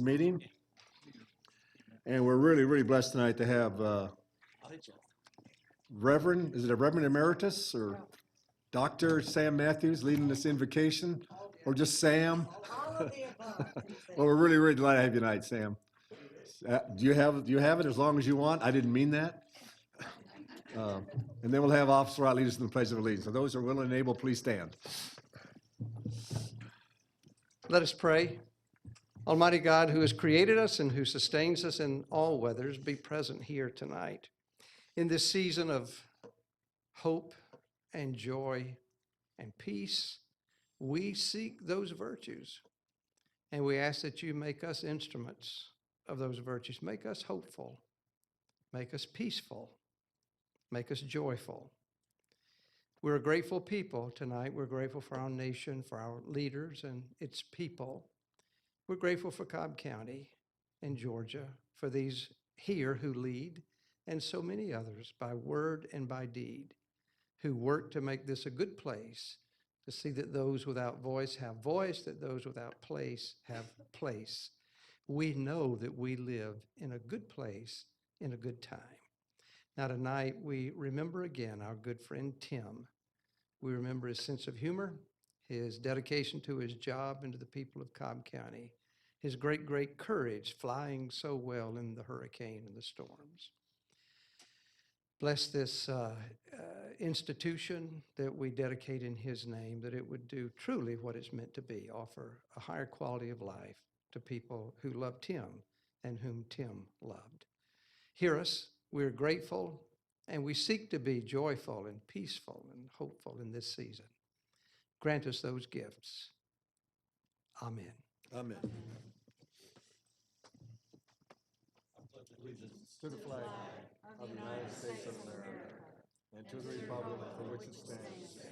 Meeting. And we're really blessed tonight to have Reverend, is it a Reverend Emeritus or Dr. Sam Matthews leading this invocation, or just Sam? Well, we're really delighted to have you tonight, Sam. Do you have it as long as you want? I didn't mean that. And then we'll have Officer Wright lead us in the Pledge of Allegiance. So those who are willing and able, please stand. Let us pray. Almighty God, who has created us and who sustains us in all weathers, be present here tonight. In this season of hope and joy and peace, we seek those virtues. And we ask that you make us instruments of those virtues. Make us hopeful. Make us peaceful. Make us joyful. We're a grateful people tonight. We're grateful for our nation, for our leaders and its people. We're grateful for Cobb County and Georgia, for these here who lead, and so many others by word and by deed, who work to make this a good place, to see that those without voice have voice, that those without place have place. We know that we live in a good place, in a good time. Now tonight, we remember again our good friend Tim. We remember his sense of humor, his dedication to his job and to the people of Cobb County, his great courage flying so well in the hurricane and the storms. Bless this institution that we dedicate in his name, that it would do truly what it's meant to be, offer a higher quality of life to people who love Tim and whom Tim loved. Hear us, we're grateful, and we seek to be joyful and peaceful and hopeful in this season. Grant us those gifts. Amen. Amen. Allegiance to the flag of the United States of America and to the republic for which it stands,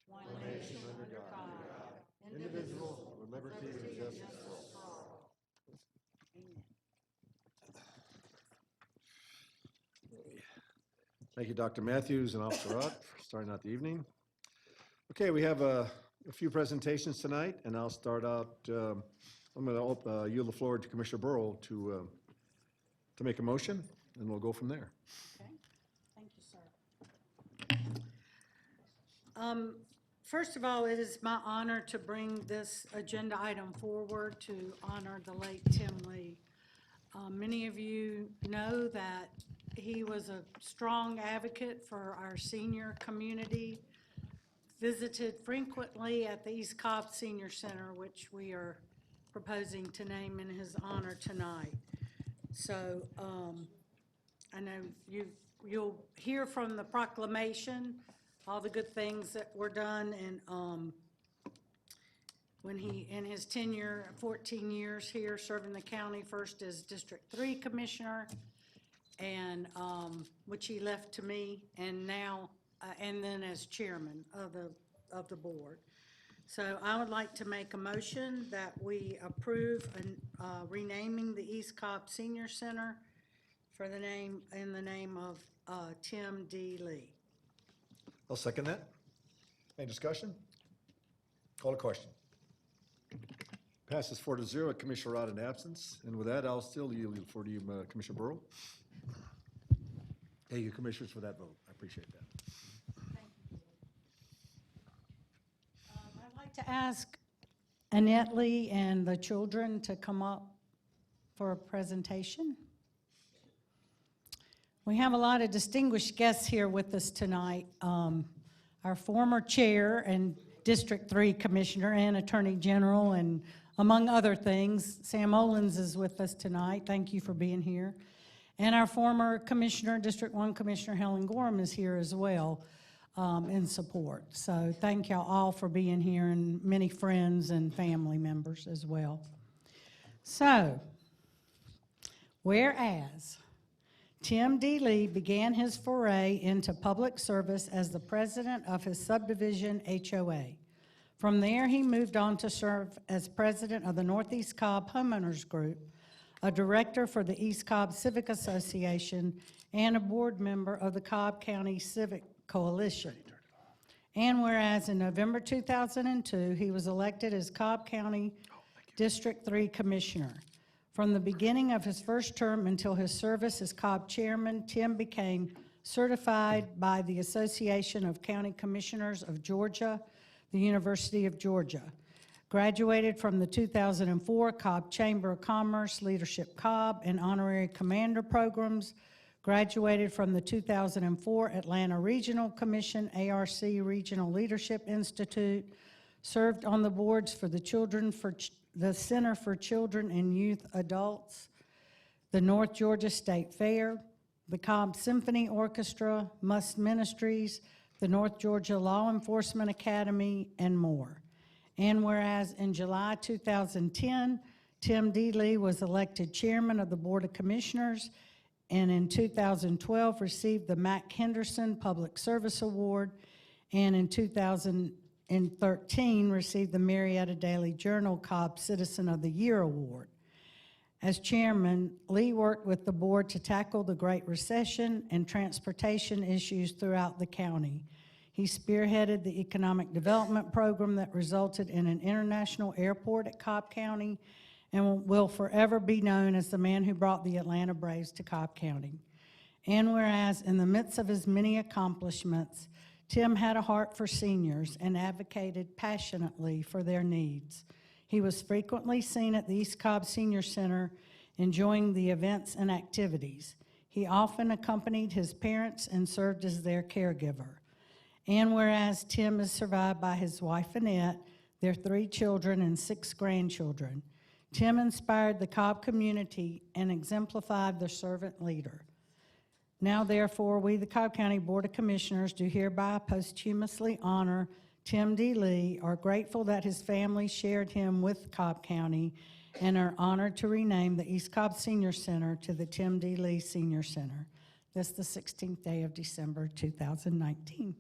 one nation under God, indivisible, with liberty and justice for all. Thank you, Dr. Matthews and Officer Rutt, for starting out the evening. Okay, we have a few presentations tonight, and I'll start out. I'm going to yield the floor to Commissioner Burrow to make a motion, and we'll go from there. Okay, thank you, sir. First of all, it is my honor to bring this agenda item forward to honor the late Tim Lee. Many of you know that he was a strong advocate for our senior community, visited frequently at the East Cobb Senior Center, which we are proposing to name in his honor tonight. So I know you'll hear from the proclamation all the good things that were done, and when he, in his tenure, 14 years here serving the county, first as District 3 Commissioner, and which he left to me, and now and then as Chairman of the board. So I would like to make a motion that we approve renaming the East Cobb Senior Center for the name of Tim D. Lee. I'll second that. Any discussion? Call a question. Passes 4-0 at Commissioner Rod in absence. And with that, I'll still yield the floor to you, Commissioner Burrow. Thank you, Commissioners, for that vote. I appreciate that. I'd like to ask Annette Lee and the children to come up for a presentation. We have a lot of distinguished guests here with us tonight. Our former chair and District 3 Commissioner and Attorney General, and among other things, Sam Olens is with us tonight. Thank you for being here. And our former Commissioner, District 1 Commissioner Helen Gorham is here as well in support. So thank y'all all for being here, and many friends and family members as well. So, whereas Tim D. Lee began his foray into public service as the president of his subdivision HOA. From there, he moved on to serve as president of the Northeast Cobb Homeowners Group, a director for the East Cobb Civic Association, and a board member of the Cobb County Civic Coalition. And whereas in November 2002, he was elected as Cobb County District 3 Commissioner. From the beginning of his first term until his service as Cobb chairman, Tim became certified by the Association of County Commissioners of Georgia, the University of Georgia. Graduated from the 2004 Cobb Chamber of Commerce Leadership Cobb and Honorary Commander programs. Graduated from the 2004 Atlanta Regional Commission ARC Regional Leadership Institute. Served on the boards for the Center for Children and Youth Adults, the North Georgia State Fair, the Cobb Symphony Orchestra, Must Ministries, the North Georgia Law Enforcement Academy, and more. And whereas in July 2010, Tim D. Lee was elected chairman of the Board of Commissioners, and in 2012 received the Mac Henderson Public Service Award, and in 2013 received the Marietta Daily Journal Cobb Citizen of the Year Award. As chairman, Lee worked with the board to tackle the Great Recession and transportation issues throughout the county. He spearheaded the economic development program that resulted in an international airport at Cobb County and will forever be known as the man who brought the Atlanta Braves to Cobb County. And whereas in the midst of his many accomplishments, Tim had a heart for seniors and advocated passionately for their needs. He was frequently seen at the East Cobb Senior Center enjoying the events and activities. He often accompanied his parents and served as their caregiver. And whereas Tim is survived by his wife Annette, their 3 children and 6 grandchildren, Tim inspired the Cobb community and exemplified the servant leader. Now therefore, we, the Cobb County Board of Commissioners, do hereby posthumously honor Tim D. Lee, are grateful that his family shared him with Cobb County, and are honored to rename the East Cobb Senior Center to the Tim D. Lee Senior Center. This the 16th day of December, 2019.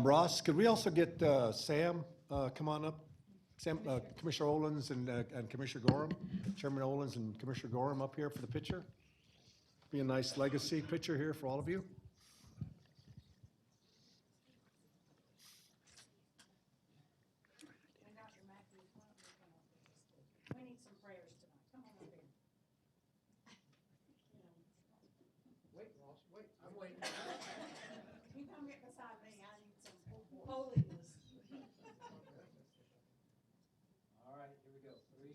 Ross, could we also get Sam come on up? Sam, Commissioner Olens and Commissioner Gorham, Chairman Olens and Commissioner Gorham up here for the picture? Be a nice legacy picture here for all of you. We need some prayers tonight. Come on over here. Wait, Ross, wait, I'm waiting. You come get beside me. I need some holiness. All right, here we go. 3, 2,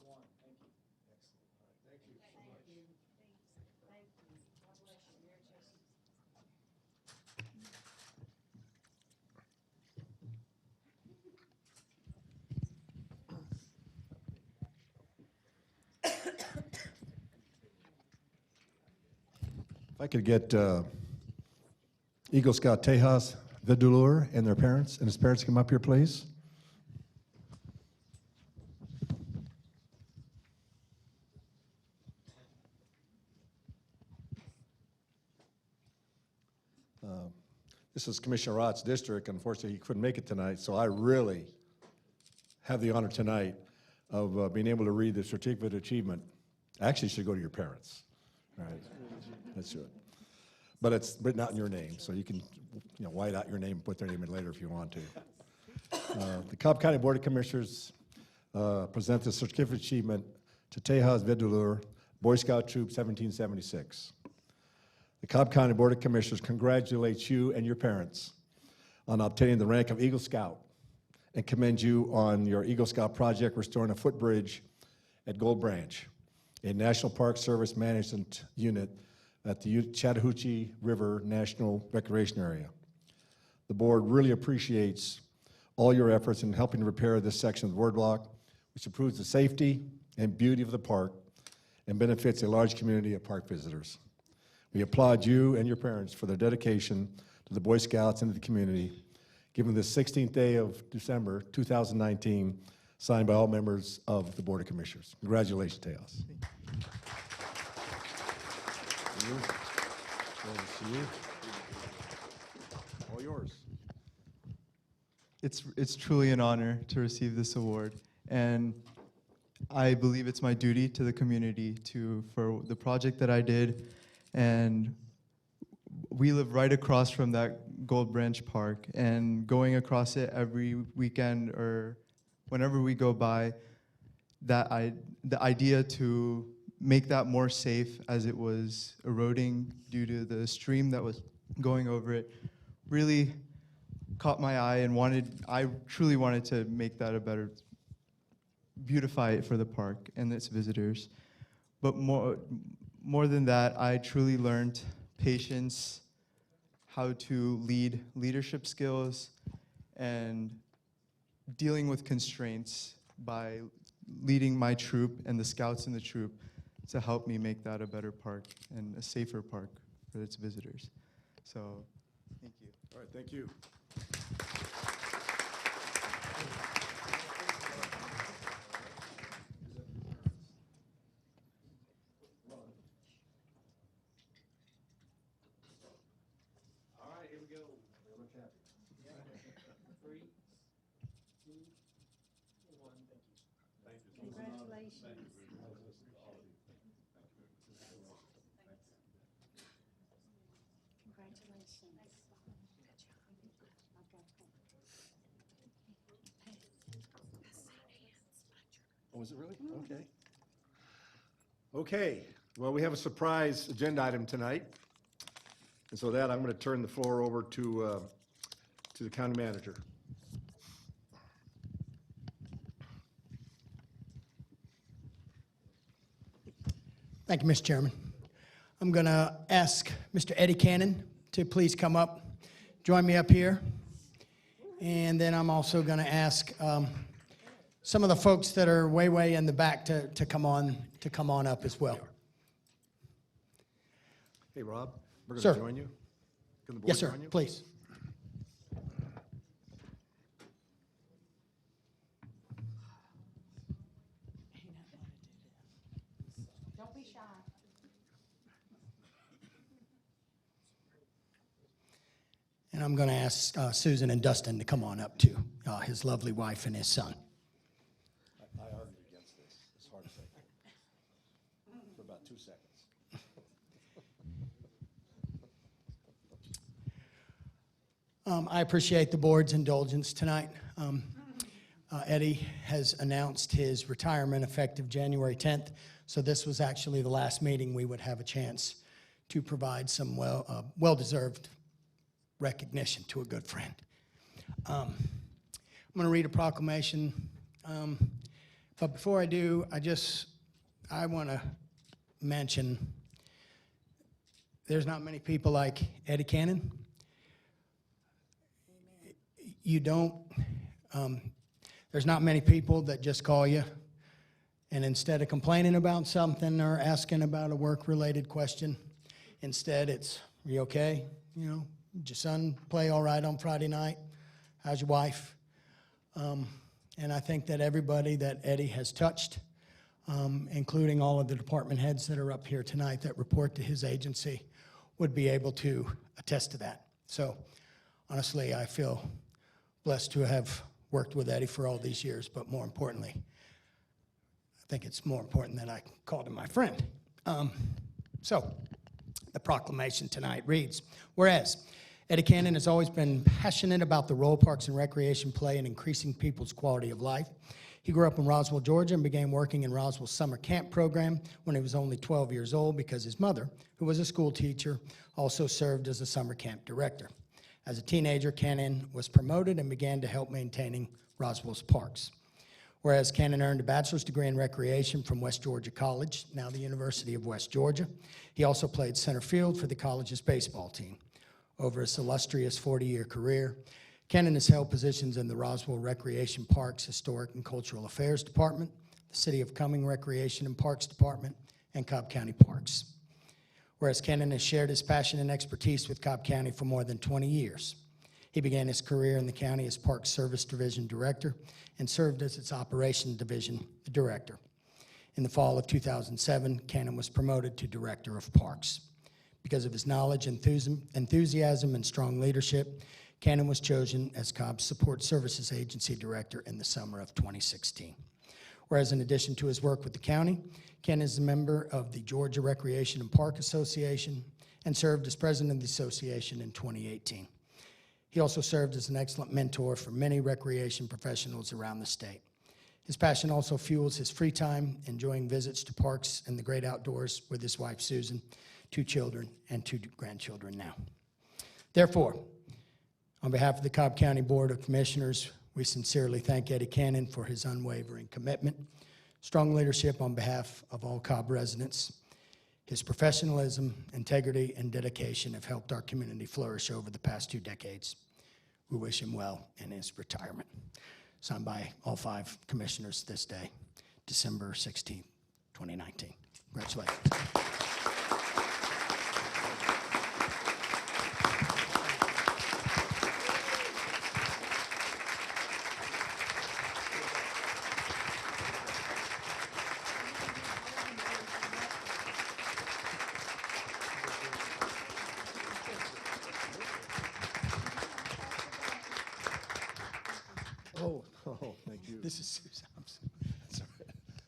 1. Thank you. Excellent. All right, thank you so much. Thank you. God bless you. Merry Christmas. If I could get Eagle Scout Tejas Vidulur and their parents, and his parents come up here, please. This is Commissioner Rott's district. Unfortunately, he couldn't make it tonight, so I really have the honor tonight of being able to read the certificate of achievement. Actually, it should go to your parents. All right, let's do it. But it's written out in your name, so you can, white out your name, put their name in later if you want to. The Cobb County Board of Commissioners present the certificate of achievement to Tejas Vidulur, Boy Scout Troop 1776. The Cobb County Board of Commissioners congratulates you and your parents on obtaining the rank of Eagle Scout and commend you on your Eagle Scout project restoring a footbridge at Gold Branch, a National Park Service management unit at the Chattahoochee River National Recreation Area. The board really appreciates all your efforts in helping to repair this section of the boardwalk, which improves the safety and beauty of the park and benefits a large community of park visitors. We applaud you and your parents for their dedication to of the Boy Scouts into the community, given the 16th day of December 2019, signed by all members of the Board of Commissioners. Congratulations, Teos. All yours. It's truly an honor to receive this award, and I believe it's my duty to the community for the project that I did, and we live right across from that Gold Branch Park, and going across it every weekend or whenever we go by, the idea to make that more safe as it was eroding due to the stream that was going over it really caught my eye, and I truly wanted to make that a better, beautify it for the park and its visitors. But more than that, I truly learned patience, how to leadership skills, and dealing with constraints by leading my troop and the scouts in the troop to help me make that a better park and a safer park for its visitors. So, thank you. All right, thank you. All right, here we go. Three, two, one. Thank you. Congratulations. Congratulations. Oh, is it really? Okay. Okay, well, we have a surprise agenda item tonight. And so that, I'm going to turn the floor over to the county manager. Thank you, Mr. Chairman. I'm going to ask Mr. Eddie Cannon to please come up, join me up here. And then I'm also going to ask some of the folks that are way in the back to come on up as well. Hey, Rob, we're going Sir. to join you. Can the board Yes, sir, join you? please. Don't be shy. And I'm going to ask Susan and Dustin to come on up too, his lovely wife and his son. I argued against this. It's hard to say. For about 2 seconds. I appreciate the board's indulgence tonight. Eddie has announced his retirement effective January 10th, so this was actually the last meeting we would have a chance to provide some well-deserved recognition to a good friend. I'm going to read a proclamation, but before I do, I want to mention there's not many people like Eddie Cannon. There's not many people that just call you, and instead of complaining about something or asking about a work-related question, instead it's, "Are you okay? You know, did your son play all right on Friday night? How's your wife?" And I think that everybody that Eddie has touched, including all of the department heads that are up here tonight that report to his agency, would be able to attest to that. So honestly, I feel blessed to have worked with Eddie for all these years, but more importantly, I think it's more important that I called him my friend. So the proclamation tonight reads, whereas Eddie Cannon has always been passionate about the role parks and recreation play in increasing people's quality of life. He grew up in Roswell, Georgia, and began working in Roswell's summer camp program when he was only 12 years old because his mother, who was a school teacher, also served as a summer camp director. As a teenager, Cannon was promoted and began to help maintaining Roswell's parks. Whereas Cannon earned a bachelor's degree in recreation from West Georgia College, now the University of West Georgia. He also played center field for the college's baseball team. Over his illustrious 40-year career, Cannon has held positions in the Roswell Recreation Parks Historic and Cultural Affairs Department, the City of Cumming Recreation and Parks Department, and Cobb County Parks. Whereas Kenan has shared his passion and expertise with Cobb County for more than 20 years. He began his career in the county as Park Service Division Director and served as its Operations Division Director. In the fall of 2007, Kenan was promoted to Director of Parks. Because of his knowledge, enthusiasm, and strong leadership, Kenan was chosen as Cobb's Support Services Agency Director in the summer of 2016. Whereas in addition to his work with the county, Ken is a member of the Georgia Recreation and Park Association and served as president of the association in 2018. He also served as an excellent mentor for many recreation professionals around the state. His passion also fuels his free time, enjoying visits to parks and the great outdoors with his wife, Susan, 2 children and 2 grandchildren now. Therefore, on behalf of the Cobb County Board of Commissioners, we sincerely thank Eddie Cannon for his unwavering commitment, strong leadership on behalf of all Cobb residents. His professionalism, integrity, and dedication have helped our community flourish over the past 2 decades. We wish him well in his retirement. Signed by all 5 commissioners this day, December 16, 2019. Congratulations. Oh, thank you. This is Susan. I'm sorry.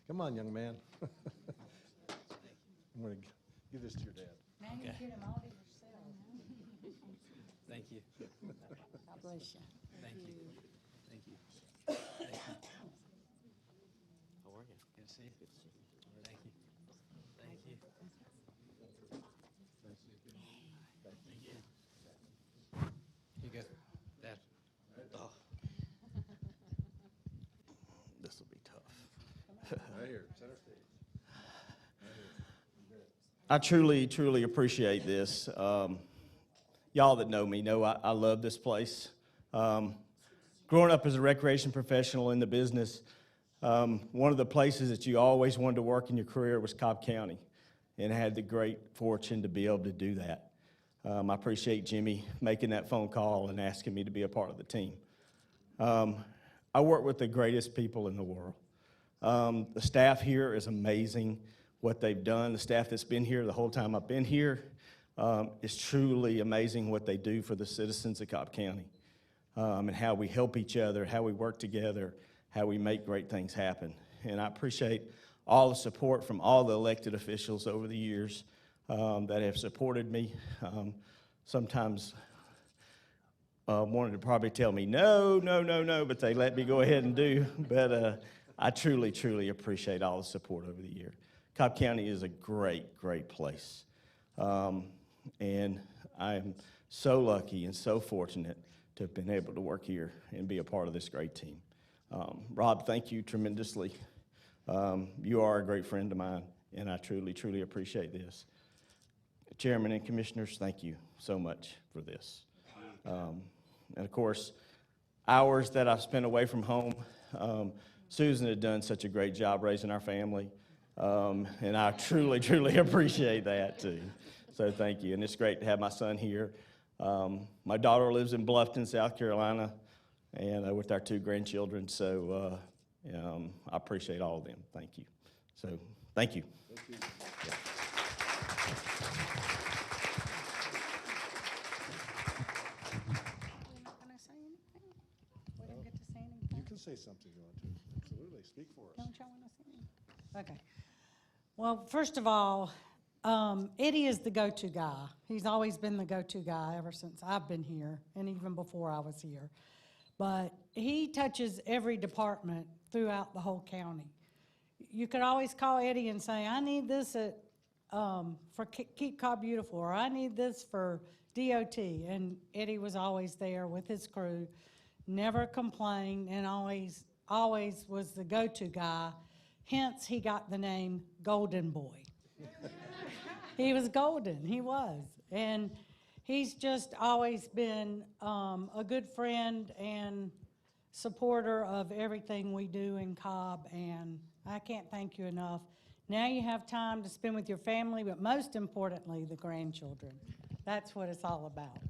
Come on, young man. I'm going to give this to your dad. Now you get them all to yourself. Thank you. God bless you. Thank you. Thank you. Thank you. How are you? Good to see you. Good to see you. Thank you. Thank you. Thank you. Here you go. Dad. Oh. This will be tough. Right here, center stage. I truly appreciate this. Y'all that know me know I love this place. Growing up as a recreation professional in the business, one of the places that you always wanted to work in your career was Cobb County, and I had the great fortune to be able to do that. I appreciate Jimmy making that phone call and asking me to be a part of the team. I work with the greatest people in the world. The staff here is amazing, what they've done. The staff that's been here the whole time I've been here is truly amazing what they do for the citizens of Cobb County, and how we help each other, how we work together, how we make great things happen. And I appreciate all the support from all the elected officials over the years that have supported me. Sometimes wanted to probably tell me, no, but they let me go ahead and do. But I truly appreciate all the support over the year. Cobb County is a great place. And I'm so lucky and so fortunate to have been able to work here and be a part of this great team. Rob, thank you tremendously. You are a great friend of mine, and I truly appreciate this. Chairman and Commissioners, thank you so much for this. And of course, hours that I've spent away from home, Susan had done such a great job raising our family, and I truly appreciate that too. So thank you, and it's great to have my son here. My daughter lives in Bluffton, South Carolina, and with our 2 grandchildren, so I appreciate all of them. Thank you. So thank you. Thank you. You're not going to say anything? We don't get to say anything? You can say something you want to. Absolutely. Speak for us. Don't y'all want to say anything? Okay. Well, first of all, Eddie is the go-to guy. He's always been the go-to guy ever since I've been here, and even before I was here. But he touches every department throughout the whole county. You could always call Eddie and say, I need this for Keep Cobb Beautiful, or I need this for DOT. And Eddie was always there with his crew, never complained, and always was the go-to guy. Hence, he got the name Golden Boy. He was golden, he was. And he's just always been a good friend and supporter of everything we do in Cobb, and I can't thank you enough. Now you have time to spend with your family, but most importantly, the grandchildren. That's what it's all about.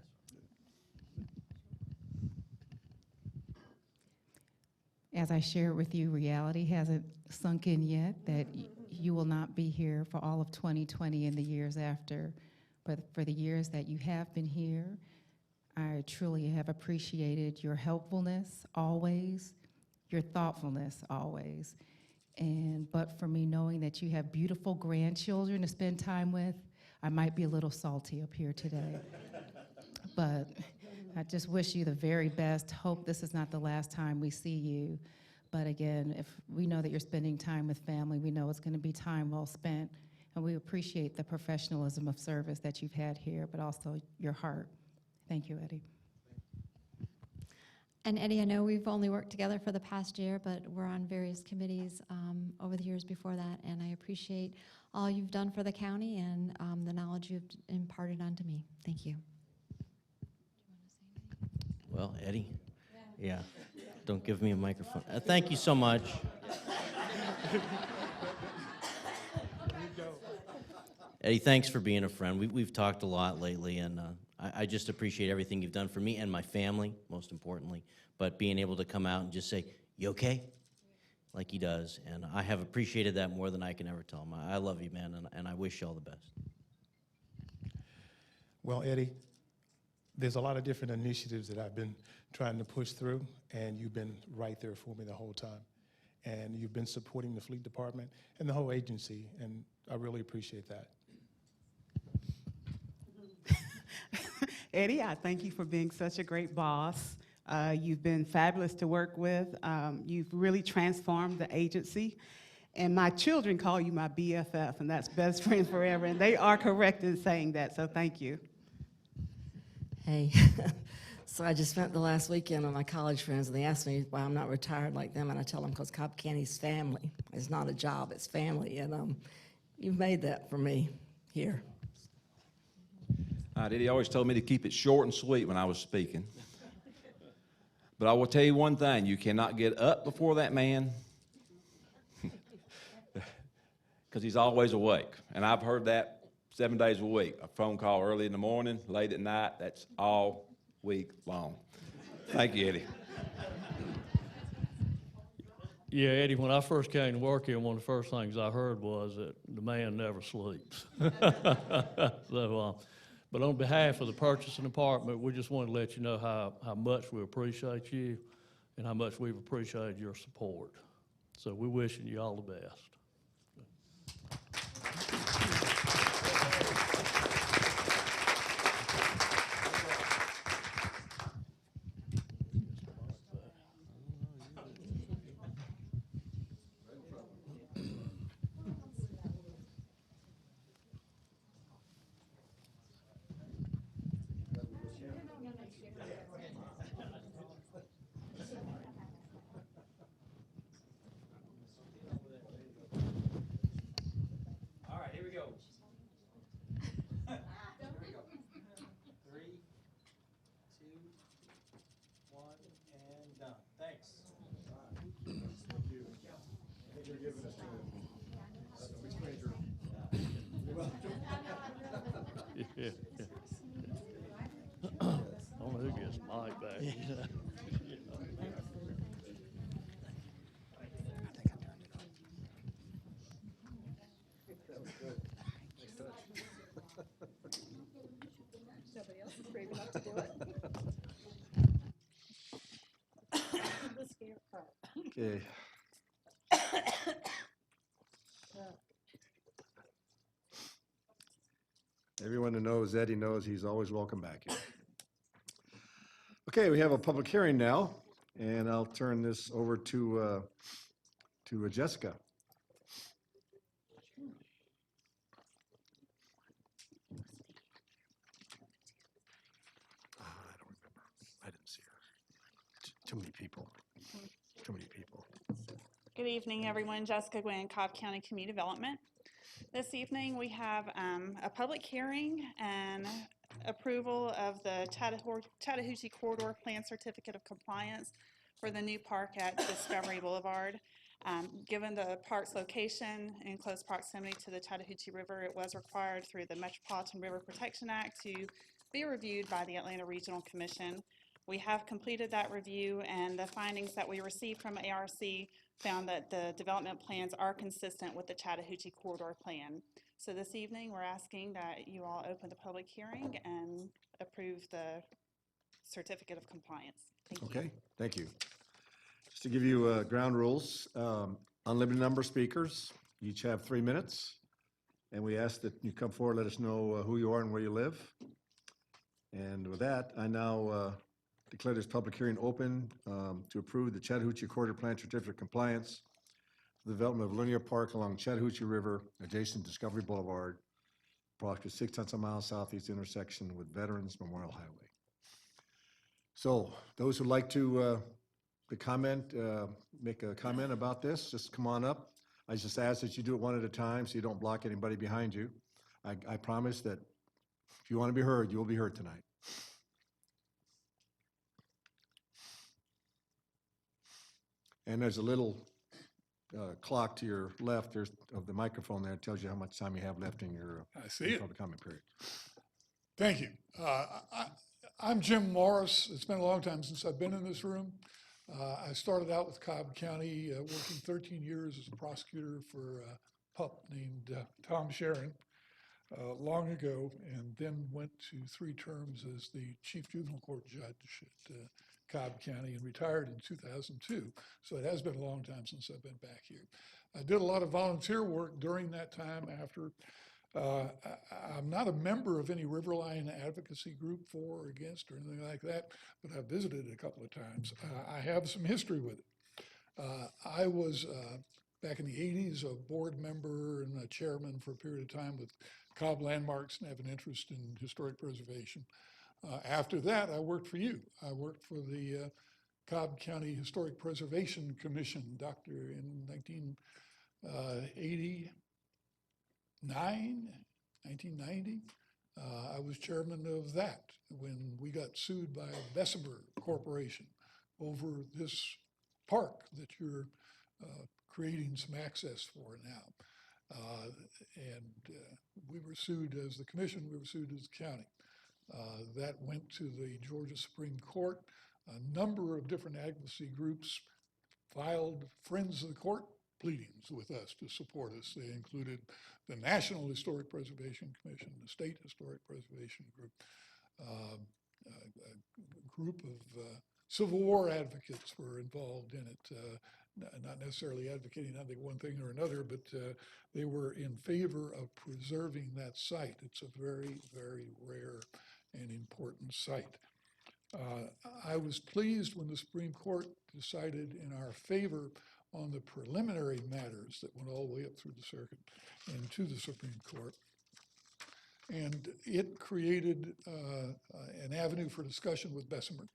As I shared with you, reality hasn't sunk in yet that you will not be here for all of 2020 and the years after. But for the years that you have been here, I truly have appreciated your helpfulness always, your thoughtfulness always. But for me, knowing that you have beautiful grandchildren to spend time with, I might be a little salty up here today. But I just wish you the very best. Hope this is not the last time we see you. But again, if we know that you're spending time with family, we know it's going to be time well spent. And we appreciate the professionalism of service that you've had here, but also your heart. Thank you, Eddie. And Eddie, I know we've only worked together for the past year, but we're on various committees over the years before that, and I appreciate all you've done for the county and the knowledge you've imparted onto me. Thank you. Well, Eddie, yeah, don't give me a microphone. Thank you so much. Eddie, thanks for being a friend. We've talked a lot lately, and I just appreciate everything you've done for me and my family, most importantly. But being able to come out and just say, "You okay?" like he does, and I have appreciated that more than I can ever tell him. I love you, man, and I wish you all the best. Well, Eddie, there's a lot of different initiatives that I've been trying to push through, and you've been right there for me the whole time. And you've been supporting the fleet department and the whole agency, and I really appreciate that. Eddie, I thank you for being such a great boss. You've been fabulous to work with. You've really transformed the agency. And my children call you my BFF, and that's best friends forever. And they are correct in saying that, so thank you. Hey, so I just spent the last weekend with my college friends, and they asked me why I'm not retired like them, and I tell them because Cobb County's family. It's not a job, it's family, and you've made that for me here. He always told me to keep it short and sweet when I was speaking. But I will tell you one thing, you cannot get up before that man because he's always awake. And I've heard that 7 days a week, a phone call early in the morning, late at night, that's all week long. Thank you, Eddie. Yeah, Eddie, when I first came to work here, one of the first things I heard was that the man never sleeps. But on behalf of the purchasing department, we just want to let you know how much we appreciate you and how much we've appreciated your support. So we're wishing you all the best. All right, here we go. 3, 2, 1, and done. Thanks. Yeah. I don't know who gets Mike back. Nobody else is brave enough to do it. The scarecrow. Okay. Everyone who knows Eddie knows he's always welcome back here. Okay, we have a public hearing now, and I'll turn this over to Jessica. I don't remember. I didn't see her. Too many people. Too many people. Good evening, everyone. Jessica Gwynn, Cobb County Community Development. This evening, we have a public hearing and approval of the Chattahoochee Corridor Plan Certificate of Compliance for the new park at Discovery Boulevard. Given the park's location in close proximity to the Chattahoochee River, it was required through the Metropolitan River Protection Act to be reviewed by the Atlanta Regional Commission. We have completed that review, and the findings that we received from ARC found that the development plans are consistent with the Chattahoochee Corridor Plan. So this evening, we're asking that you all open the public hearing and approve the certificate of compliance. Thank you. Okay, thank you. Just to give you ground rules, unlimited number of speakers, you each have 3 minutes. And we ask that you come forward, let us know who you are and where you live. And with that, I now declare this public hearing open to approve the Chattahoochee Corridor Plan Certificate of Compliance for the development of linear park along Chattahoochee River, adjacent to Discovery Boulevard, approximately 6 miles southeast intersection with Veterans Memorial Highway. So those who'd like to make a comment about this, just come on up. I just ask that you do it one at a time so you don't block anybody behind you. I promise that if you want to be heard, you will be heard tonight. And there's a little clock to your left of the microphone there. It tells you how much time you have left in your I see it. public comment period. Thank you. I'm Jim Morris. It's been a long time since I've been in this room. I started out with Cobb County, working 13 years as a prosecutor for a pup named Tom Sharon long ago, and then went to 3 terms as the chief juvenile court judge at Cobb County and retired in 2002. So it has been a long time since I've been back here. I did a lot of volunteer work during that time after. I'm not a member of any Riverline advocacy group for or against or anything like that, but I've visited it a couple of times. I have some history with it. I was, back in the 80s, a board member and a chairman for a period of time with Cobb Landmarks and have an interest in historic preservation. After that, I worked for you. I worked for the Cobb County Historic Preservation Commission, in 1990. I was chairman of that when we got sued by Bessemer Corporation over this park that you're creating some access for now. We were sued as the commission, we were sued as the county. That went to the Georgia Supreme Court. A number of different advocacy groups filed Friends of the Court pleadings with us to support us. They included the National Historic Preservation Commission, the State Historic Preservation Group, a group of Civil War advocates were involved in it, not necessarily advocating either one thing or another, but they were in favor of preserving that site. It's a very, very rare and important site. I was pleased when the Supreme Court decided in our favor on the preliminary matters that went all the way up through the circuit and to the Supreme Court. And it created an avenue for discussion with Bessemer.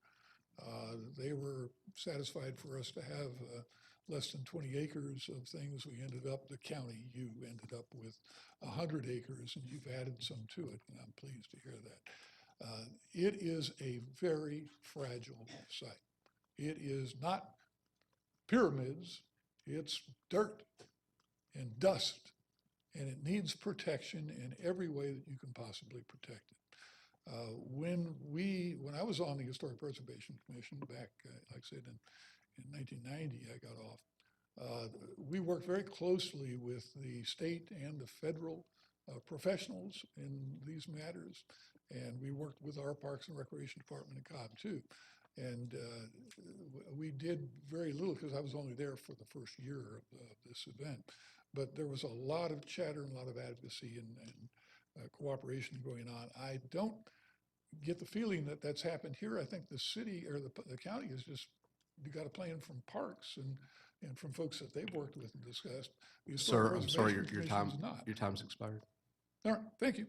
They were satisfied for us to have less than 20 acres of things. We ended up, the county, you ended up with 100 acres, and you've added some to it, and I'm pleased to hear that. It is a very fragile site. It is not pyramids, it's dirt and dust, and it needs protection in every way that you can possibly protect it. When I was on the Historic Preservation Commission back, like I said, in 1990, I got off. We worked very closely with the state and the federal professionals in these matters, and we worked with our Parks and Recreation Department in Cobb too. And we did very little because I was only there for the first year of this event. But there was a lot of chatter and a lot of advocacy and cooperation going on. I don't get the feeling that that's happened here. I think the city or the county has just got a plan from parks and from folks that they've worked with and discussed. Sir, I'm sorry, your Your time's expired. All right, thank you.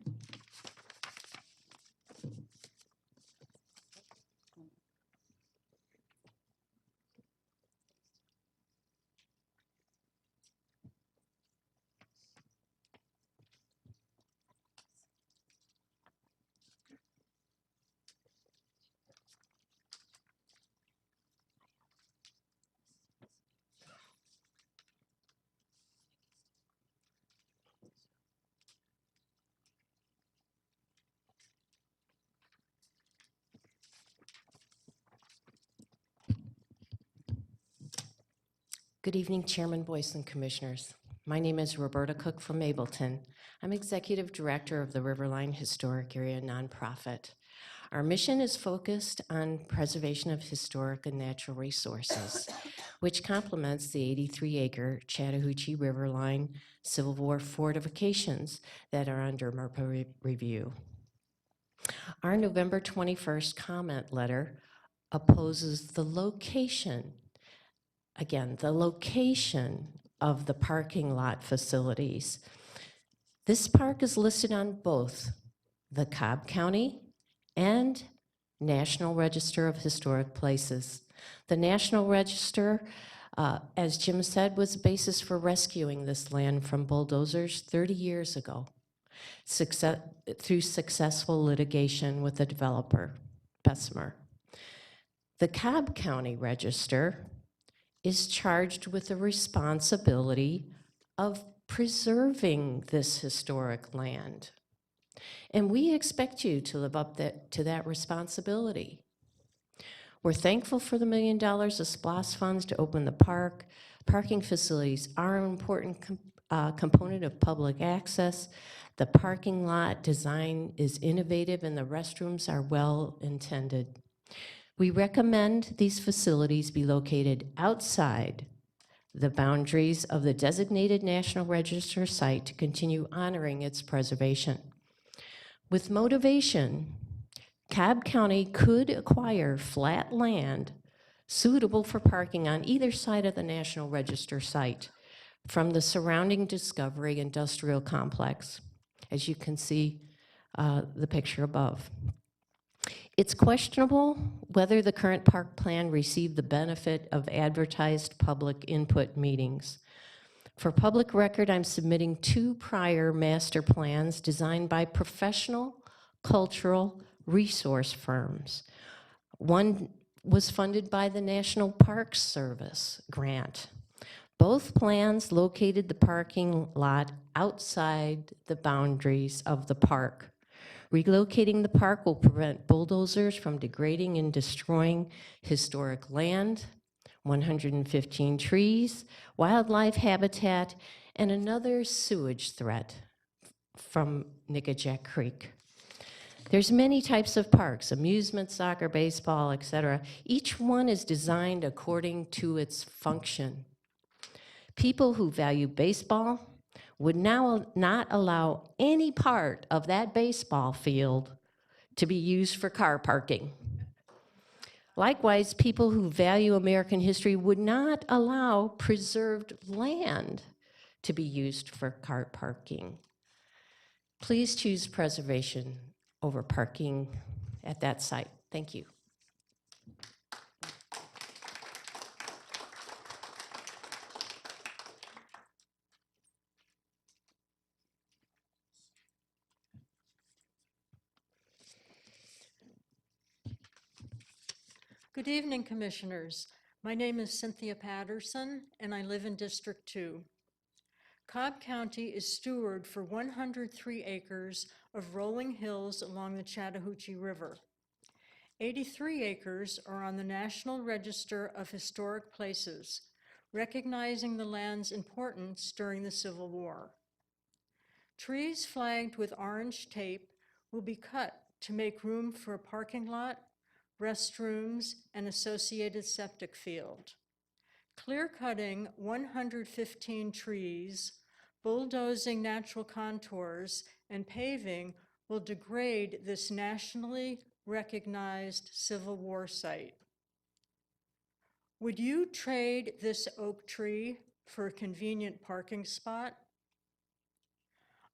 Good evening, Chairman Boyce and Commissioners. My name is Roberta Cook from Mableton. I'm Executive Director of the Riverline Historic Area nonprofit. Our mission is focused on preservation of historic and natural resources, which complements the 83-acre Chattahoochee Riverline Civil War fortifications that are under MRPA review. Our November 21st comment letter opposes the location, again, the location of the parking lot facilities. This park is listed on both the Cobb County and National Register of Historic Places. The National Register, as Jim said, was the basis for rescuing this land from bulldozers 30 years ago through successful litigation with the developer, Bessemer. The Cobb County Register is charged with the responsibility of preserving this historic land. And we expect you to live up to that responsibility. We're thankful for the $1 million of SPLOST funds to open the park. Parking facilities are an important component of public access. The parking lot design is innovative and the restrooms are well intended. We recommend these facilities be located outside the boundaries of the designated National Register site to continue honoring its preservation. With motivation, Cobb County could acquire flat land suitable for parking on either side of the National Register site from the surrounding Discovery Industrial Complex, as you can see the picture above. It's questionable whether the current park plan received the benefit of advertised public input meetings. For public record, I'm submitting 2 prior master plans designed by professional cultural resource firms. One was funded by the National Park Service grant. Both plans located the parking lot outside the boundaries of the park. Relocating the park will prevent bulldozers from degrading and destroying historic land, 115 trees, wildlife habitat, and another sewage threat from Nickajack Creek. There's many types of parks, amusement, soccer, baseball, etc. Each one is designed according to its function. People who value baseball would now not allow any part of that baseball field to be used for car parking. Likewise, people who value American history would not allow preserved land to be used for car parking. Please choose preservation over parking at that site. Thank you. Good evening, Commissioners. My name is Cynthia Patterson, and I live in District 2. Cobb County is steward for 103 acres of rolling hills along the Chattahoochee River. 83 acres are on the National Register of Historic Places, recognizing the land's importance during the Civil War. Trees flagged with orange tape will be cut to make room for a parking lot, restrooms, and associated septic field. Clear-cutting 115 trees, bulldozing natural contours, and paving will degrade this nationally recognized Civil War site. Would you trade this oak tree for a convenient parking spot?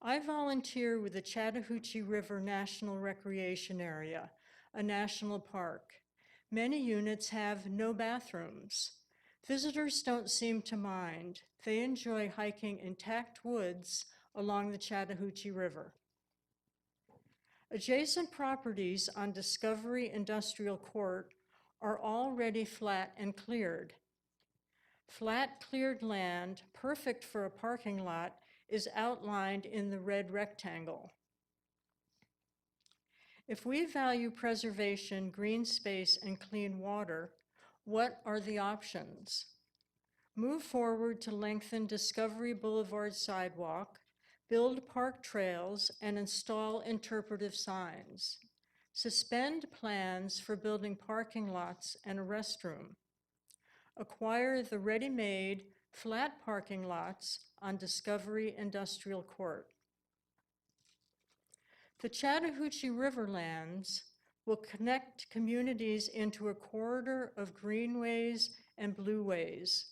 I volunteer with the Chattahoochee River National Recreation Area, a national park. Many units have no bathrooms. Visitors don't seem to mind. They enjoy hiking intact woods along the Chattahoochee River. Adjacent properties on Discovery Industrial Court are already flat and cleared. Flat cleared land, perfect for a parking lot, is outlined in the red rectangle. If we value preservation, green space, and clean water, what are the options? Move forward to lengthen Discovery Boulevard sidewalk, build park trails, and install interpretive signs. Suspend plans for building parking lots and a restroom. Acquire the ready-made flat parking lots on Discovery Industrial Court. The Chattahoochee Riverlands will connect communities into a corridor of greenways and blueways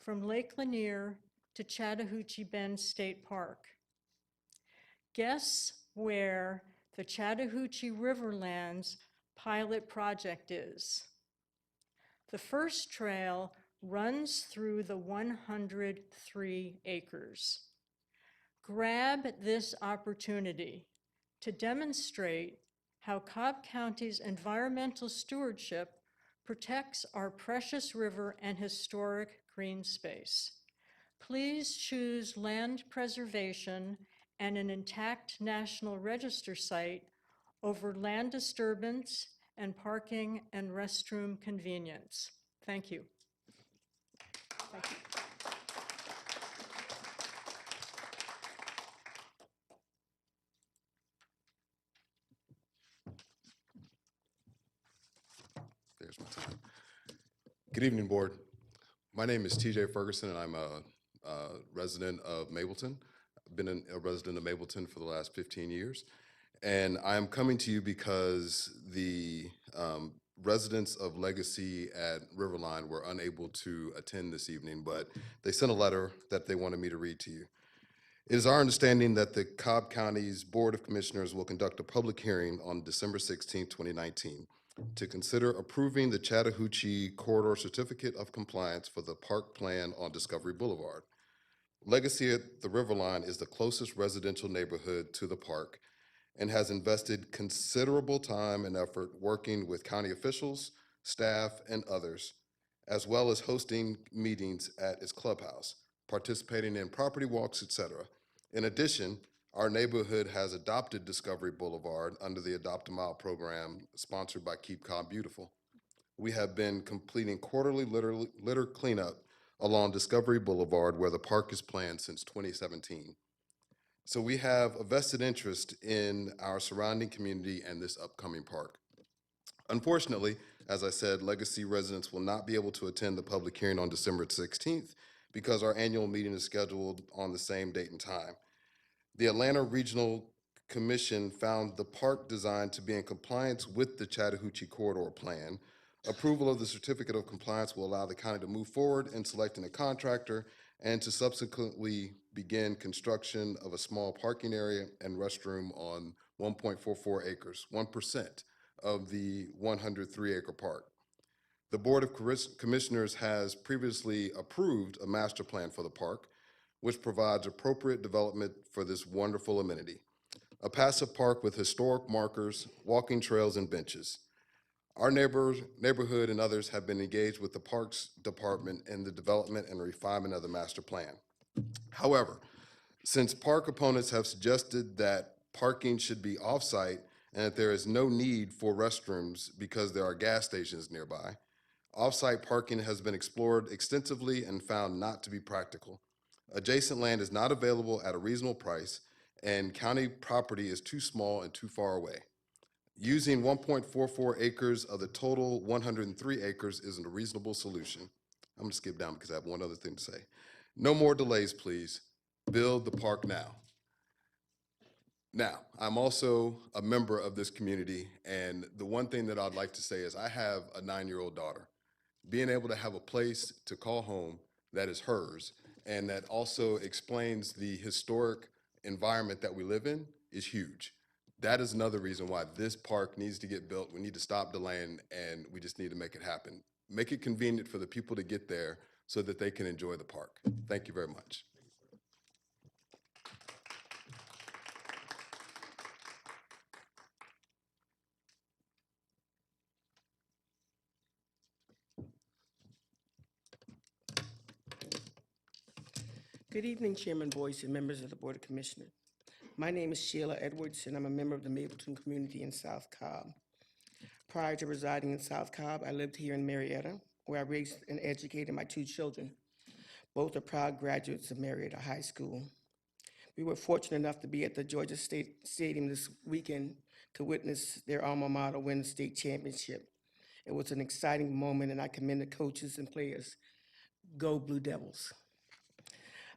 from Lake Lanier to Chattahoochee Bend State Park. Guess where the Chattahoochee Riverlands pilot project is? The first trail runs through the 103 acres. Grab this opportunity to demonstrate how Cobb County's environmental stewardship protects our precious river and historic green space. Please choose land preservation and an intact National Register site over land disturbance and parking and restroom convenience. Thank you. Thank you. There's my time. Good evening, board. My name is TJ Ferguson, and I'm a resident of Mableton. I've been a resident of Mableton for the last 15 years. And I am coming to you because the residents of Legacy at Riverline were unable to attend this evening, but they sent a letter that they wanted me to read to you. It is our understanding that the Cobb County's Board of Commissioners will conduct a public hearing on December 16, 2019, to consider approving the Chattahoochee Corridor Certificate of Compliance for the park plan on Discovery Boulevard. Legacy at the Riverline is the closest residential neighborhood to the park and has invested considerable time and effort working with county officials, staff, and others, as well as hosting meetings at its clubhouse, participating in property walks, etc. In addition, our neighborhood has adopted Discovery Boulevard under the Adopt a Mile program sponsored by Keep Cobb Beautiful. We have been completing quarterly litter cleanup along Discovery Boulevard where the park is planned since 2017. So we have a vested interest in our surrounding community and this upcoming park. Unfortunately, as I said, Legacy residents will not be able to attend the public hearing on December 16th because our annual meeting is scheduled on the same date and time. The Atlanta Regional Commission found the park design to be in compliance with the Chattahoochee Corridor Plan. Approval of the Certificate of Compliance will allow the county to move forward in selecting a contractor and to subsequently begin construction of a small parking area and restroom on 1.44 acres, 1% of the 103-acre park. The Board of Commissioners has previously approved a master plan for the park, which provides appropriate development for this wonderful amenity. A passive park with historic markers, walking trails, and benches. Our neighborhood and others have been engaged with the Parks Department in the development and refinement of the master plan. However, since park opponents have suggested that parking should be off-site and that there is no need for restrooms because there are gas stations nearby, off-site parking has been explored extensively and found not to be practical. Adjacent land is not available at a reasonable price, and county property is too small and too far away. Using 1.44 acres of the total 103 acres isn't a reasonable solution. I'm gonna skip down because I have one other thing to say. No more delays, please. Build the park now. Now, I'm also a member of this community, and the one thing that I'd like to say is I have a 9-year-old daughter. Being able to have a place to call home that is hers and that also explains the historic environment that we live in is huge. That is another reason why this park needs to get built. We need to stop delaying, and we just need to make it happen. Make it convenient for the people to get there so that they can enjoy the park. Thank you very much. Good evening, Chairman Boyce and members of the Board of Commissioners. My name is Sheila Edwards, and I'm a member of the Mableton community in South Cobb. Prior to residing in South Cobb, I lived here in Marietta, where I raised and educated my 2 children. Both are proud graduates of Marietta High School. We were fortunate enough to be at the Georgia State Stadium this weekend to witness their alma mater win the state championship. It was an exciting moment, and I commend the coaches and players. Go Blue Devils.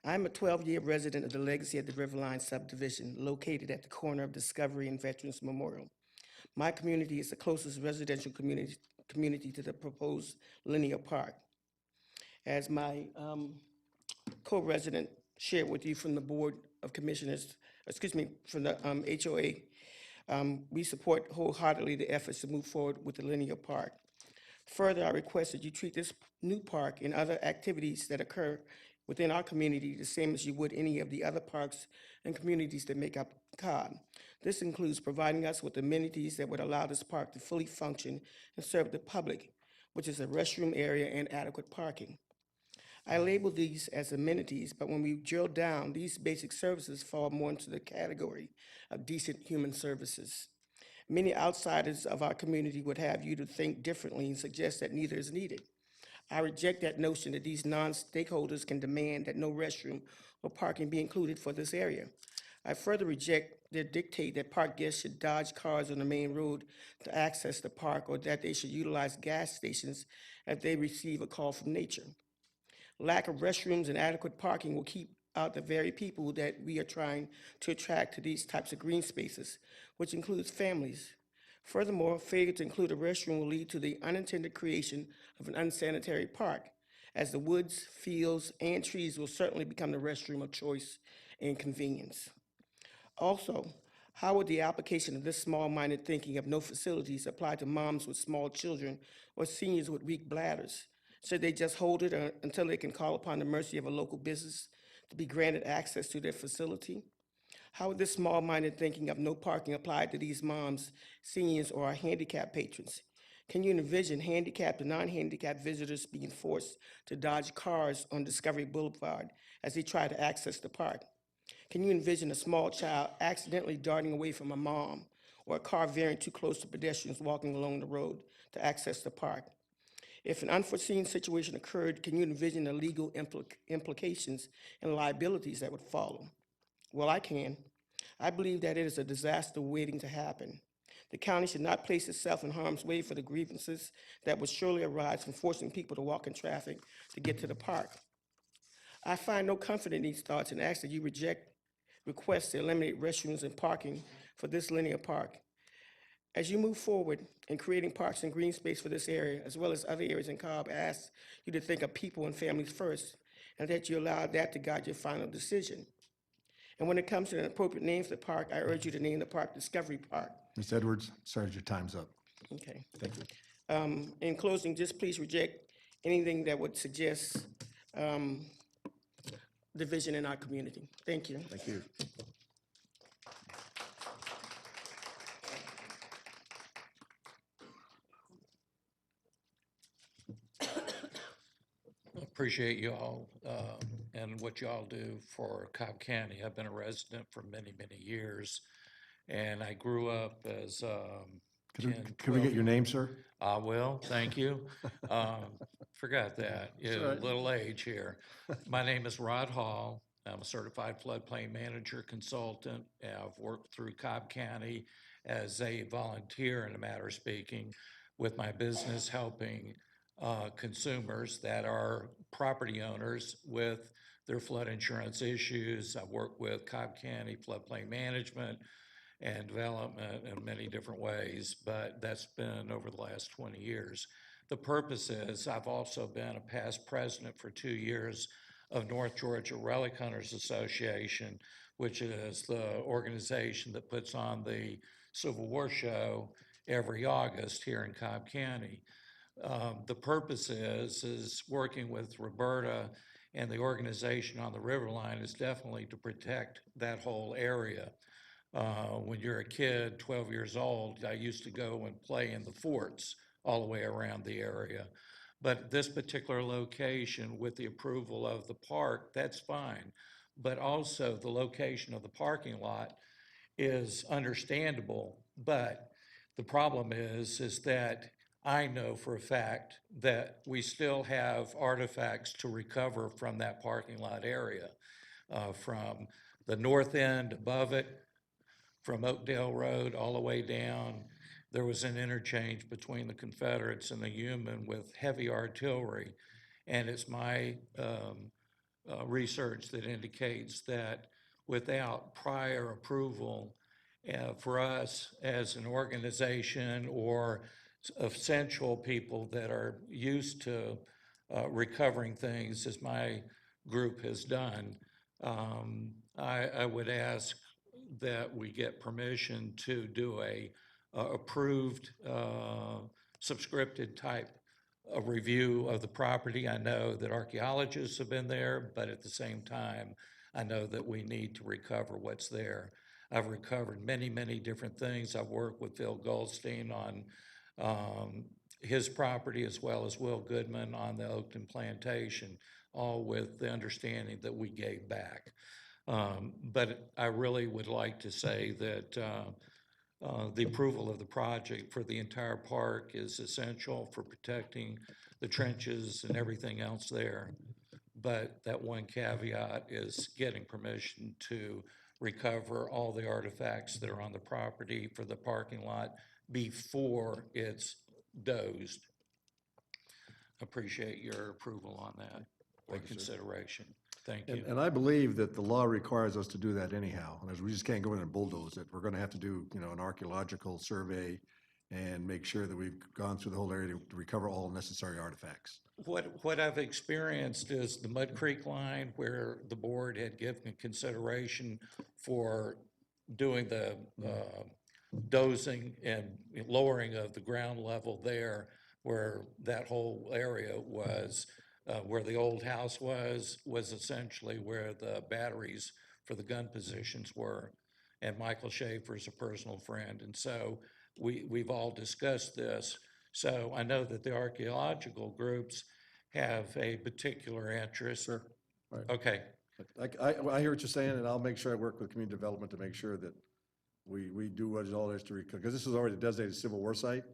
I'm a 12-year resident of the Legacy of the Riverline subdivision, located at the corner of Discovery and Veterans Memorial. My community is the closest residential community to the proposed linear park. As my co-resident shared with you from the Board of Commissioners, excuse me, from the HOA, we support wholeheartedly the efforts to move forward with the linear park. Further, I request that you treat this new park and other activities that occur within our community the same as you would any of the other parks and communities that make up Cobb. This includes providing us with amenities that would allow this park to fully function and serve the public, which is a restroom area and adequate parking. I label these as amenities, but when we drill down, these basic services fall more into the category of decent human services. Many outsiders of our community would have you to think differently and suggest that neither is needed. I reject that notion that these non-stakeholders can demand that no restroom or parking be included for this area. I further reject their dictate that park guests should dodge cars on the main road to access the park, or that they should utilize gas stations if they receive a call from nature. Lack of restrooms and adequate parking will keep out the very people that we are trying to attract to these types of green spaces, which includes families. Furthermore, failure to include a restroom will lead to the unintended creation of an unsanitary park, as the woods, fields, and trees will certainly become the restroom of choice and convenience. Also, how would the application of this small-minded thinking of no facilities apply to moms with small children or seniors with weak bladders? Should they just hold it until they can call upon the mercy of a local business to be granted access to their facility? How would this small-minded thinking of no parking apply to these moms, seniors, or our handicapped patrons? Can you envision handicapped and non-handicapped visitors being forced to dodge cars on Discovery Boulevard as they try to access the park? Can you envision a small child accidentally darting away from a mom, or a car veering too close to pedestrians walking along the road to access the park? If an unforeseen situation occurred, can you envision the legal implications and liabilities that would follow? Well, I can. I believe that it is a disaster waiting to happen. The county should not place itself in harm's way for the grievances that would surely arise from forcing people to walk in traffic to get to the park. I find no comfort in these thoughts and ask that you reject requests to eliminate restrooms and parking for this linear park. As you move forward in creating parks and green space for this area, as well as other areas in Cobb, I ask you to think of people and families first, and that you allow that to guide your final decision. And when it comes to an appropriate name for the park, I urge you to name the park Discovery Park. Ms. Edwards, sorry, your time's up. Okay. Thank you. In closing, just please reject anything that would suggest division in our community. Thank you. Thank you. Appreciate you all and what you all do for Cobb County. I've been a resident for many, many years, and I grew up as Could we get your name, sir? I will, thank you. Forgot that, That's yeah, all right. little age here. My name is Rod Hall. I'm a certified floodplain manager consultant. I've worked through Cobb County as a volunteer, in a matter of speaking, with my business helping consumers that are property owners with their flood insurance issues. I work with Cobb County floodplain management and development in many different ways, but that's been over the last 20 years. The purpose is I've also been a past president for 2 years of North Georgia Relic Hunters Association, which is the organization that puts on the Civil War show every August here in Cobb County. The purpose is working with Roberta and the organization on the Riverline is definitely to protect that whole area. When you're a kid, 12 years old, I used to go and play in the forts all the way around the area. But this particular location, with the approval of the park, that's fine. But also the location of the parking lot is understandable. But the problem is that I know for a fact that we still have artifacts to recover from that parking lot area, from the north end above it, from Oakdale Road all the way down. There was an interchange between the Confederates and the Union with heavy artillery. And it's my research that indicates that without prior approval for us as an organization or essential people that are used to recovering things, as my group has done, I would ask that we get permission to do a approved, subscripted type of review of the property. I know that archaeologists have been there, but at the same time, I know that we need to recover what's there. I've recovered many, many different things. I've worked with Phil Goldstein on his property, as well as Will Goodman on the Oakton Plantation, all with the understanding that we gave back. But I really would like to say that the approval of the project for the entire park is essential for protecting the trenches and everything else there. But that one caveat is getting permission to recover all the artifacts that are on the property for the parking lot before it's dozed. Appreciate your approval on that, or consideration. Thank you. And I believe that the law requires us to do that anyhow. We just can't go in and bulldoze it. We're gonna have to do, an archaeological survey and make sure that we've gone through the whole area to recover all necessary artifacts. What I've experienced is the Mud Creek line, where the board had given consideration for doing the dozing and lowering of the ground level there, where that whole area was, where the old house was essentially where the batteries for the gun positions were. And Michael Schaefer's a personal friend. And so we've all discussed this. So I know that the archaeological groups have a particular interest. Sure. Right. Okay. I hear what you're saying, and I'll make sure I work with community development to make sure that we do what all there is to recover, because this is already a designated Civil War site.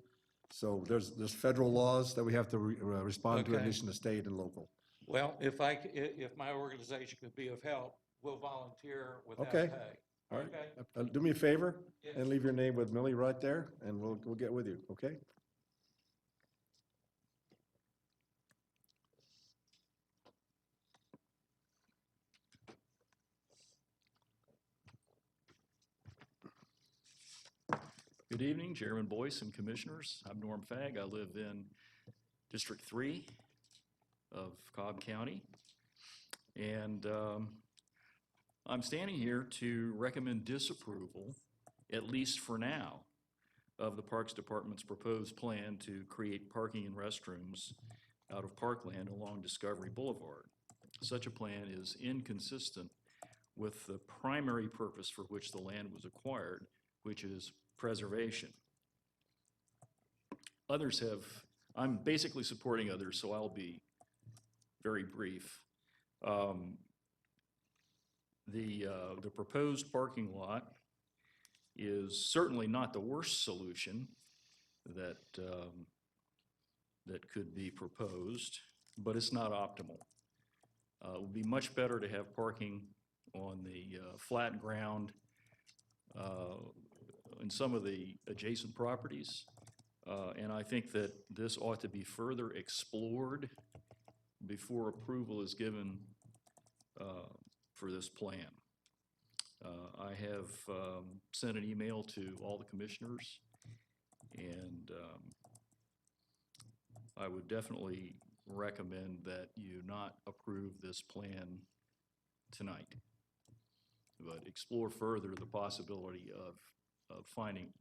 So there's federal laws that we have to respond to in Okay. addition to state and local. Well, if my organization could be of help, we'll volunteer without Okay. pay. All right. Okay? Do me a favor Yes. and leave your name with Millie right there, and we'll get with you, okay? Good evening, Chairman Boyce and Commissioners. I'm Norm Fagg. I live in District 3 of Cobb County. And I'm standing here to recommend disapproval, at least for now, of the Parks Department's proposed plan to create parking and restrooms out of parkland along Discovery Boulevard. Such a plan is inconsistent with the primary purpose for which the land was acquired, which is preservation. I'm basically supporting others, so I'll be very brief. The proposed parking lot is certainly not the worst solution that could be proposed, but it's not optimal. It would be much better to have parking on the flat ground in some of the adjacent properties. And I think that this ought to be further explored before approval is given for this plan. I have sent an email to all the commissioners, and I would definitely recommend that you not approve this plan tonight, but explore further the possibility of finding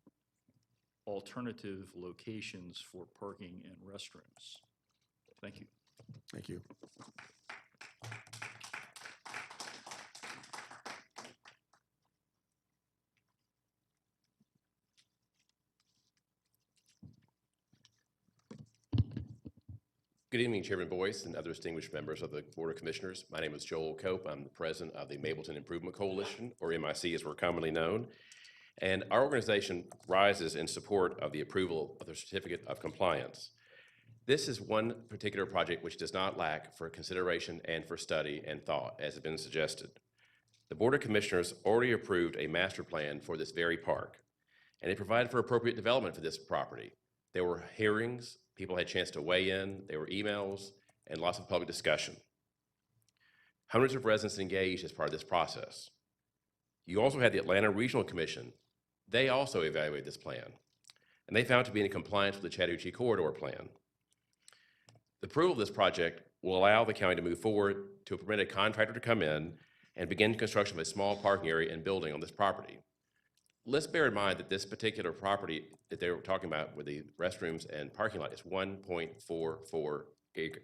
alternative locations for parking and restrooms. Thank you. Thank you. Good evening, Chairman Boyce and other distinguished members of the Board of Commissioners. My name is Joel Cope. I'm the president of the Mableton Improvement Coalition, or MIC as we're commonly known. And our organization rises in support of the approval of the Certificate of Compliance. This is one particular project which does not lack for consideration and for study and thought, as has been suggested. The Board of Commissioners already approved a master plan for this very park, and it provided for appropriate development for this property. There were hearings, people had a chance to weigh in, there were emails, and lots of public discussion. Hundreds of residents engaged as part of this process. You also had the Atlanta Regional Commission. They also evaluated this plan, and they found it to be in compliance with the Chattahoochee Corridor Plan. The approval of this project will allow the county to move forward to permit a contractor to come in and begin construction of a small parking area and building on this property. Let's bear in mind that this particular property that they were talking about with the restrooms and parking lot is 1.44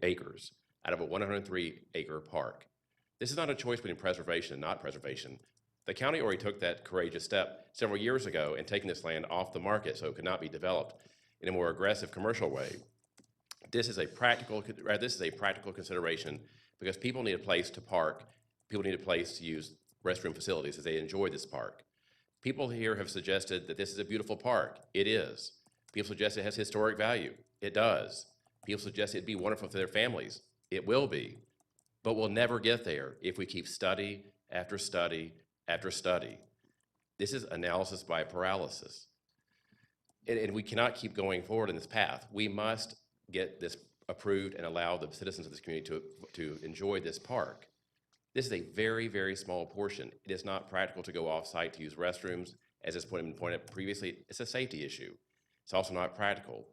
acres out of a 103-acre park. This is not a choice between preservation and not preservation. The county already took that courageous step several years ago in taking this land off the market so it could not be developed in a more aggressive commercial way. This is a practical consideration because people need a place to park. People need a place to use restroom facilities as they enjoy this park. People here have suggested that this is a beautiful park. It is. People suggest it has historic value. It does. People suggest it'd be wonderful for their families. It will be. But we'll never get there if we keep study after study after study. This is analysis by paralysis. And we cannot keep going forward in this path. We must get this approved and allow the citizens of this community to enjoy this park. This is a very, very small portion. It is not practical to go off-site to use restrooms. As has been pointed out previously, it's a safety issue. It's also not practical.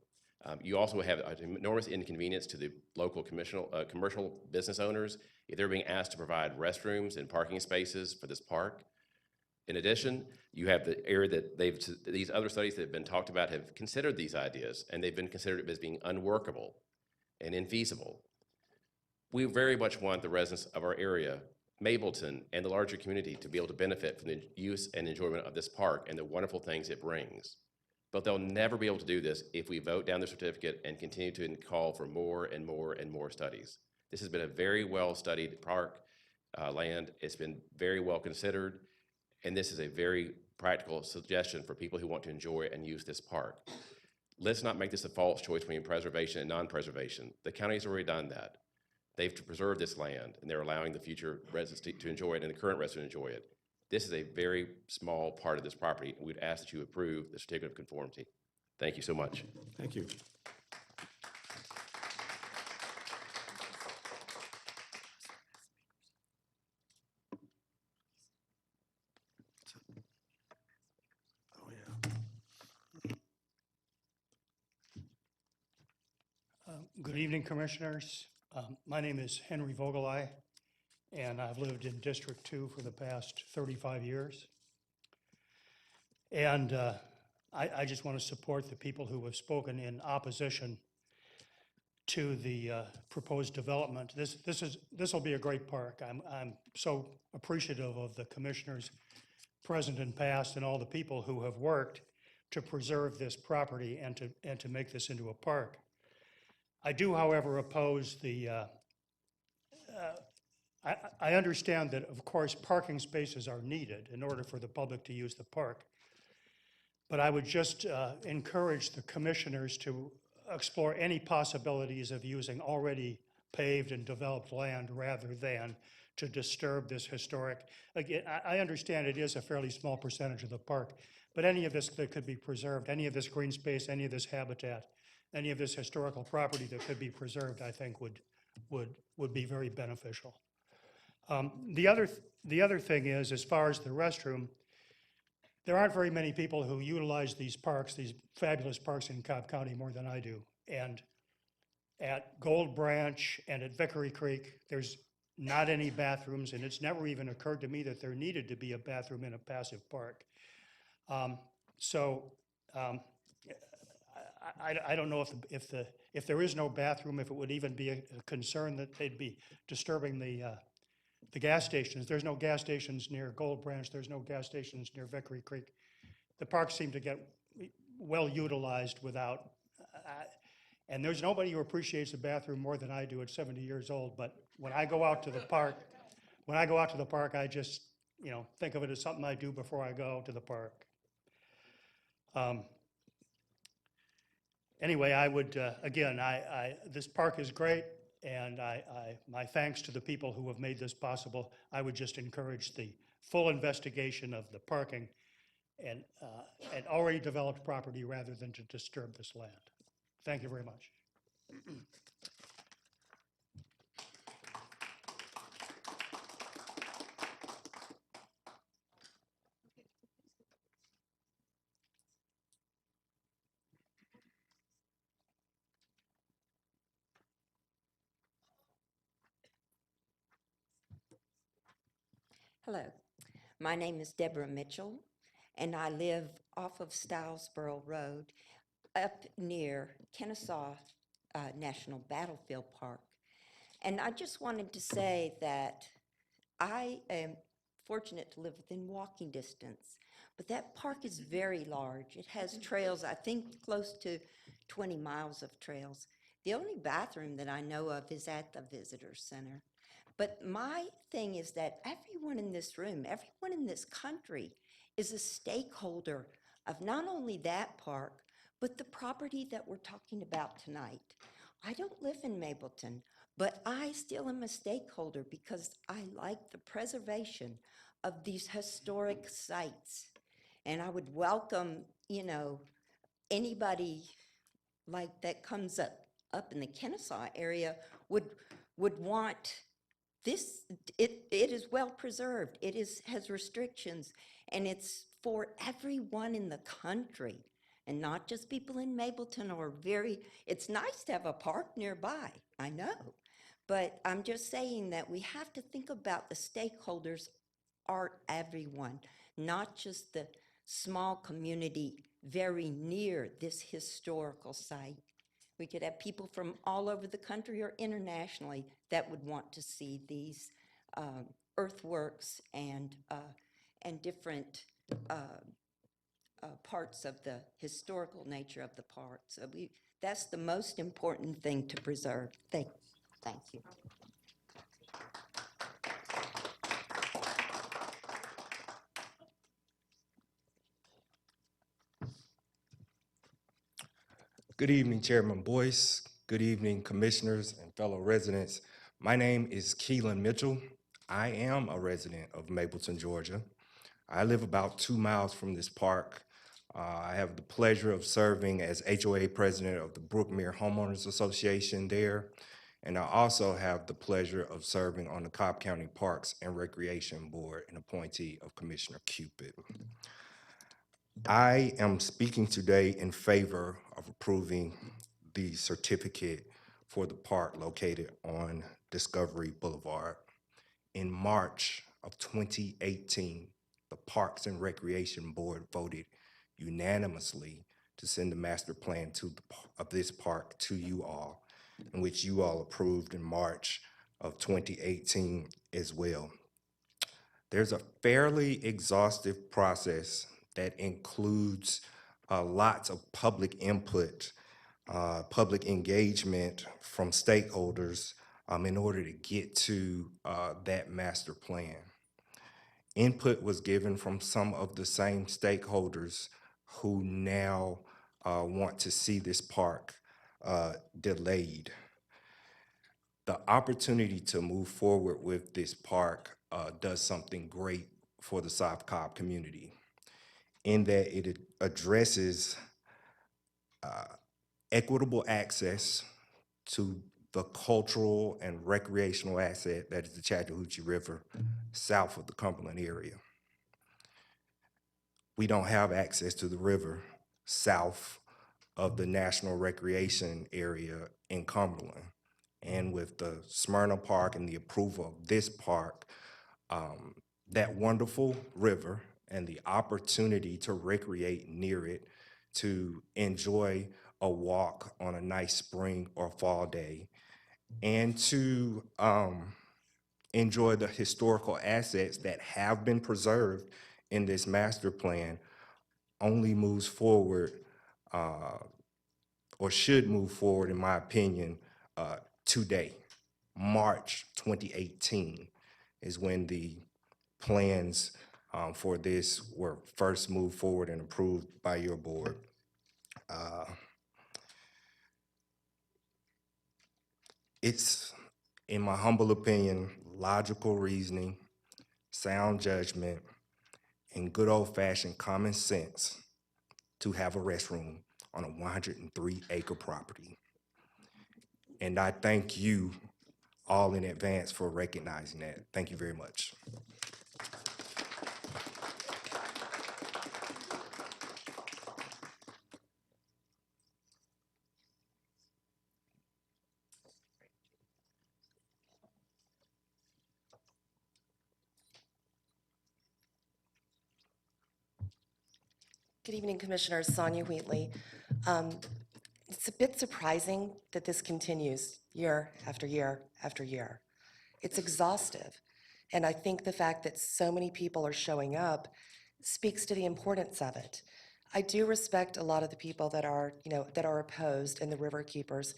You also have an enormous inconvenience to the local commercial business owners if they're being asked to provide restrooms and parking spaces for this park. In addition, you have the area that these other studies that have been talked about have considered these ideas, and they've been considered as being unworkable and infeasible. We very much want the residents of our area, Mableton, and the larger community to be able to benefit from the use and enjoyment of this park and the wonderful things it brings. But they'll never be able to do this if we vote down the certificate and continue to call for more and more and more studies. This has been a very well-studied park land. It's been very well considered, and this is a very practical suggestion for people who want to enjoy and use this park. Let's not make this a false choice between preservation and non-preservation. The county's already done that. They've preserved this land, and they're allowing the future residents to enjoy it and the current residents to enjoy it. This is a very small part of this property, and we'd ask that you approve the certificate of conformity. Thank you so much. Thank you. Good evening, Commissioners. My name is Henry Vogelai, and I've lived in District 2 for the past 35 years. And I just want to support the people who have spoken in opposition to the proposed development. This will be a great park. I'm so appreciative of the commissioners present and past and all the people who have worked to preserve this property and to make this into a park. I do, however, oppose the, I understand that, of course, parking spaces are needed in order for the public to use the park. But I would just encourage the commissioners to explore any possibilities of using already paved and developed land rather than to disturb this historic. Again, I understand it is a fairly small percentage of the park, but any of this that could be preserved, any of this green space, any of this habitat, any of this historical property that could be preserved, I think would be very beneficial. The other thing is, as far as the restroom, there aren't very many people who utilize these parks, these fabulous parks in Cobb County more than I do. And at Gold Branch and at Vickery Creek, there's not any bathrooms, and it's never even occurred to me that there needed to be a bathroom in a passive park. I don't know if there is no bathroom, if it would even be a concern that they'd be disturbing the gas stations. There's no gas stations near Gold Branch. There's no gas stations near Vickery Creek. The parks seem to get well utilized without, and there's nobody who appreciates the bathroom more than I do at 70 years old. But when I go out to the park, I just, think of it as something I do before I go to the park. Um, Anyway, I would, again, this park is great, and my thanks to the people who have made this possible. I would just encourage the full investigation of the parking and already developed property rather than to disturb this land. Thank you very much. Hello, my name is Deborah Mitchell, and I live off of Stylesboro Road up near Kennesaw National Battlefield Park. And I just wanted to say that I am fortunate to live within walking distance, but that park is very large. It has trails, I think close to 20 miles of trails. The only bathroom that I know of is at the visitor center. But my thing is that everyone in this room, everyone in this country is a stakeholder of not only that park, but the property that we're talking about tonight. I don't live in Mableton, but I still am a stakeholder because I like the preservation of these historic sites. And I would welcome, anybody like that comes up in the Kennesaw area would want this, it is well preserved. It has restrictions, and it's for everyone in the country, and not just people in Mableton it's nice to have a park nearby, I know. But I'm just saying that we have to think about the stakeholders are everyone, not just the small community very near this historical site. We could have people from all over the country or internationally that would want to see these earthworks and different parts of the historical nature of the park. So that's the most important thing to preserve. Thank you. Good evening, Chairman Boyce. Good evening, commissioners and fellow residents. My name is Keelan Mitchell. I am a resident of Mableton, Georgia. I live about 2 miles from this park. I have the pleasure of serving as HOA president of the Brookmere Homeowners Association there. And I also have the pleasure of serving on the Cobb County Parks and Recreation Board, an appointee of Commissioner Cupid. I am speaking today in favor of approving the certificate for the park located on Discovery Boulevard. In March of 2018, the Parks and Recreation Board voted unanimously to send the master plan of this park to you all, in which you all approved in March of 2018 as well. There's a fairly exhaustive process that includes lots of public input, public engagement from stakeholders in order to get to that master plan. Input was given from some of the same stakeholders who now want to see this park delayed. The opportunity to move forward with this park does something great for the South Cobb community, in that it addresses equitable access to the cultural and recreational asset that is the Chattahoochee River south of the Cumberland area. We don't have access to the river south of the National Recreation Area in Cumberland. And with the Smyrna Park and the approval of this park, that wonderful river and the opportunity to recreate near it, to enjoy a walk on a nice spring or fall day, and to enjoy the historical assets that have been preserved in this master plan only moves forward, or should move forward, in my opinion, today. March 2018 is when the plans for this were first moved forward and approved by your board. It's, in my humble opinion, logical reasoning, sound judgment, and good old-fashioned common sense to have a restroom on a 103-acre property. And I thank you all in advance for recognizing that. Thank you very much. Good evening, Commissioners. Sonia Wheatley. It's a bit surprising that this continues year after year after year. It's exhaustive. And I think the fact that so many people are showing up speaks to the importance of it. I do respect a lot of the people that are, that are opposed and the river keepers.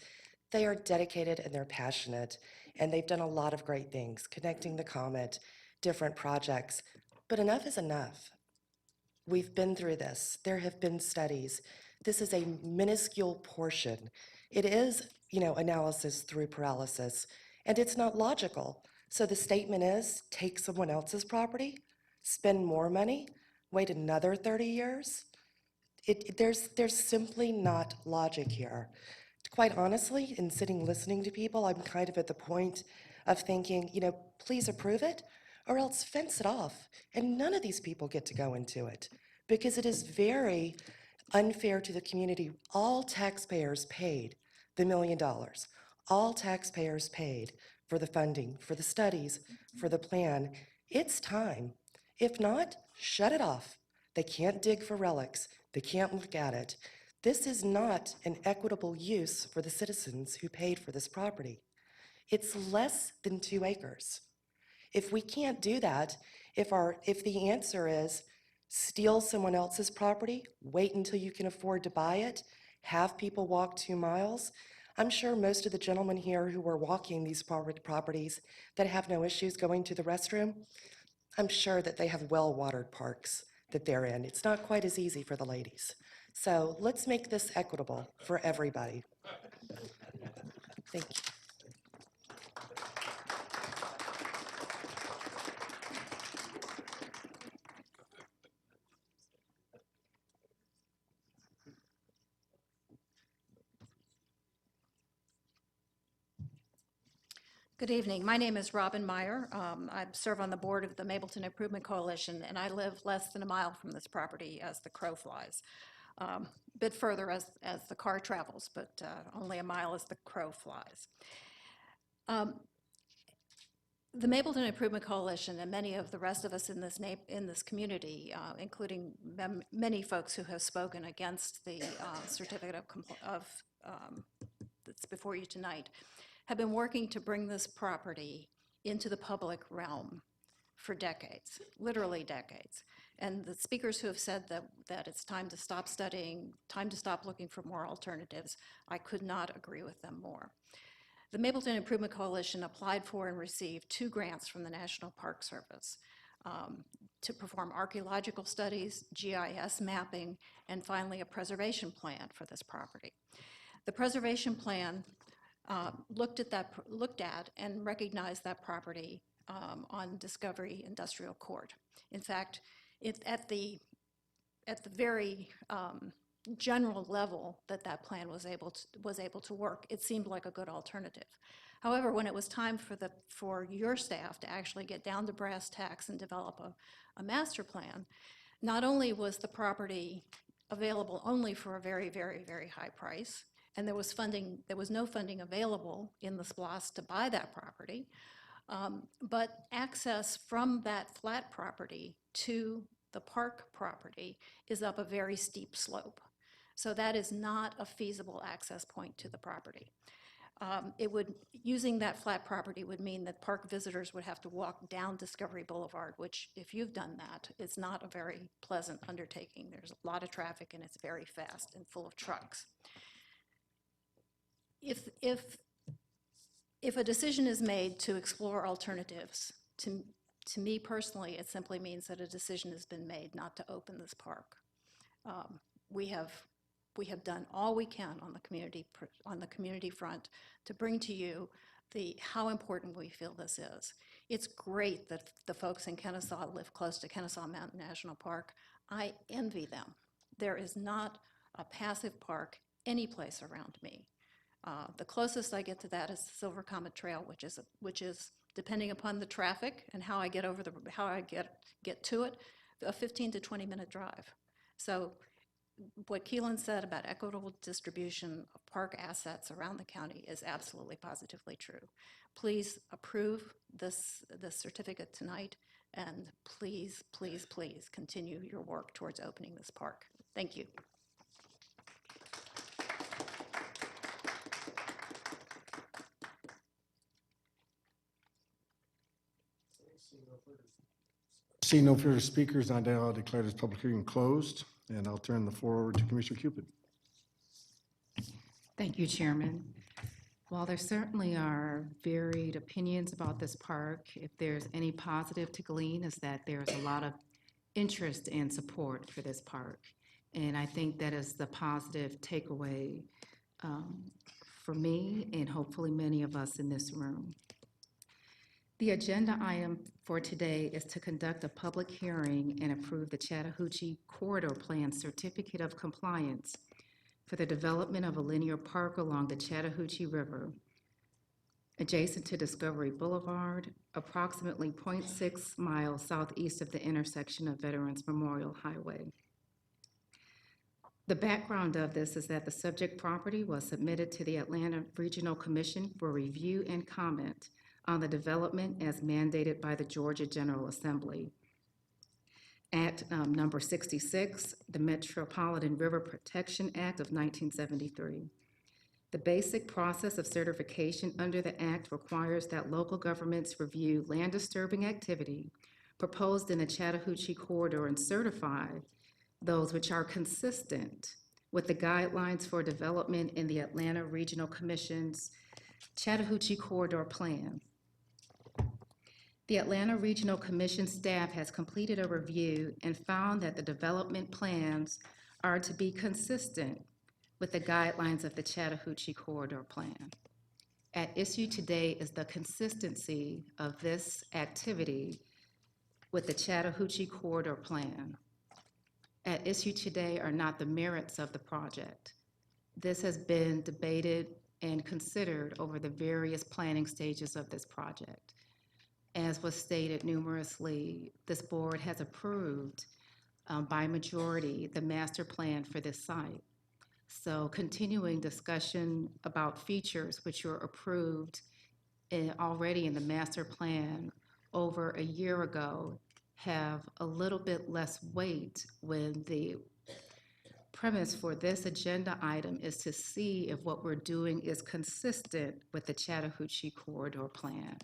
They are dedicated and they're passionate, and they've done a lot of great things, connecting the Comet, different projects. But enough is enough. We've been through this. There have been studies. This is a minuscule portion. It is, analysis through paralysis, and it's not logical. So the statement is, take someone else's property, spend more money, wait another 30 years? There's simply not logic here. Quite honestly, in sitting listening to people, I'm kind of at the point of thinking, please approve it, or else fence it off, and none of these people get to go into it, because it is very unfair to the community. All taxpayers paid the $1 million. All taxpayers paid for the funding, for the studies, for the plan. It's time. If not, shut it off. They can't dig for relics. They can't look at it. This is not an equitable use for the citizens who paid for this property. It's less than 2 acres. If we can't do that, if the answer is steal someone else's property, wait until you can afford to buy it, have people walk 2 miles, I'm sure most of the gentlemen here who are walking these properties that have no issues going to the restroom, I'm sure that they have well-watered parks that they're in. It's not quite as easy for the ladies. So let's make this equitable for everybody. Thank you. Good evening. My name is Robin Meyer. I serve on the board of the Mableton Improvement Coalition, and I live less than a mile from this property as the crow flies. A bit further as the car travels, but only a mile as the crow flies. The Mableton Improvement Coalition and many of the rest of us in this community, including many folks who have spoken against the certificate that's before you tonight, have been working to bring this property into the public realm for decades, literally decades. And the speakers who have said that it's time to stop studying, time to stop looking for more alternatives, I could not agree with them more. The Mableton Improvement Coalition applied for and received 2 grants from the National Park Service to perform archaeological studies, GIS mapping, and finally a preservation plan for this property. The preservation plan looked at and recognized that property on Discovery Industrial Court. In fact, at the very general level that plan was able to work, it seemed like a good alternative. However, when it was time for your staff to actually get down to brass tacks and develop a master plan, not only was the property available only for a very, very, very high price, and there was no funding available in the SPLOST to buy that property, but access from that flat property to the park property is up a very steep slope. So that is not a feasible access point to the property. Using that flat property would mean that park visitors would have to walk down Discovery Boulevard, which, if you've done that, is not a very pleasant undertaking. There's a lot of traffic and it's very fast and full of trucks. If a decision is made to explore alternatives To me personally, it simply means that a decision has been made not to open this park. Um, We have done all we can on the community front to bring to you how important we feel this is. It's great that the folks in Kennesaw live close to Kennesaw Mountain National Park. I envy them. There is not a passive park any place around me. The closest I get to that is the Silver Comet Trail, which is depending upon the traffic and how I get get to it, a 15 to 20-minute drive. So what Keelan said about equitable distribution of park assets around the county is absolutely positively true. Please approve this certificate tonight, and please, please, please continue your work towards opening this park. Thank you. Seeing no further speakers, I now declare this public hearing closed, and I'll turn the floor over to Commissioner Cupid. Thank you, Chairman. While there certainly are varied opinions about this park, if there's any positive to glean is that there's a lot of interest and support for this park. And I think that is the positive takeaway for me and hopefully many of us in this room. The agenda item for today is to conduct a public hearing and approve the Chattahoochee Corridor Plan Certificate of Compliance for the development of a linear park along the Chattahoochee River, adjacent to Discovery Boulevard, approximately 0.6 miles southeast of the intersection of Veterans Memorial Highway. The background of this is that the subject property was submitted to the Atlanta Regional Commission for review and comment on the development as mandated by the Georgia General Assembly. Act number 66, the Metropolitan River Protection Act of 1973. The basic process of certification under the Act requires that local governments review land disturbing activity proposed in the Chattahoochee Corridor and certify those which are consistent with the guidelines for development in the Atlanta Regional Commission's Chattahoochee Corridor Plan. The Atlanta Regional Commission staff has completed a review and found that the development plans are to be consistent with the guidelines of the Chattahoochee Corridor Plan. At issue today is the consistency of this activity with the Chattahoochee Corridor Plan. At issue today are not the merits of the project. This has been debated and considered over the various planning stages of this project. As was stated numerously, this board has approved by majority the master plan for this site. So continuing discussion about features which were approved already in the master plan over a year ago have a little bit less weight when the premise for this agenda item is to see if what we're doing is consistent with the Chattahoochee Corridor Plan.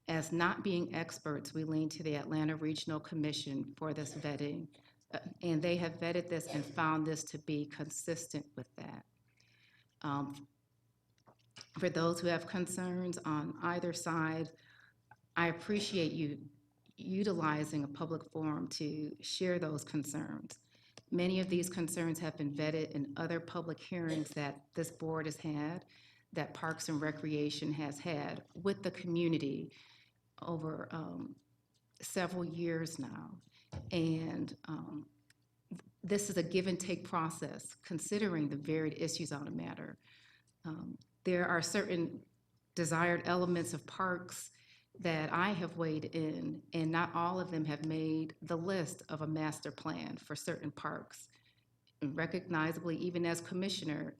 As not being experts, we lean to the Atlanta Regional Commission for this vetting, and they have vetted this and found this to be consistent with that. For those who have concerns on either side, I appreciate you utilizing a public forum to share those concerns. Many of these concerns have been vetted in other public hearings that this board has had, that Parks and Recreation has had with the community over several years now. And this is a give and take process, considering the varied issues on the matter. There are certain desired elements of parks that I have weighed in, and not all of them have made the list of a master plan for certain parks. And recognizably, even as commissioner,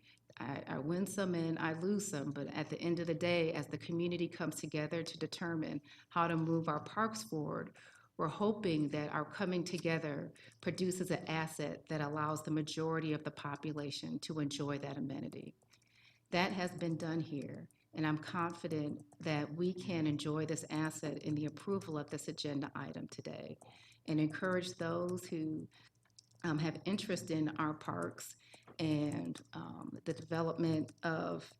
I win some and I lose some, but at the end of the day, as the community comes together to determine how to move our parks forward, we're hoping that our coming together produces an asset that allows the majority of the population to enjoy that amenity. That has been done here, and I'm confident that we can enjoy this asset in the approval of this agenda item today, and encourage those who have interest in our parks and the development of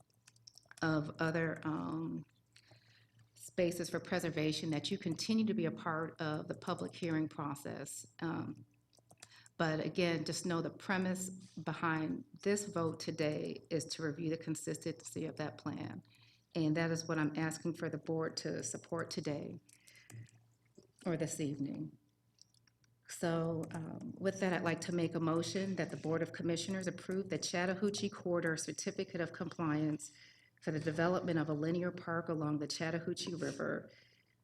other spaces for preservation, that you continue to be a part of the public hearing process. But again, just know the premise behind this vote today is to review the consistency of that plan. And that is what I'm asking for the board to support today or this evening. So with that, I'd like to make a motion that the Board of Commissioners approve the Chattahoochee Corridor Certificate of Compliance for the development of a linear park along the Chattahoochee River,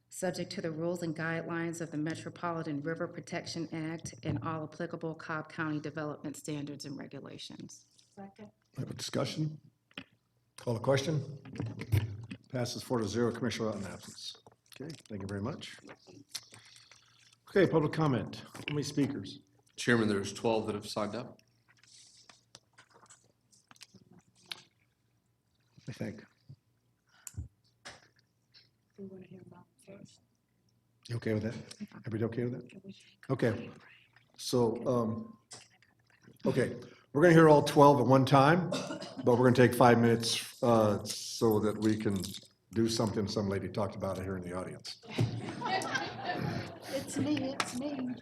subject to the rules and guidelines of the Metropolitan River Protection Act and all applicable Cobb County development standards and regulations. Second. Have a discussion? Call the question? Passes 4-0, Commissioner Rowell in absence. Okay, thank you very much. Okay, public comment. How many speakers? Chairman, there's 12 that have signed up. I think. We want to hear about first. You okay with that? Everybody okay with that? Okay. So, okay, we're going to hear all 12 at one time, but we're going to take 5 minutes so that we can do something some lady talked about here in the audience. It's me, it's me.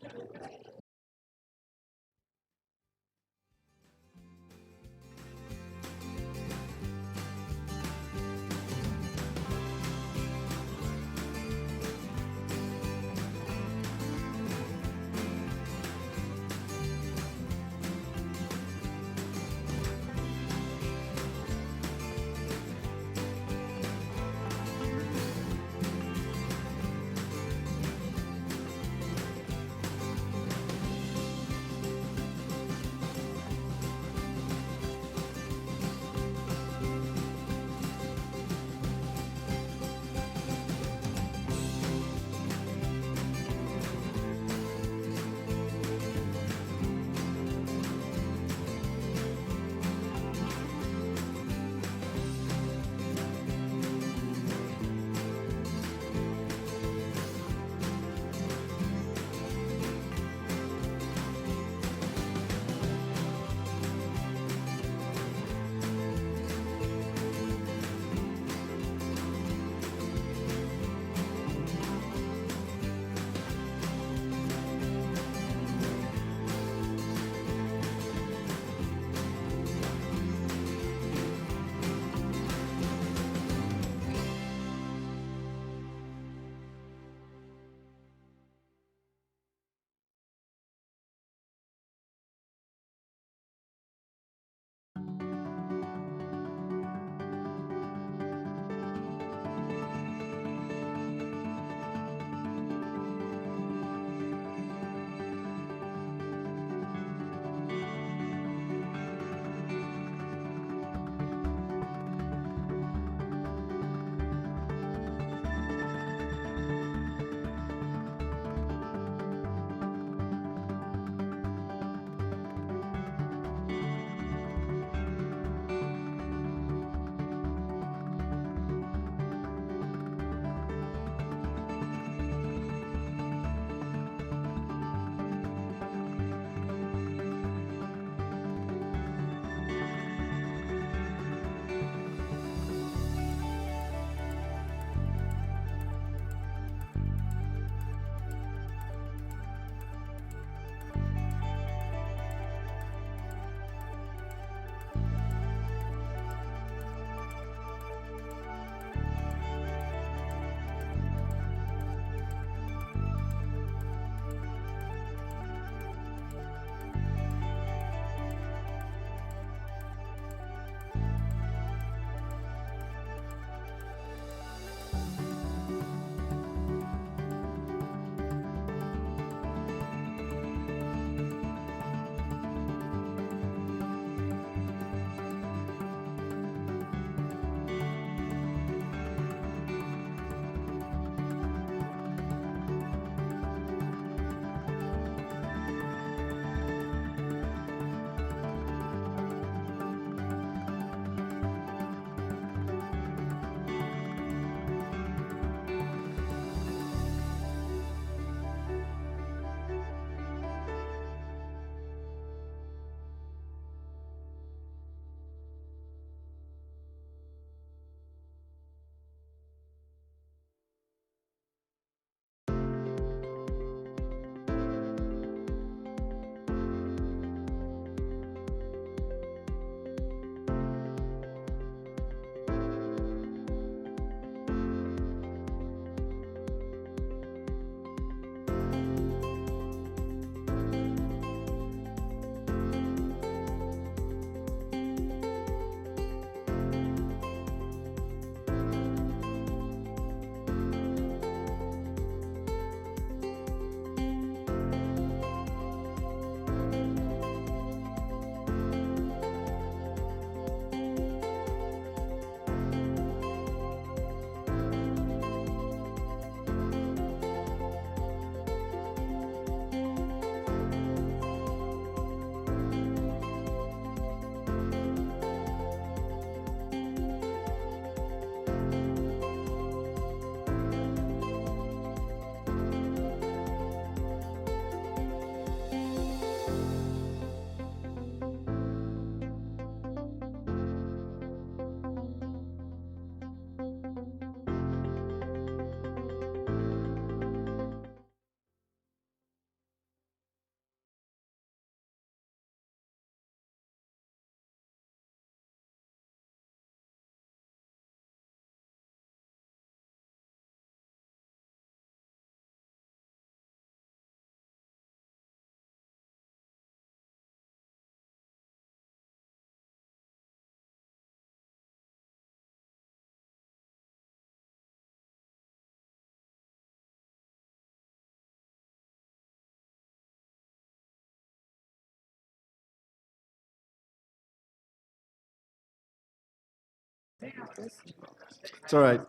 It's all right.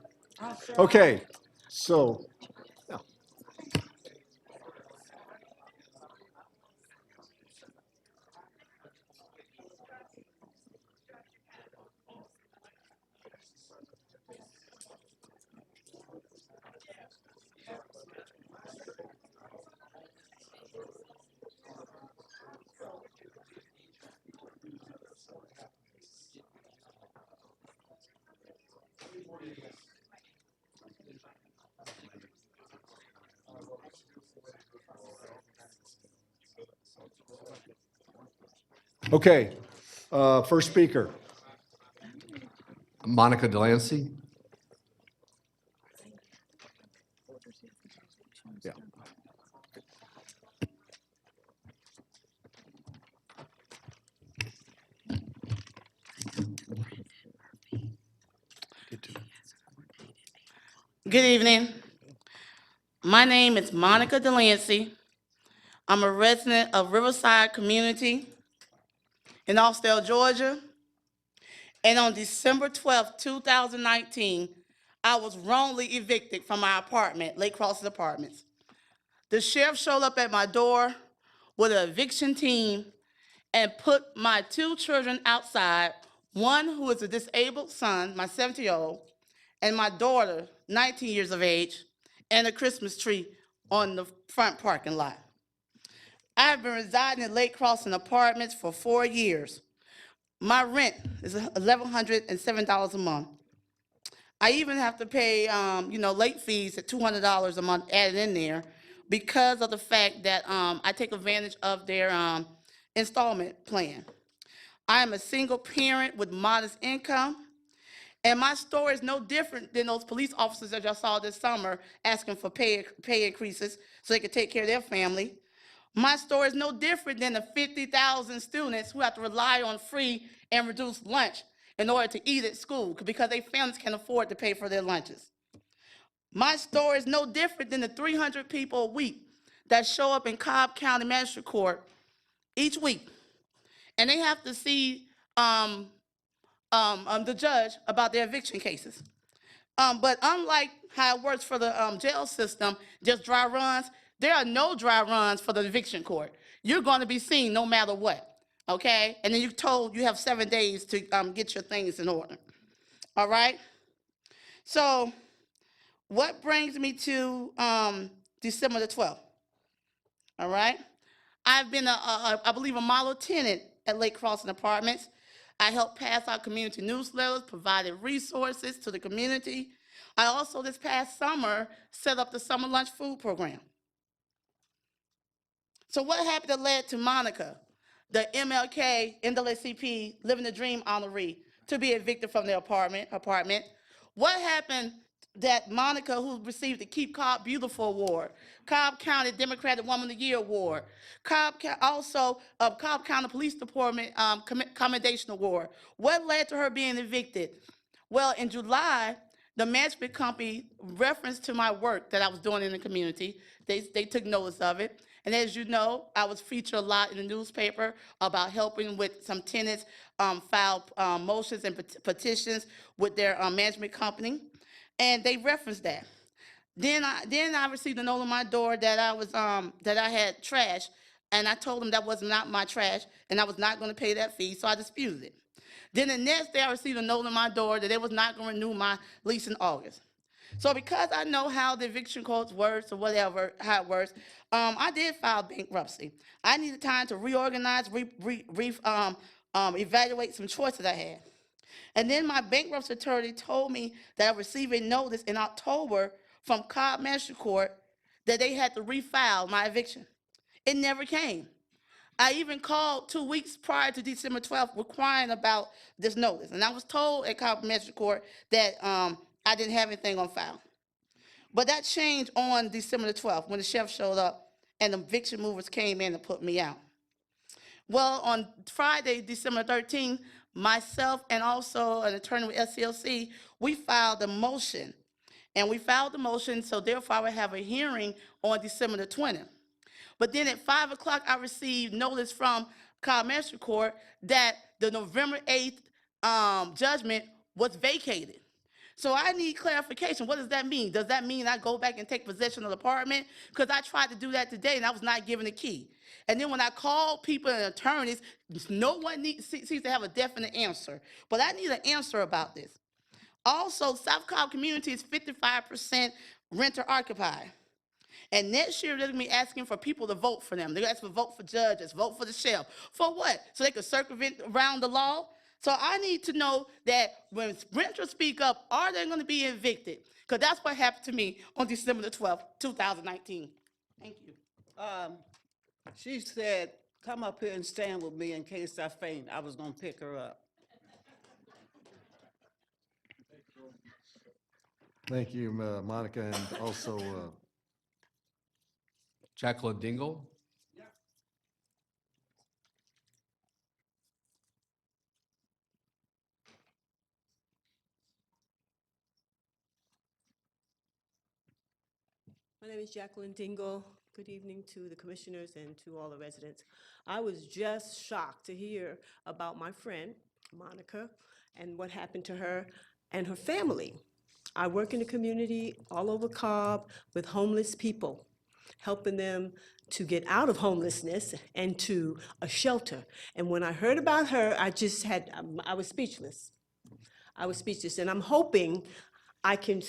Okay, so, yeah. Okay, first speaker. Monica Delancey. Yeah. Good evening. My name is Monica Delancey. I'm a resident of Riverside Community in Austell, Georgia. And on December 12th, 2019, I was wrongly evicted from my apartment, Lake Crossing Apartments. The sheriff showed up at my door with an eviction team and put my 2 children outside, one who is a disabled son, my 70-year-old, and my daughter, 19 years of age, and a Christmas tree on the front parking lot. I have been residing in Lake Crossing Apartments for 4 years. My rent is $1,107 a month. I even have to pay, late fees at $200 a month added in there because of the fact that I take advantage of their installment plan. I am a single parent with modest income, and my story is no different than those police officers that y'all saw this summer asking for pay increases so they could take care of their family. My story is no different than the 50,000 students who have to rely on free and reduced lunch in order to eat at school because their families can't afford to pay for their lunches. My story is no different than the 300 people a week that show up in Cobb County Magistrate Court each week, and they have to see the judge about their eviction cases. But unlike how it works for the jail system, just dry runs, there are no dry runs for the eviction court. You're going to be seen no matter what, okay? And then you're told you have 7 days to get your things in order, all right? So what brings me to December the 12th, all right? I've been, I believe, a model tenant at Lake Crossing Apartments. I helped pass out community newsletters, provided resources to the community. I also, this past summer, set up the summer lunch food program. So what happened that led to Monica, the MLK NAACP Living the Dream honoree, to be evicted from their apartment? What happened that Monica, who received the Keep Cobb Beautiful Award, Cobb County Democratic Woman of the Year Award, Cobb County Police Department Commendation Award, what led to her being evicted? Well, in July, the management company referenced to my work that I was doing in the community. They took notice of it. And as you know, I was featured a lot in the newspaper about helping with some tenants file motions and petitions with their management company. And they referenced that. Then I received a note on my door that I had trash, and I told them that was not my trash, and I was not going to pay that fee, so I disputed it. Then the next day, I received a note on my door that they was not going to renew my lease in August. So because I know how the eviction codes works or whatever, how it works, I did file bankruptcy. I needed time to reorganize, evaluate some choices I had. And then my bankruptcy attorney told me that I received a notice in October from Cobb Magistrate Court that they had to refile my eviction. It never came. I even called 2 weeks prior to December 12th requiring about this notice. And I was told at Cobb Magistrate Court that I didn't have anything on file. But that changed on December the 12th when the sheriff showed up and the eviction movers came in and put me out. Well, on Friday, December 13th, myself and also an attorney with SCLC, we filed a motion. And we filed the motion, so therefore I would have a hearing on December the 20th. But then at 5 o'clock, I received notice from Cobb Magistrate Court that the November 8th judgment was vacated. So I need clarification. What does that mean? Does that mean I go back and take possession of the apartment? Because I tried to do that today and I was not given a key. And then when I called people and attorneys, no one seems to have a definite answer. But I need an answer about this. Also, South Cobb community is 55% renter occupied. And next year, they're gonna be asking for people to vote for them. They're gonna ask for vote for judges, vote for the sheriff. For what? So they can circumvent around the law? So I need to know that when renters speak up, are they gonna be evicted? Because that's what happened to me on December the 12th, 2019. Thank you. She said, come up here and stand with me in case I faint. I was gonna pick her up. Thank you, Monica, and also Jacqueline Dingle? My name is Jacqueline Dingle. Good evening to the commissioners and to all the residents. I was just shocked to hear about my friend, Monica, and what happened to her and her family. I work in the community all over Cobb with homeless people, helping them to get out of homelessness and to a shelter. And when I heard about her, I was speechless. I was speechless, and I'm hoping I can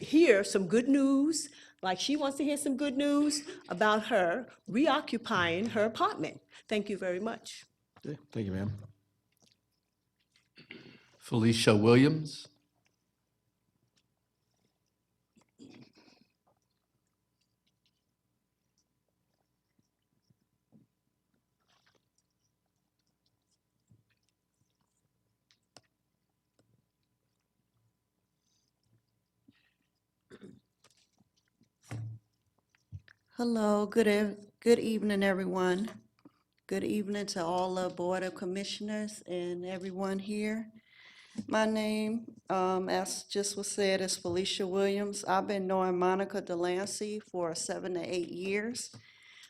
hear some good news, like she wants to hear some good news about her reoccupying her apartment. Thank you very much. okay, thank you, ma'am. Felicia Williams? Hello, good evening, everyone. Good evening to all the Board of Commissioners and everyone here. My name, as just was said, is Felicia Williams. I've been knowing Monica Delancey for 7 to 8 years.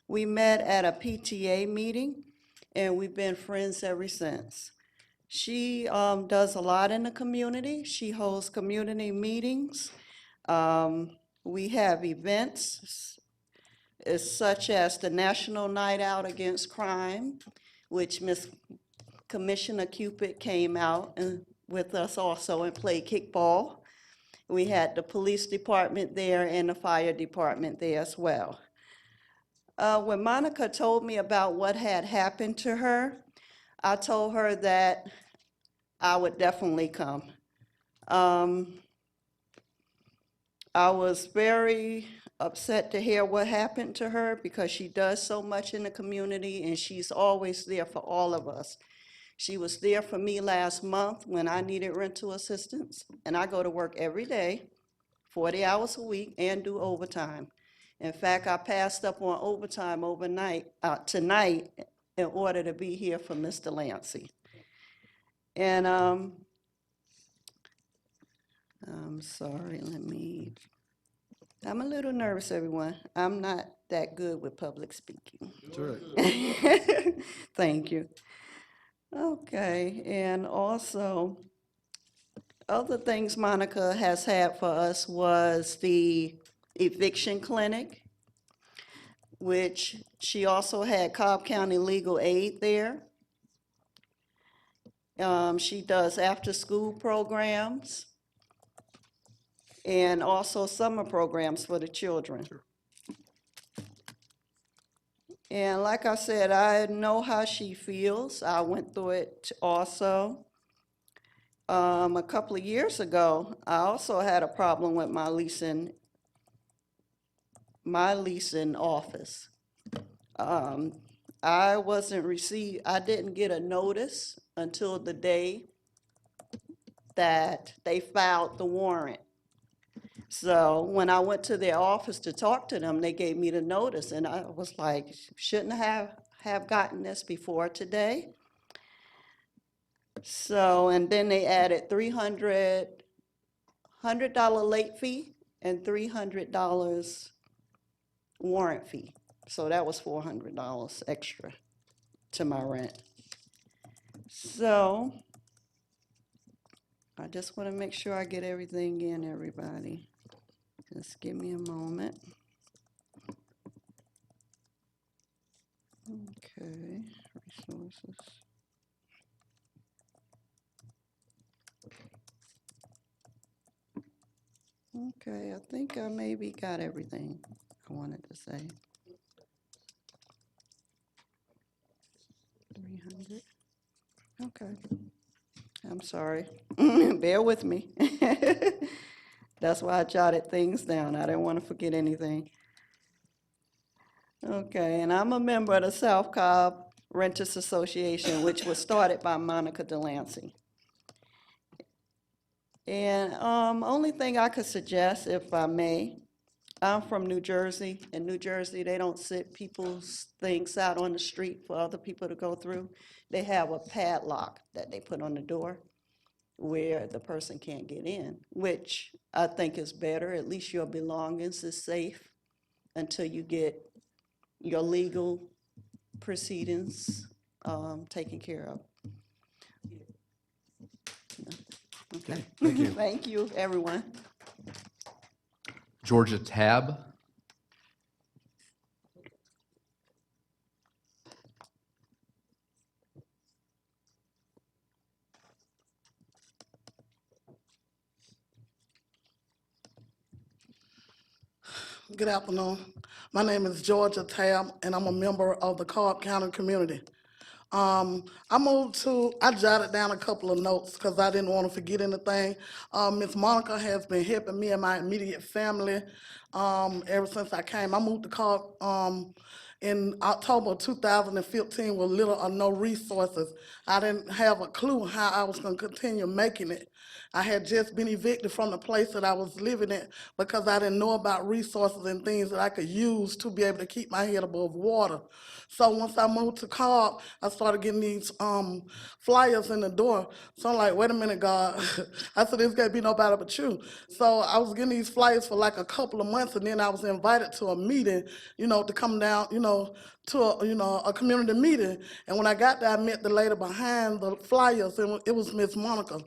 We met at a PTA meeting, and we've been friends ever since. She does a lot in the community. She holds community meetings. We have events such as the National Night Out Against Crime, which Miss Commissioner Cupid came out and with us also and played kickball. We had the police department there and the fire department there as well. When Monica told me about what had happened to her, I told her that I would definitely come. I was very upset to hear what happened to her because she does so much in the community and she's always there for all of us. She was there for me last month when I needed rental assistance, and I go to work every day, 40 hours a week, and do overtime. In fact, I passed up on overtime tonight in order to be here for Mr. Lancey. And I'm sorry, I'm a little nervous, everyone. I'm not that good with public speaking. That's all right. Thank you. Okay, and also, other things Monica has had for us was the eviction clinic, which she also had Cobb County Legal Aid there. She does after-school programs and also summer programs for the children. Sure. And like I said, I know how she feels. I went through it also. A couple of years ago, I also had a problem with my leasing office. I didn't get a notice until the day that they filed the warrant. So when I went to their office to talk to them, they gave me the notice, and I was like, shouldn't have gotten this before today. So, and then they added $100 late fee and $300 warrant fee. So that was $400 extra to my rent. So I just want to make sure I get everything in, everybody. Just give me a moment. Okay, resources. Okay, I think I maybe got everything I wanted to say. 300. Okay. I'm sorry. Bear with me. That's why I jotted things down. I didn't want to forget anything. Okay, and I'm a member of the South Cobb Renters Association, which was started by Monica Delancey. And only thing I could suggest, if I may, I'm from New Jersey. In New Jersey, they don't sit people's things out on the street for other people to go through. They have a padlock that they put on the door where the person can't get in, which I think is better. At least your belongings is safe until you get your legal proceedings taken care of. Okay. Thank you. Thank you, everyone. Georgia Tab. Good afternoon. My name is Georgia Tab, and I'm a member of the Cobb County community. I jotted down a couple of notes because I didn't want to forget anything. Miss Monica has been helping me and my immediate family ever since I came. I moved to Cobb in October 2015 with little or no resources. I didn't have a clue how I was going to continue making it. I had just been evicted from the place that I was living in because I didn't know about resources and things that I could use to be able to keep my head above water. So once I moved to Cobb, I started getting these flyers in the door. So I'm like, wait a minute, God. I said, this can't be nobody but you. So I was getting these flyers for like a couple of months, and then I was invited to a meeting, to come down, to a community meeting. And when I got there, I met the lady behind the flyers, and it was Miss Monica.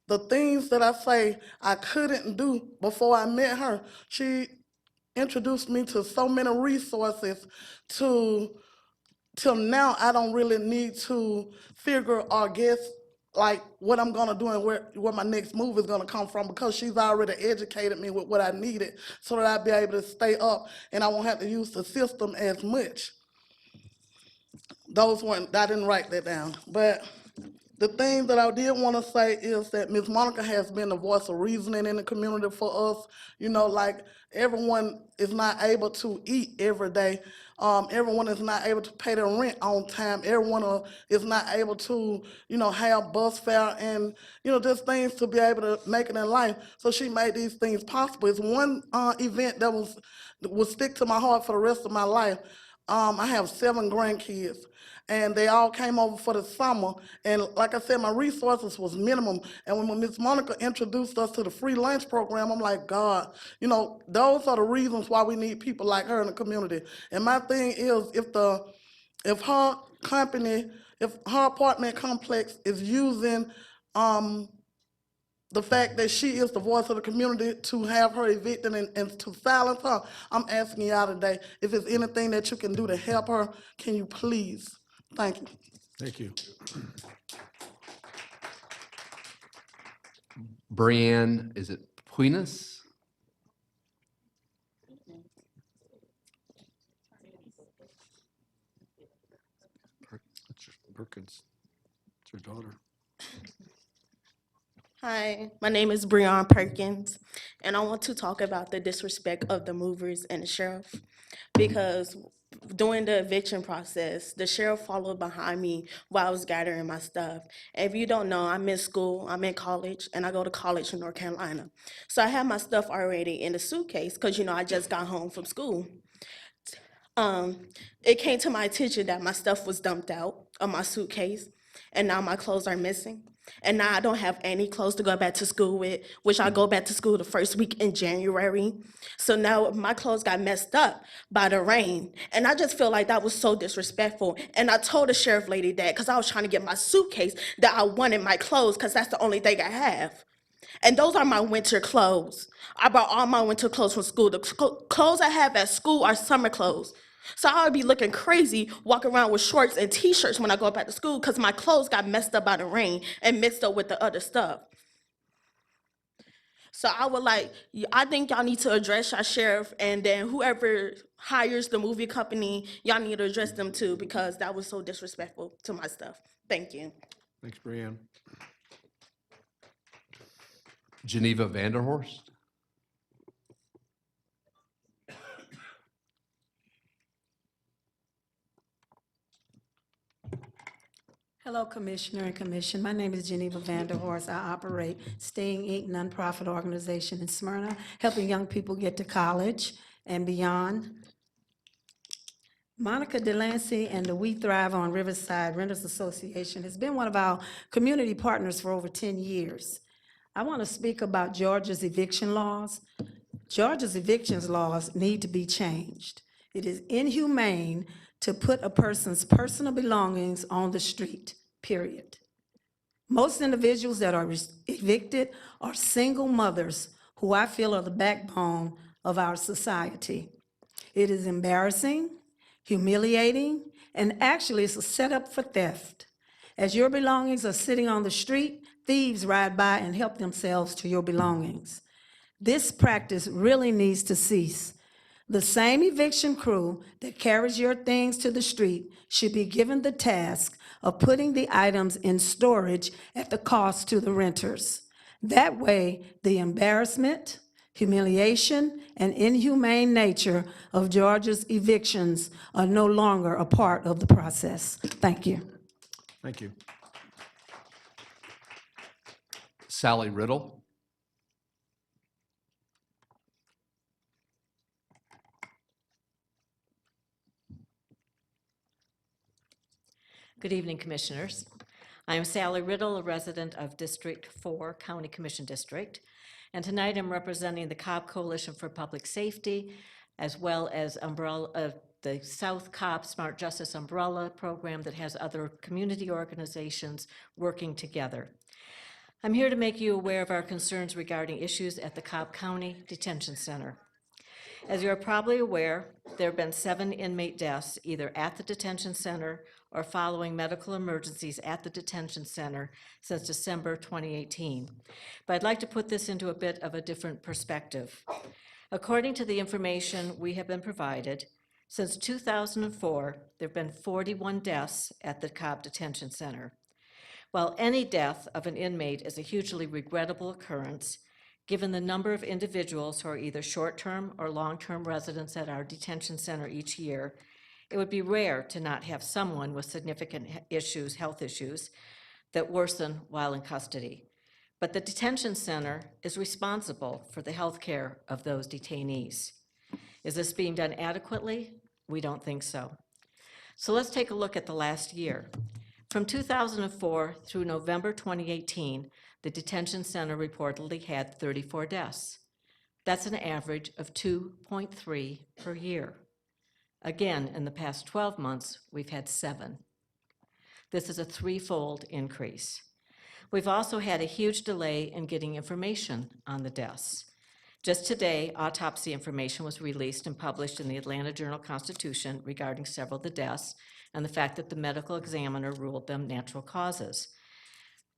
The things that I say I couldn't do before I met her, she introduced me to so many resources till now I don't really need to figure or guess like what I'm gonna do and where my next move is gonna come from, because she's already educated me with what I needed so that I'd be able to stay up and I won't have to use the system as much. I didn't write that down, but the thing that I did want to say is that Ms. Monica has been the voice of reasoning in the community for us. Like everyone is not able to eat every day. Everyone is not able to pay their rent on time. Everyone is not able to, have bus fare and, just things to be able to make it in life. So she made these things possible. It's one event that will stick to my heart for the rest of my life. I have 7 grandkids, and they all came over for the summer. And like I said, my resources was minimum. And when Ms. Monica introduced us to the free lunch program, I'm like, God, those are the reasons why we need people like her in the community. And my thing is, if her apartment complex is using the fact that she is the voice of the community to have her evicted and to silence her, I'm asking y'all today, if there's anything that you can do to help her, can you please? Thank you. Thank you. Brianne, is it Puinas? Perkins, it's your daughter. Hi, my name is Breon Perkins, and I want to talk about the disrespect of the movers and the sheriff, because during the eviction process, the sheriff followed behind me while I was gathering my stuff. If you don't know, I'm in school, I'm in college, and I go to college in North Carolina. So I have my stuff already in the suitcase because, I just got home from school. It came to my attention that my stuff was dumped out of my suitcase, and now my clothes are missing. And now I don't have any clothes to go back to school with, which I go back to school the first week in January. So now my clothes got messed up by the rain. And I just feel like that was so disrespectful. And I told the sheriff lady that because I was trying to get my suitcase that I wanted my clothes because that's the only thing I have. And those are my winter clothes. I brought all my winter clothes from school. The clothes I have at school are summer clothes. So I would be looking crazy walking around with shorts and t-shirts when I go back to school because my clothes got messed up by the rain and mixed up with the other stuff. So I think y'all need to address our sheriff, and then whoever hires the movie company, y'all need to address them too, because that was so disrespectful to my stuff. Thank you. Thanks, Brianne. Geneva Vanderhorst. Hello, Commissioner and Commission. My name is Geneva Vanderhorst. I operate Staying Inc. nonprofit organization in Smyrna, helping young people get to college and beyond. Monica Delancey and the We Thrive on Riverside Renters Association has been one of our community partners for over 10 years. I want to speak about Georgia's eviction laws. Georgia's evictions laws need to be changed. It is inhumane to put a person's personal belongings on the street, period. Most individuals that are evicted are single mothers who I feel are the backbone of our society. It is embarrassing, humiliating, and actually it's a setup for theft. As your belongings are sitting on the street, thieves ride by and help themselves to your belongings. This practice really needs to cease. The same eviction crew that carries your things to the street should be given the task of putting the items in storage at the cost to the renters. That way, the embarrassment, humiliation, and inhumane nature of Georgia's evictions are no longer a part of the process. Thank you. Thank you. Sally Riddle. Good evening, Commissioners. I am Sally Riddle, a resident of District 4, County Commission District, and tonight I'm representing the Cobb Coalition for Public Safety, as well as the South Cobb Smart Justice Umbrella program that has other community organizations working together. I'm here to make you aware of our concerns regarding issues at the Cobb County Detention Center. As you are probably aware, there have been 7 inmate deaths either at the detention center or following medical emergencies at the detention center since December 2018. But I'd like to put this into a bit of a different perspective. According to the information we have been provided, since 2004, there have been 41 deaths at the Cobb Detention Center. While any death of an inmate is a hugely regrettable occurrence, given the number of individuals who are either short-term or long-term residents at our detention center each year, it would be rare to not have someone with significant issues, health issues, that worsen while in custody. But the detention center is responsible for the health care of those detainees. Is this being done adequately? We don't think so. So let's take a look at the last year. From 2004 through November 2018, the detention center reportedly had 34 deaths. That's an average of 2.3 per year. Again, in the past 12 months, we've had 7. This is a 3-fold increase. We've also had a huge delay in getting information on the deaths. Just today, autopsy information was released and published in the Atlanta Journal-Constitution regarding several of the deaths and the fact that the medical examiner ruled them natural causes.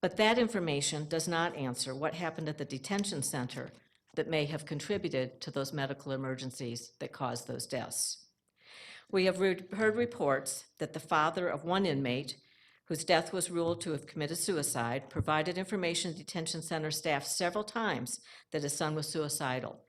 But that information does not answer what happened at the detention center that may have contributed to those medical emergencies that caused those deaths. We have heard reports that the father of one inmate, whose death was ruled to have committed suicide, provided information to detention center staff several times that his son was suicidal,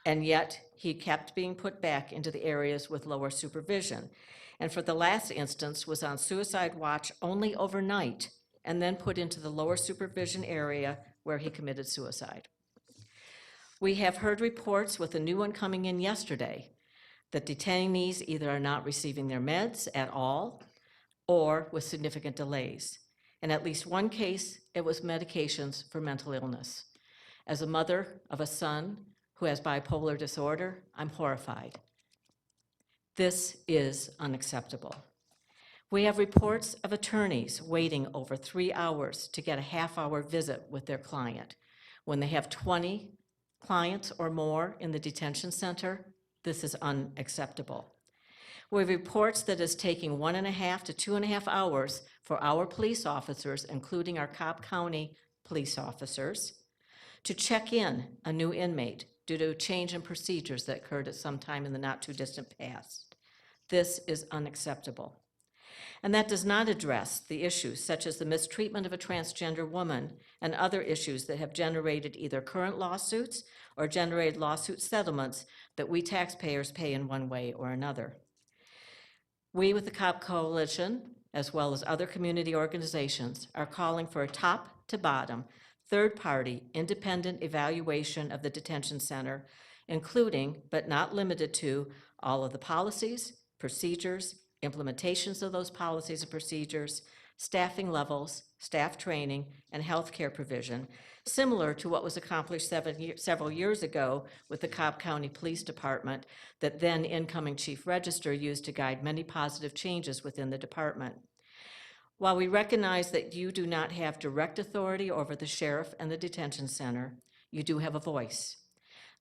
and yet he kept being put back into the areas with lower supervision, and for the last instance was on suicide watch only overnight and then put into the lower supervision area where he committed suicide. We have heard reports, with a new one coming in yesterday, that detainees either are not receiving their meds at all or with significant delays. In at least one case, it was medications for mental illness. As a mother of a son who has bipolar disorder, I'm horrified. This is unacceptable. We have reports of attorneys waiting over 3 hours to get a half-hour visit with their client. When they have 20 clients or more in the detention center, this is unacceptable. We have reports that it's taking 1.5 to 2.5 hours for our police officers, including our Cobb County police officers, to check in a new inmate due to a change in procedures that occurred at some time in the not-too-distant past. This is unacceptable. And that does not address the issues such as the mistreatment of a transgender woman and other issues that have generated either current lawsuits or generated lawsuit settlements that we taxpayers pay in one way or another. We with the Cobb Coalition, as well as other community organizations, are calling for a top-to-bottom, third-party, independent evaluation of the detention center, including, but not limited to, all of the policies, procedures, implementations of those policies and procedures, staffing levels, staff training, and healthcare provision, similar to what was accomplished several years ago with the Cobb County Police Department that then incoming Chief Register used to guide many positive changes within the department. While we recognize that you do not have direct authority over the sheriff and the detention center, you do have a voice.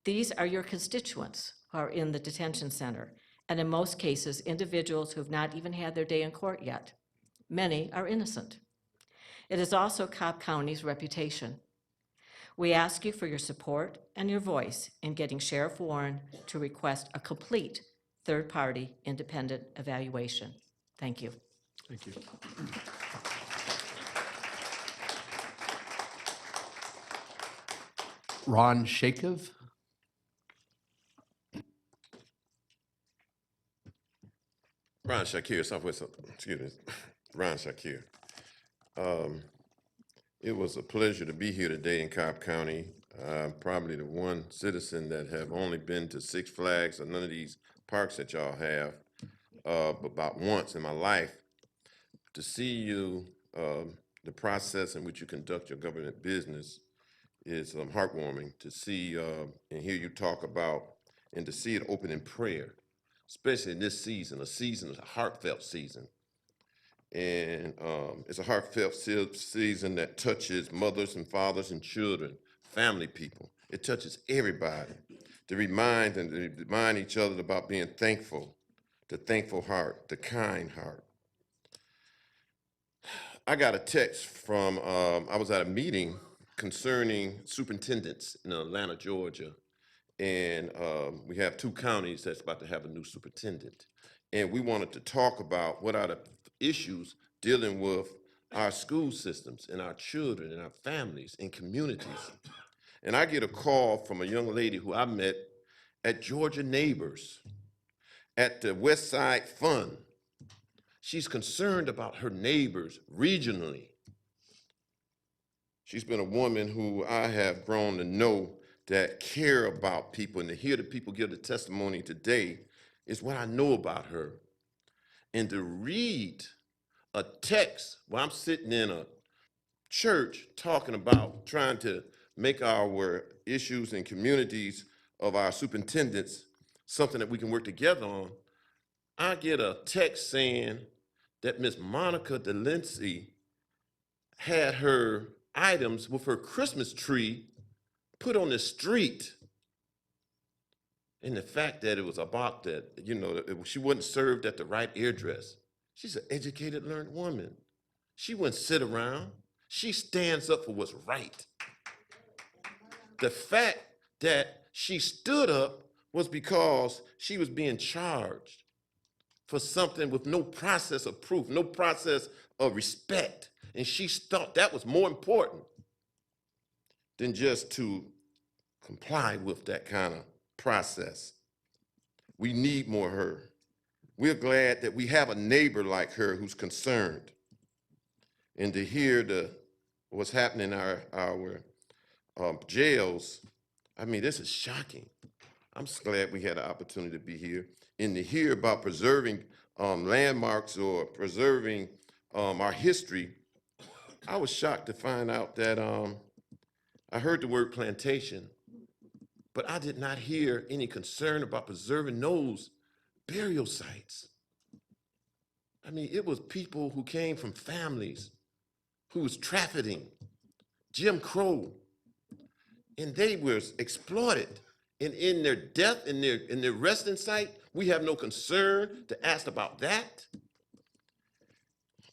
These are your constituents who are in the detention center, and in most cases, individuals who have not even had their day in court yet. Many are innocent. It is also Cobb County's reputation. We ask you for your support and your voice in getting Sheriff Warren to request a complete third-party independent evaluation. Thank you. Thank you. Ron Shakov. Ron Shakir, Southwest, excuse me, Ron Shakir. It was a pleasure to be here today in Cobb County. I'm probably the one citizen that have only been to Six Flags or none of these parks that y'all have, about once in my life. To see you, the process in which you conduct your government business is heartwarming. To see and hear you talk about and to see it open in prayer, especially in this season, a heartfelt season. And it's a heartfelt season that touches mothers and fathers and children, family people. It touches everybody to remind each other about being thankful, the thankful heart, the kind heart. I got a text from, I was at a meeting concerning superintendents in Atlanta, Georgia. And we have 2 counties that's about to have a new superintendent. And we wanted to talk about what are the issues dealing with our school systems and our children and our families and communities. And I get a call from a young lady who I met at Georgia Neighbors at the West Side Fund. She's concerned about her neighbors regionally. She's been a woman who I have grown to know that care about people, and to hear the people give the testimony today is what I know about her. And to read a text while I'm sitting in a church talking about trying to make our issues and communities of our superintendents something that we can work together on, I get a text saying that Miss Monica DeLancey had her items with her Christmas tree put on the street. And the fact that it was about that, you know, she wasn't served at the right address. She's an educated, learned woman. She wouldn't sit around. She stands up for what's right. The fact that she stood up was because she was being charged for something with no process of proof, no process of respect. And she thought that was more important than just to comply with that kind of process. We need more her. We're glad that we have a neighbor like her who's concerned. And to hear what's happening in our jails, I mean, this is shocking. I'm just glad we had the opportunity to be here and to hear about preserving landmarks or preserving our history I was shocked to find out that I heard the word plantation, but I did not hear any concern about preserving those burial sites. I mean, it was people who came from families who was trafficking, Jim Crow, and they were exploited. And in their death, in their resting site, we have no concern to ask about that.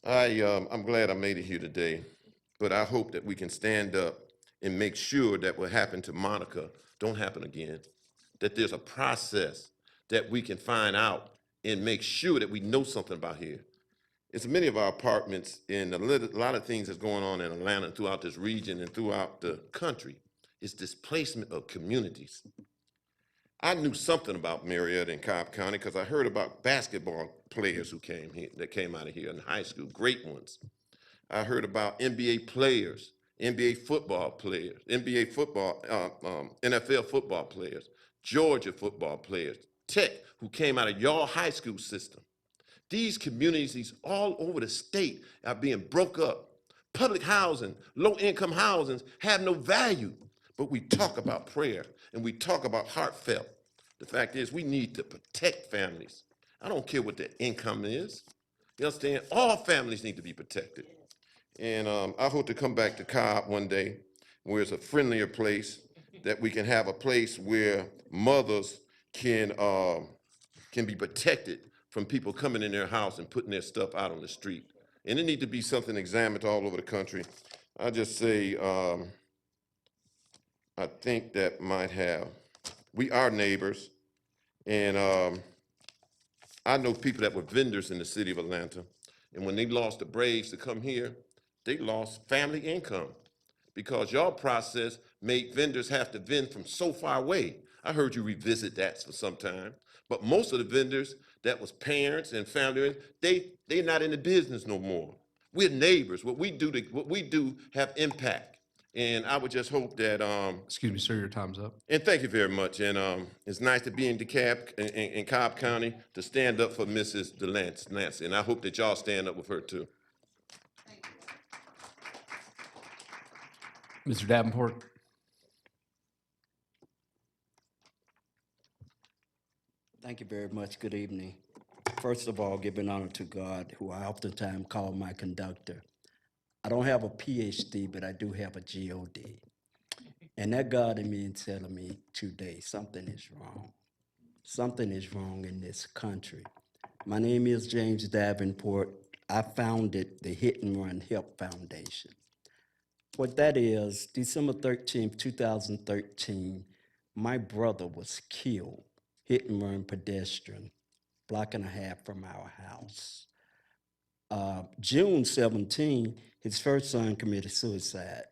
I'm glad I made it here today, but I hope that we can stand up and make sure that what happened to Monica don't happen again, that there's a process that we can find out and make sure that we know something about here. It's many of our apartments and a lot of things that's going on in Atlanta and throughout this region and throughout the country is displacement of communities. I knew something about Marietta and Cobb County because I heard about basketball players who came here, that came out of here in high school, great ones. I heard about NBA players, NBA football players, NBA football, NFL football players, Georgia football players, Tech, who came out of y'all high school system. These communities all over the state are being broke up. Public housing, low-income housings have no value, but we talk about prayer and we talk about heartfelt. The fact is we need to protect families. I don't care what their income is. You understand? All families need to be protected. And I hope to come back to Cobb one day where it's a friendlier place, that we can have a place where mothers can be protected from people coming in their house and putting their stuff out on the street. And it needs to be something examined all over the country. I just say, I think that we are neighbors, and I know people that were vendors in the city of Atlanta, and when they lost the Braves to come here, they lost family income because y'all process made vendors have to vend from so far away. I heard you revisit that for some time, but most of the vendors that was parents and family, they're not in the business no more. We're neighbors. What we do have impact. And I would just hope that Excuse me, sir, your time's up. and thank you very much. And it's nice to be in DeKalb, in Cobb County, to stand up for Mrs. Delancey. And I hope that y'all stand up with her too. Mr. Davenport? Thank you very much. Good evening. First of all, giving honor to God, who I oftentimes call my conductor. I don't have a PhD, but I do have a GOD. And that God in me is telling me today something is wrong. Something is wrong in this country. My name is James Davenport. I founded the Hit and Run Help Foundation. What that is, December 13th, 2013, my brother was killed, hit and run pedestrian, block and a half from our house. June 17, his first son committed suicide.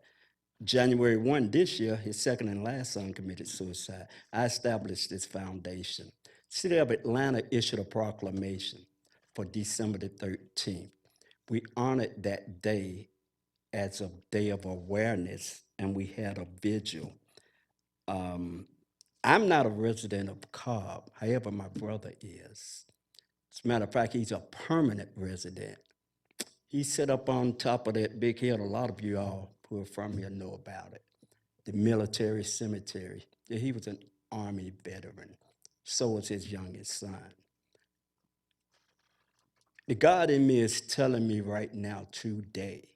January 1 this year, his second and last son committed suicide. I established this foundation. City of Atlanta issued a proclamation for December the 13th. We honored that day as a day of awareness, and we had a vigil. I'm not a resident of Cobb, however, my brother is. As a matter of fact, he's a permanent resident. He set up on top of that big hill. A lot of you all who are from here know about it, the military cemetery. Yeah, he was an Army veteran. So was his youngest son. The God in me is telling me right now, today,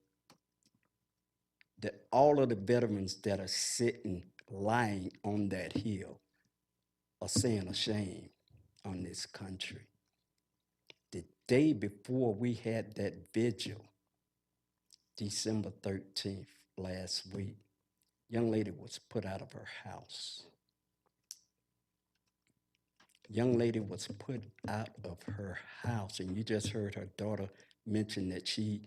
that all of the veterans that are sitting, lying on that hill are saying a shame on this country. The day before we had that vigil, December 13th, last week, young lady was put out of her house. Young lady was put out of her house, and you just heard her daughter mention that she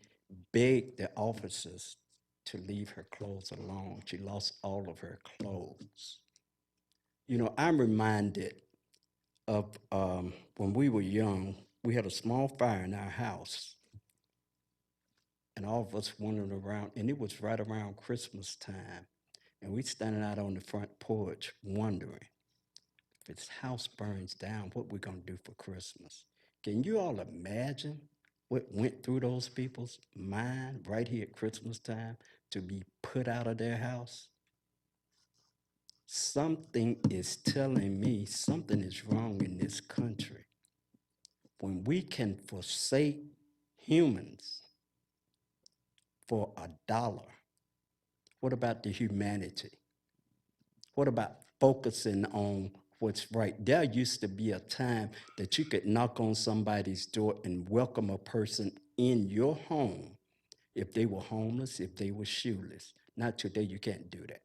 begged the officers to leave her clothes alone. She lost all of her clothes. You know, I'm reminded of when we were young, we had a small fire in our house, and all of us wandering around, and it was right around Christmas time, and we standing out on the front porch wondering, if this house burns down, what we gonna do for Christmas? Can you all imagine what went through those people's mind right here at Christmas time to be put out of their house? Something is telling me something is wrong in this country. When we can forsake humans for $1, what about the humanity? What about focusing on what's right? There used to be a time that you could knock on somebody's door and welcome a person in your home if they were homeless, if they were shoeless. Not today, you can't do that.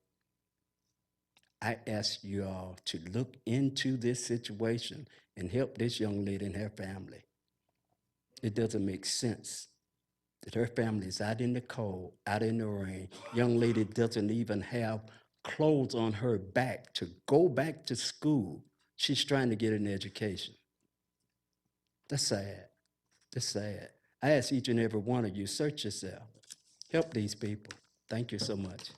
I ask you all to look into this situation and help this young lady and her family. It doesn't make sense that her family is out in the cold, out in the rain. Young lady doesn't even have clothes on her back to go back to school. She's trying to get an education. That's sad. That's sad. I ask each and every one of you, search yourself. Help these people. Thank you so much.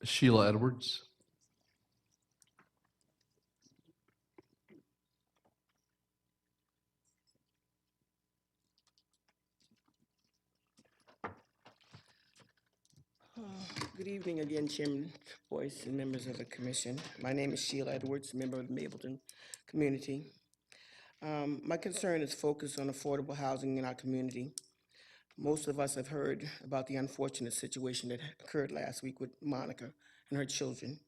Sheila Edwards. Good evening again, Chairman Boyce and members of the commission. My name is Sheila Edwards, member of the Mapleton community. My concern is focused on affordable housing in our community. Most of us have heard about the unfortunate situation that occurred last week with Monica and her children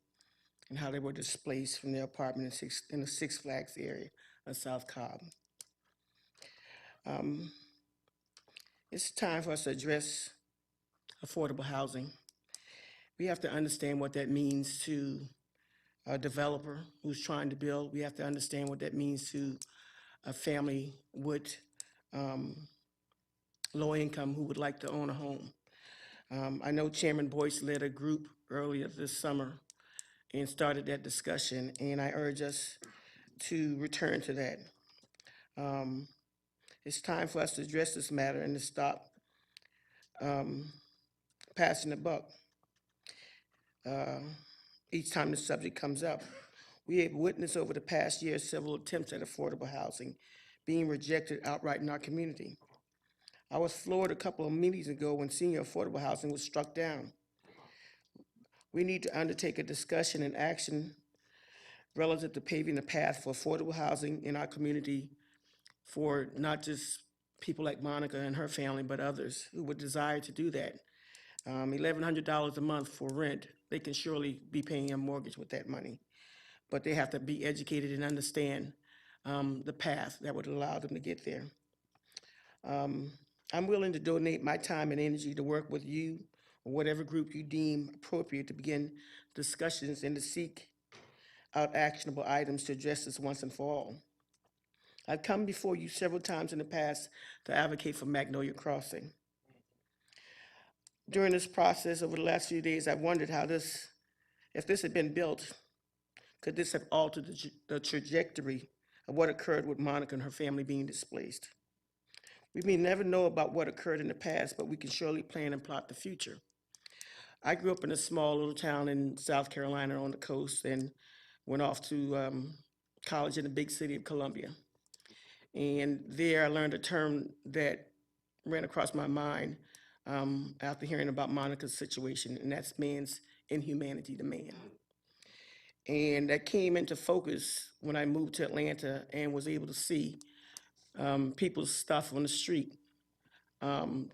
and how they were displaced from their apartment in the Six Flags area of South Cobb. It's time for us to address affordable housing. We have to understand what that means to a developer who's trying to build. We have to understand what that means to a family with low income who would like to own a home. I know Chairman Boyce led a group earlier this summer and started that discussion, and I urge us to return to that. It's time for us to address this matter and to stop passing the buck each time the subject comes up. We have witnessed over the past year several attempts at affordable housing being rejected outright in our community. I was floored a couple of meetings ago when senior affordable housing was struck down. We need to undertake a discussion and action relative to paving the path for affordable housing in our community for not just people like Monica and her family, but others who would desire to do that. $1,100 a month for rent, they can surely be paying a mortgage with that money, but they have to be educated and understand the path that would allow them to get there. I'm willing to donate my time and energy to work with you or whatever group you deem appropriate to begin discussions and to seek out actionable items to address this once and for all. I've come before you several times in the past to advocate for Magnolia Crossing. During this process over the last few days, I've wondered how if this had been built, could this have altered the trajectory of what occurred with Monica and her family being displaced? We may never know about what occurred in the past, but we can surely plan and plot the future. I grew up in a small little town in South Carolina on the coast and went off to college in the big city of Columbia. And there I learned a term that ran across my mind after hearing about Monica's situation, and that's man's inhumanity to man. And that came into focus when I moved to Atlanta and was able to see people's stuff on the street,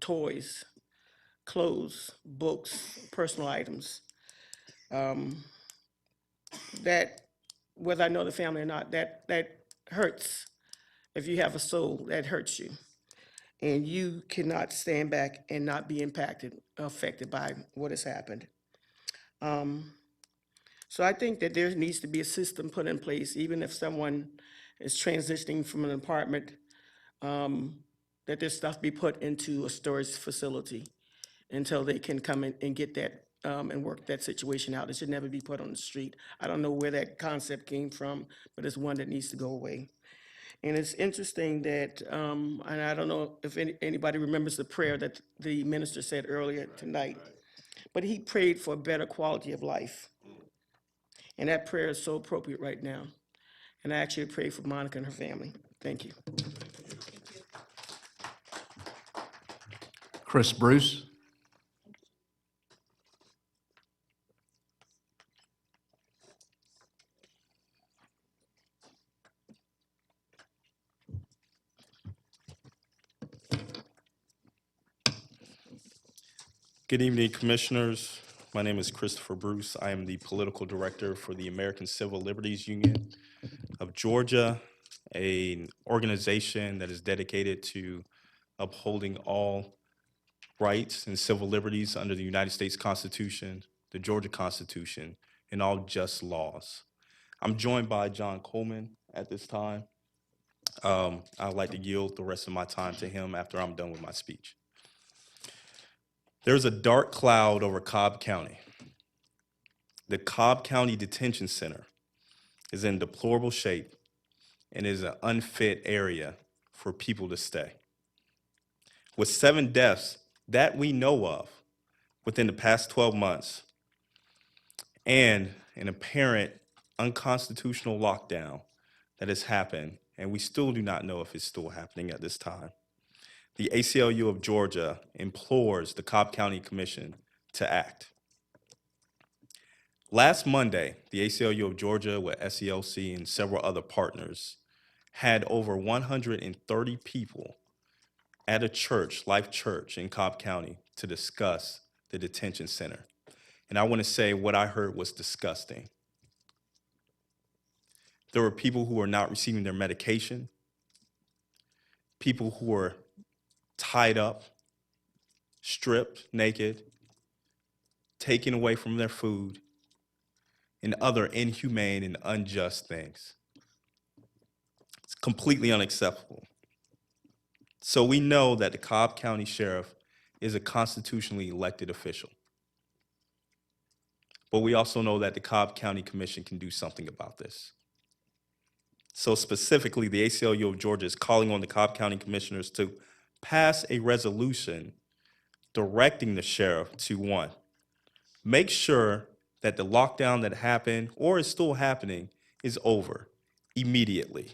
toys, clothes, books, personal items, that, whether I know the family or not, that hurts. If you have a soul, that hurts you. And you cannot stand back and not be affected by what has happened. So I think that there needs to be a system put in place, even if someone is transitioning from an apartment, that their stuff be put into a storage facility until they can come in and get that and work that situation out. It should never be put on the street. I don't know where that concept came from, but it's one that needs to go away. And it's interesting that, and I don't know if anybody remembers the prayer that the minister said earlier tonight, but he prayed for a better quality of life. And that prayer is so appropriate right now. And I ask you to pray for Monica and her family. Thank you. Chris Bruce. Good evening, Commissioners. My name is Christopher Bruce. I am the Political Director for the American Civil Liberties Union of Georgia, an organization that is dedicated to upholding all rights and civil liberties under the United States Constitution, the Georgia Constitution, and all just laws. I'm joined by John Coleman at this time. I'd like to yield the rest of my time to him after I'm done with my speech. There's a dark cloud over Cobb County. The Cobb County Detention Center is in deplorable shape and is an unfit area for people to stay. With 7 deaths that we know of within the past 12 months and an apparent unconstitutional lockdown that has happened, and we still do not know if it's still happening at this time, the ACLU of Georgia implores the Cobb County Commission to act. Last Monday, the ACLU of Georgia with SELC and several other partners had over 130 people at a church, Life Church in Cobb County, to discuss the detention center. And I want to say what I heard was disgusting. There were people who were not receiving their medication, people who were tied up, stripped naked, taken away from their food, and other inhumane and unjust things. It's completely unacceptable. So we know that the Cobb County Sheriff is a constitutionally elected official. But we also know that the Cobb County Commission can do something about this. So specifically, the ACLU of Georgia is calling on the Cobb County Commissioners to pass a resolution directing the sheriff to, 1, make sure that the lockdown that happened or is still happening is over immediately.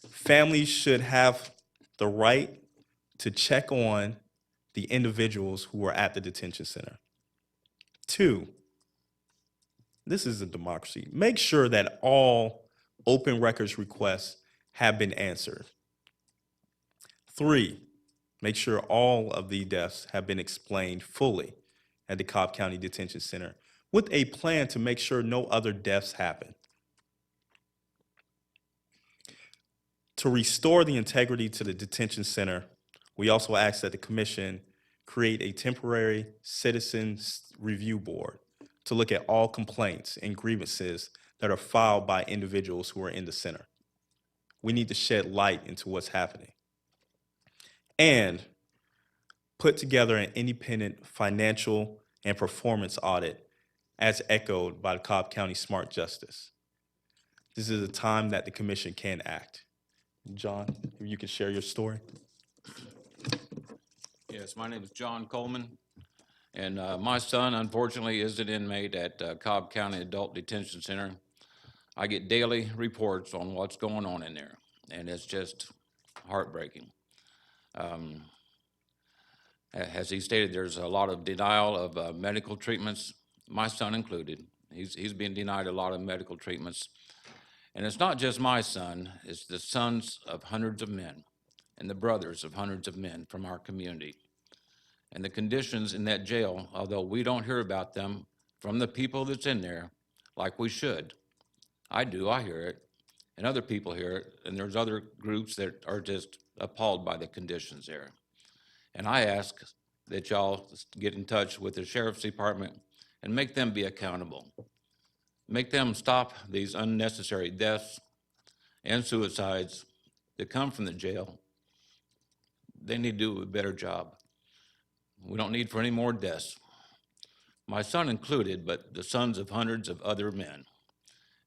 Families should have the right to check on the individuals who are at the detention center. 2, this is a democracy. Make sure that all open records requests have been answered. 3, make sure all of the deaths have been explained fully at the Cobb County Detention Center with a plan to make sure no other deaths happen. To restore the integrity to the detention center, we also ask that the commission create a temporary citizens review board to look at all complaints and grievances that are filed by individuals who are in the center. We need to shed light into what's happening. And put together an independent financial and performance audit as echoed by the Cobb County Smart Justice. This is a time that the commission can act. John, if you could share your story. Yes, my name is John Coleman, and my son, unfortunately, is an inmate at Cobb County Adult Detention Center. I get daily reports on what's going on in there, and it's just heartbreaking. As he stated, there's a lot of denial of medical treatments, my son included. He's been denied a lot of medical treatments. And it's not just my son, it's the sons of hundreds of men and the brothers of hundreds of men from our community. And the conditions in that jail, although we don't hear about them from the people that's in there like we should. I do, I hear it, and other people hear it, and there's other groups that are just appalled by the conditions there. And I ask that y'all get in touch with the Sheriff's Department and make them be accountable. Make them stop these unnecessary deaths and suicides that come from the jail. They need to do a better job. We don't need for any more deaths. My son included, but the sons of hundreds of other men.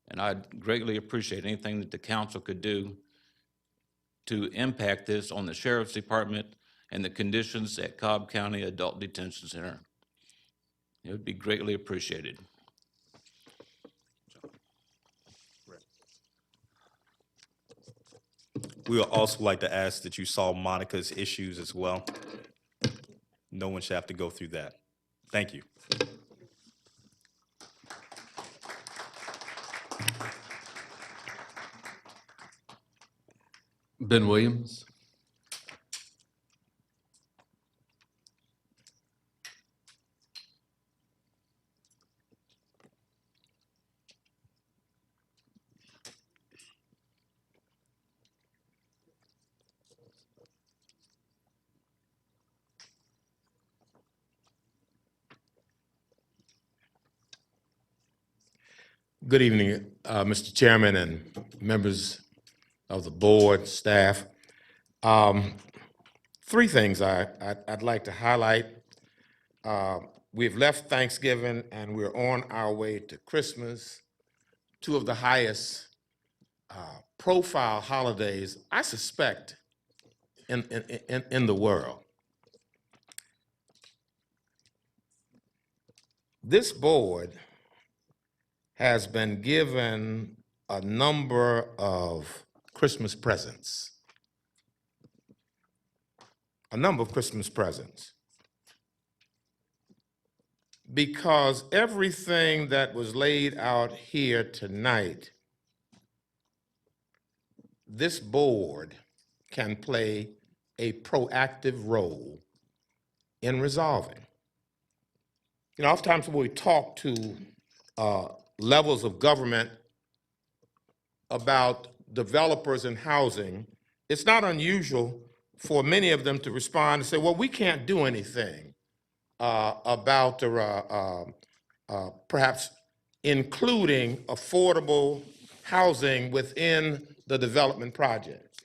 And I'd greatly appreciate anything that the council could do to impact this on the Sheriff's Department and the conditions at Cobb County Adult Detention Center. It would be greatly appreciated. We would also like to ask that you solve Monica's issues as well. No one should have to go through that. Thank you. Ben Williams. Good evening, Mr. Chairman and members of the board, staff. Three things I'd like to highlight. We've left Thanksgiving and we're on our way to Christmas, two of the highest profile holidays, I suspect, in the world. This board has been given a number of Christmas presents. A number of Christmas presents. Because everything that was laid out here tonight, this board can play a proactive role in resolving. You know, oftentimes when we talk to levels of government about developers and housing, it's not unusual for many of them to respond and say, well, we can't do anything about perhaps including affordable housing within the development project.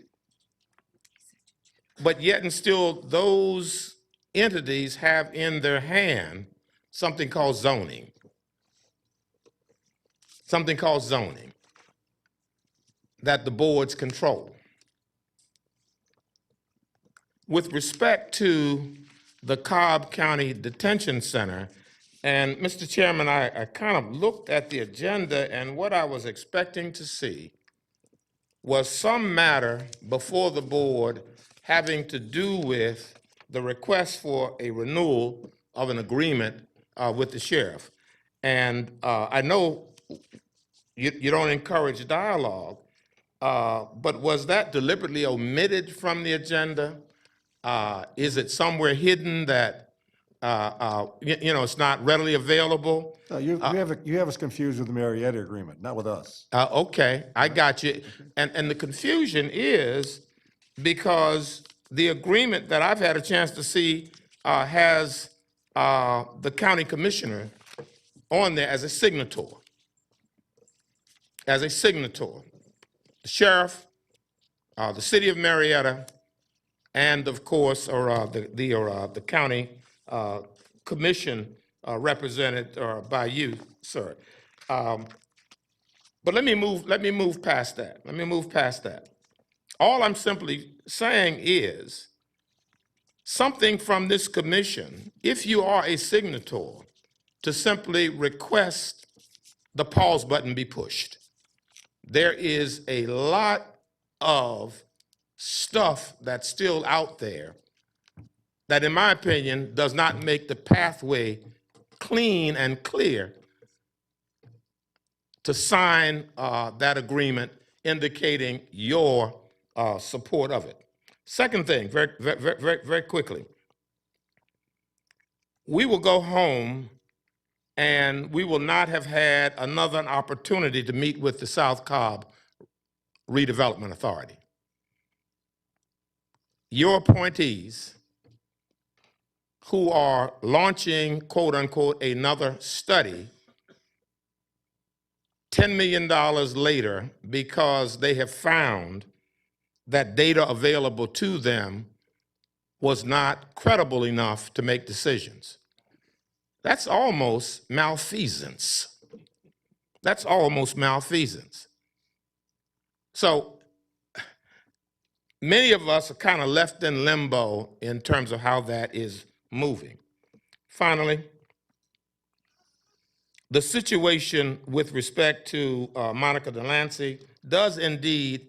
But yet and still, those entities have in their hand something called zoning. Something called zoning that the boards control. With respect to the Cobb County Detention Center, and Mr. Chairman, I kind of looked at the agenda, and what I was expecting to see was some matter before the board having to do with the request for a renewal of an agreement with the sheriff. And I know you don't encourage dialogue, but was that deliberately omitted from the agenda? Is it somewhere hidden that it's not readily available? No, you have us confused with the Marietta agreement, not with us. Okay, I got you. And the confusion is because the agreement that I've had a chance to see has the county commissioner on there as a signator. As a signator. The sheriff, the city of Marietta, and of course, the county commission represented by you, sir. But let me move past that. Let me move past that. All I'm simply saying is something from this commission, if you are a signator, to simply request the pause button be pushed. There is a lot of stuff that's still out there that, in my opinion, does not make the pathway clean and clear to sign that agreement indicating your support of it. Second thing, very quickly, we will go home and we will not have had another opportunity to meet with the South Cobb Redevelopment Authority. Your appointees who are launching, quote unquote, another study $10 million later because they have found that data available to them was not credible enough to make decisions. That's almost malfeasance. That's almost malfeasance. So many of us are kind of left in limbo in terms of how that is moving. Finally, the situation with respect to Monica Delancey does indeed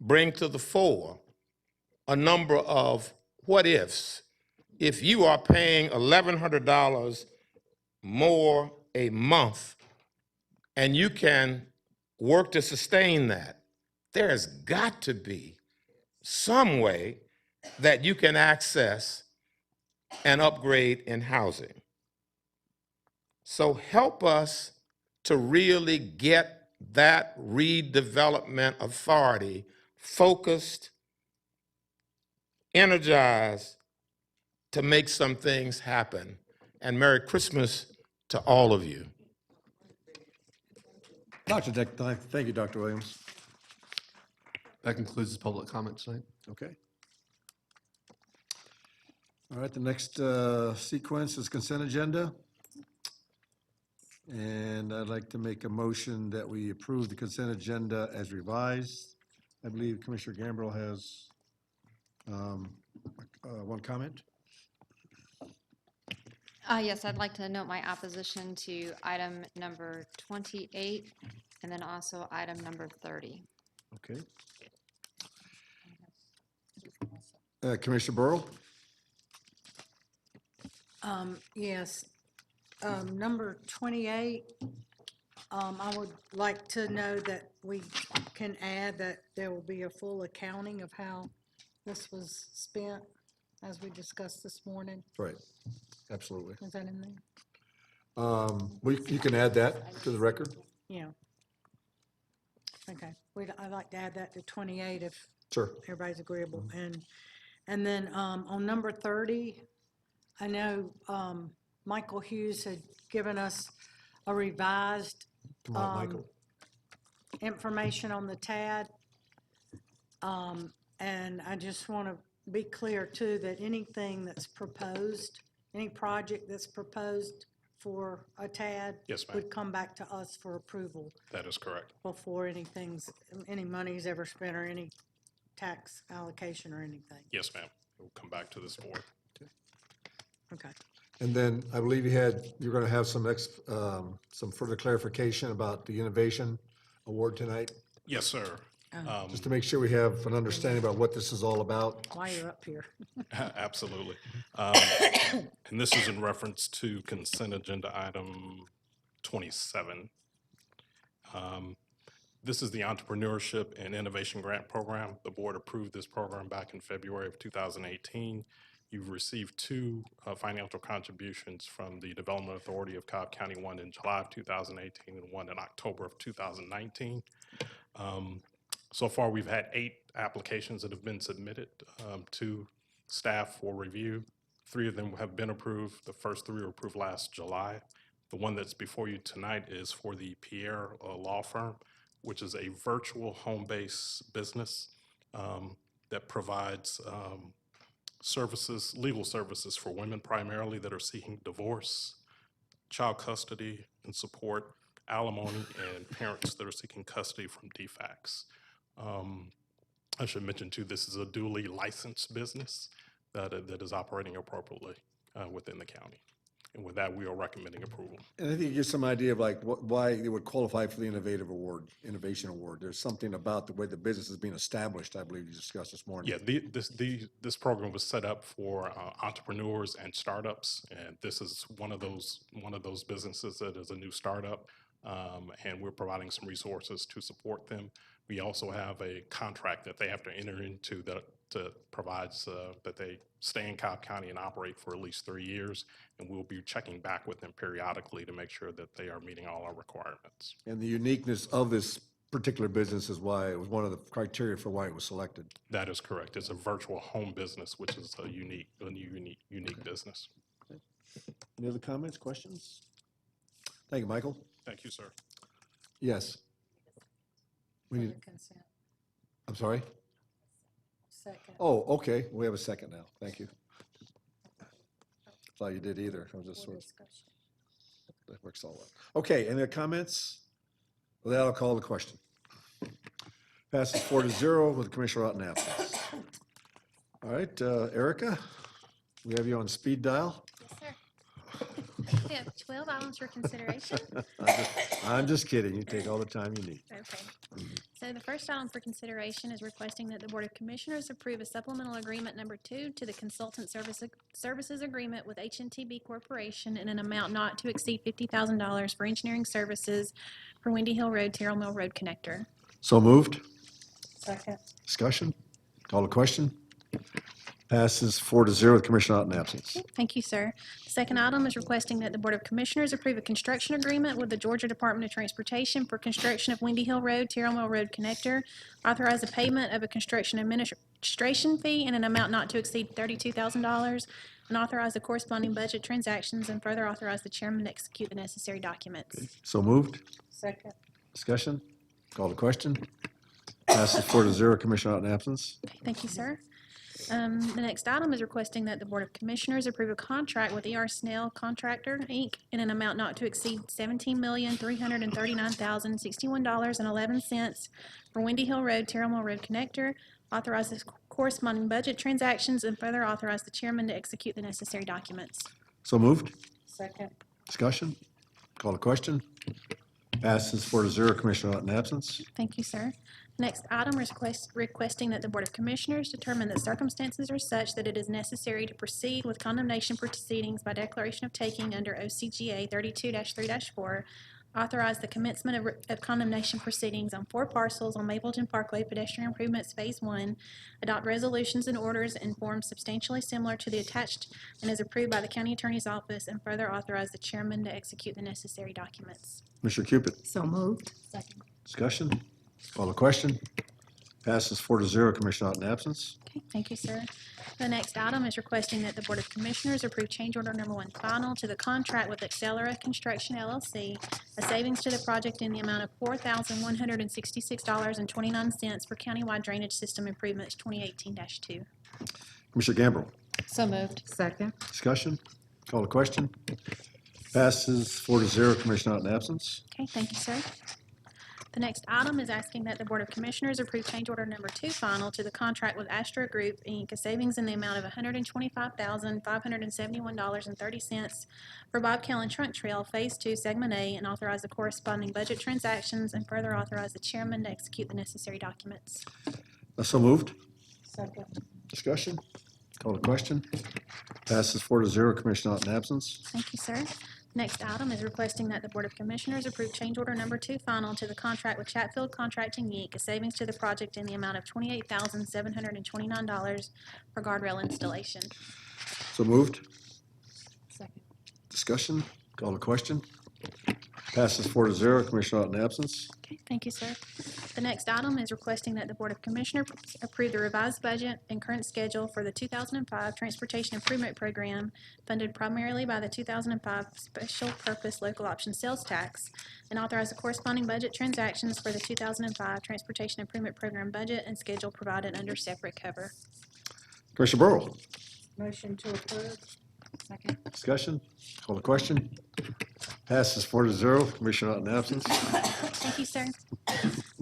bring to the fore a number of what ifs. If you are paying $1,100 more a month and you can work to sustain that, there has got to be some way that you can access an upgrade in housing. So help us to really get that redevelopment authority focused, energized to make some things happen. And Merry Christmas to all of you. Thank you, Dr. Williams. That concludes the public comment tonight. Okay. All right, the next sequence is consent agenda. And I'd like to make a motion that we approve the consent agenda as revised. I believe Commissioner Gambrill has one comment. Yes, I'd like to note my opposition to item number 28 and then also item number 30. Okay. Commissioner Burrow? Yes. Number 28, I would like to know that we can add that there will be a full accounting of how this was spent, as we discussed this morning. Right, absolutely. Is that in there? You can add that to the record. Yeah. Okay, I'd like to add that to 28 if Sure. everybody's agreeable. And then on number 30, I know Michael Hughes had given us a revised Come on, Michael. information on the TAD. And I just want to be clear too that anything that's proposed, any project that's proposed for a TAD Yes, ma'am. would come back to us for approval That is correct. before any money's ever spent or any tax allocation or anything. Yes, ma'am. It will come back to this board. Okay. And then I believe you're going to have some further clarification about the innovation award tonight, Yes, sir. just to make sure we have an understanding about what this is all about. While you're up here. Absolutely. And this is in reference to consent agenda item 27. This is the Entrepreneurship and Innovation Grant Program. The board approved this program back in February of 2018. You've received two financial contributions from the Development Authority of Cobb County, one in July of 2018 and one in October of 2019. So far, we've had 8 applications that have been submitted to staff for review. 3 of them have been approved. The first 3 were approved last July. The one that's before you tonight is for the Pierre Law Firm, which is a virtual home-based business that provides services, legal services for women primarily that are seeking divorce, child custody and support, alimony, and parents that are seeking custody from DFACS. I should mention too, this is a duly licensed business that is operating appropriately within the county. And with that, we are recommending approval. And I think it gives some idea of like why it would qualify for the Innovation Award. There's something about the way the business is being established, I believe you discussed this morning. Yeah, this program was set up for entrepreneurs and startups, and this is one of those businesses that is a new startup, and we're providing some resources to support them. We also have a contract that they have to enter into that provides that they stay in Cobb County and operate for at least 3 years, and we'll be checking back with them periodically to make sure that they are meeting all our requirements. And the uniqueness of this particular business is why it was one of the criteria for why it was selected. That is correct. It's a virtual home business, which is a unique business. Okay. Any other comments, questions? Thank you, Michael. Thank you, sir. Yes. We need, Consent. I'm sorry? Second. Oh, okay. We have a second now. Thank you. Thought you did either. I was just sort of, that works all out. Okay, any other comments? Well, then I'll call the question. Passes 4-0 with Commissioner Otten absent. All right, Erica, we have you on speed dial. Yes, sir. We have 12 items for consideration. I'm just kidding. You take all the time you need. Okay. So the first item for consideration is requesting that the Board of Commissioners approve a supplemental agreement number 2 to the consultant services agreement with HNTB Corporation in an amount not to exceed $50,000 for engineering services for Windy Hill Road, Terrell Mill Road connector. So moved. Second. Discussion? Call the question? Passes 4-0 with Commissioner Ott in absence. Thank you, sir. The second item is requesting that the Board of Commissioners approve a construction agreement with the Georgia Department of Transportation for construction of Windy Hill Road, Terrell Mill Road connector, authorize the payment of a construction administration fee in an amount not to exceed $32,000, and authorize the corresponding budget transactions, and further authorize the chairman to execute the necessary documents. So moved. Second. Discussion? Call the question? Passes 4-0, Commissioner Ott in absence. Thank you, sir. The next item is requesting that the Board of Commissioners approve a contract with E.R. Snell Contractor, Inc. in an amount not to exceed $17,339,061.11 for Windy Hill Road, Terrell Mill Road connector, authorize the corresponding budget transactions, and further authorize the chairman to execute the necessary documents. So moved. Second. Discussion? Call the question? Passes 4-0, Commissioner Ott in absence. Thank you, sir. Next item is requesting that the Board of Commissioners determine that circumstances are such that it is necessary to proceed with condemnation proceedings by declaration of taking under OCGA 32-3-4, authorize the commencement of condemnation proceedings on 4 parcels on Mapleton Parkway pedestrian improvements Phase 1, adopt resolutions and orders in forms substantially similar to the attached and is approved by the County Attorney's Office, and further authorize the chairman to execute the necessary documents. Commissioner Cupid? So moved. Second. Discussion? Call the question? Passes 4-0, Commissioner Ott in absence. Okay, thank you, sir. The next item is requesting that the Board of Commissioners approve change order number 1 final to the contract with Accelera Construction LLC, a savings to the project in the amount of $4,166.29 for countywide drainage system improvements 2018-2. Commissioner Gamble? So moved. Second. Discussion? Call the question? Passes 4-0, Commissioner Ott in absence. Okay, thank you, sir. The next item is asking that the Board of Commissioners approve change order number 2 final to the contract with Astra Group, Inc., a savings in the amount of $125,571.30 for Bob Kellen Trunk Trail Phase 2, Segment A, and authorize the corresponding budget transactions, and further authorize the chairman to execute the necessary documents. So moved. Second. Discussion? Call the question? Passes 4-0, Commissioner Ott in absence. Thank you, sir. Next item is requesting that the Board of Commissioners approve change order number 2 final to the contract with Chatfield Contracting, Inc., a savings to the project in the amount of $28,729 for guardrail installation. So moved. Second. Discussion? Call the question? Passes 4-0, Commissioner Ott in absence. Okay, thank you, sir. The next item is requesting that the Board of Commissioners approve the revised budget and current schedule for the 2005 Transportation Improvement Program, funded primarily by the 2005 Special Purpose Local Option Sales Tax, and authorize the corresponding budget transactions for the 2005 Transportation Improvement Program budget and schedule provided under separate cover. Commissioner Burrow? Motion to approve. Second. Discussion? Call the question? Passes 4-0, Commissioner Ott in absence. Thank you, sir.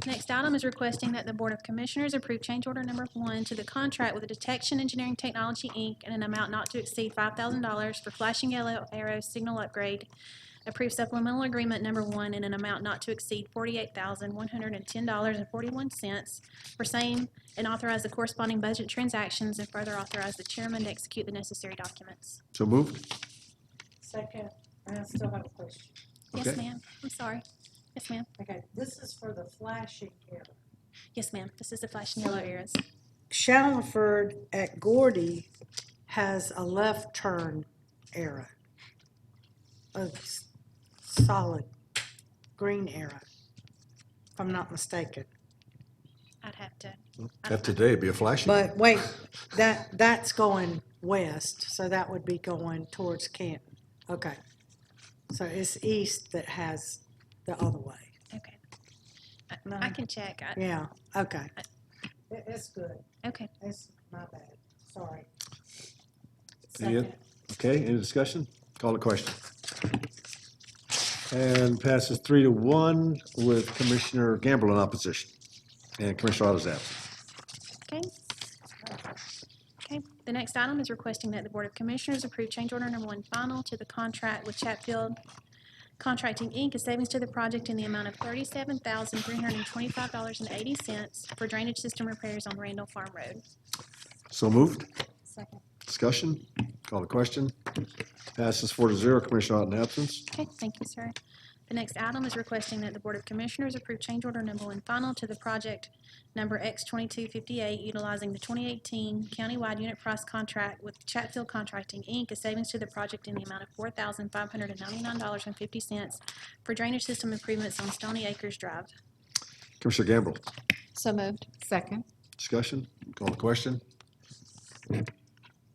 Next item is requesting that the Board of Commissioners approve change order number 1 to the contract with Detection Engineering Technology, Inc. in an amount not to exceed $5,000 for flashing yellow arrow signal upgrade. Approve supplemental agreement number 1 in an amount not to exceed $48,110.41 for same, and authorize the corresponding budget transactions, and further authorize the chairman to execute the necessary documents. So moved. Second. I still have a question. Yes, Okay. ma'am. I'm sorry. Yes, ma'am. Okay, this is for the flashing arrow. Yes, ma'am. This is the flashing yellow arrows. Shallowford at Gordy has a left turn arrow. A solid green arrow, if I'm not mistaken. I'd have to. Have today be a flashing. But wait, that's going west, so that would be going towards Canton. Okay. So it's east that has the other way. Okay. I can check. Yeah, okay. It's good. Okay. It's my bad. Sorry. Okay, any discussion? Call the question. And passes 3-1 with Commissioner Gamble in opposition. And Commissioner Ott is absent. Okay. Okay. The next item is requesting that the Board of Commissioners approve change order number 1 final to the contract with Chatfield Contracting, Inc., a savings to the project in the amount of $37,325.80 for drainage system repairs on Randall Farm Road. So moved. Second. Discussion? Call the question. Passes 4-0. Commissioner Ott in absence. Okay, thank you, sir. The next item is requesting that the Board of Commissioners approve change order number 1 final to the project number X2258, utilizing the 2018 countywide unit price contract with Chatfield Contracting, Inc., a savings to the project in the amount of $4,599.50 for drainage system improvements on Stony Acres Drive. Commissioner Gamble. So moved. Second. Discussion? Call the question.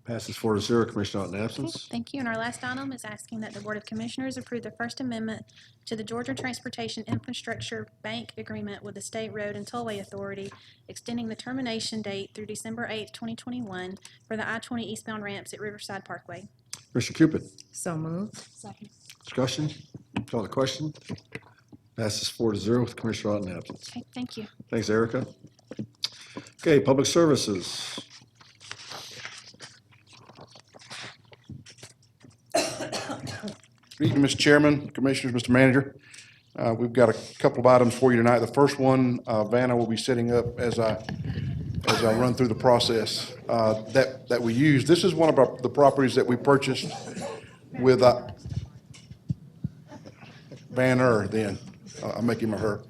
Passes 4-0. Commissioner Ott in Okay, absence. thank you. And our last item is asking that the Board of Commissioners approve the First Amendment to the Georgia Transportation Infrastructure Bank Agreement with the State Road and Tollway Authority, extending the termination date through December 8th, 2021 for the I-20 eastbound ramps at Riverside Parkway. Commissioner Cupid. So moved. Second. Discussion? Call the question. Passes 4-0 with Commissioner Ott in absence. Okay, thank you. Thanks, Erica. Okay, public services. Good evening, Mr. Chairman, Commissioners, Mr. Manager. We've got a couple of items for you tonight. The first one, Vanna will be setting up as I run through the process that we use. This is one of the properties that we purchased with Vanner then. I'll make him a her.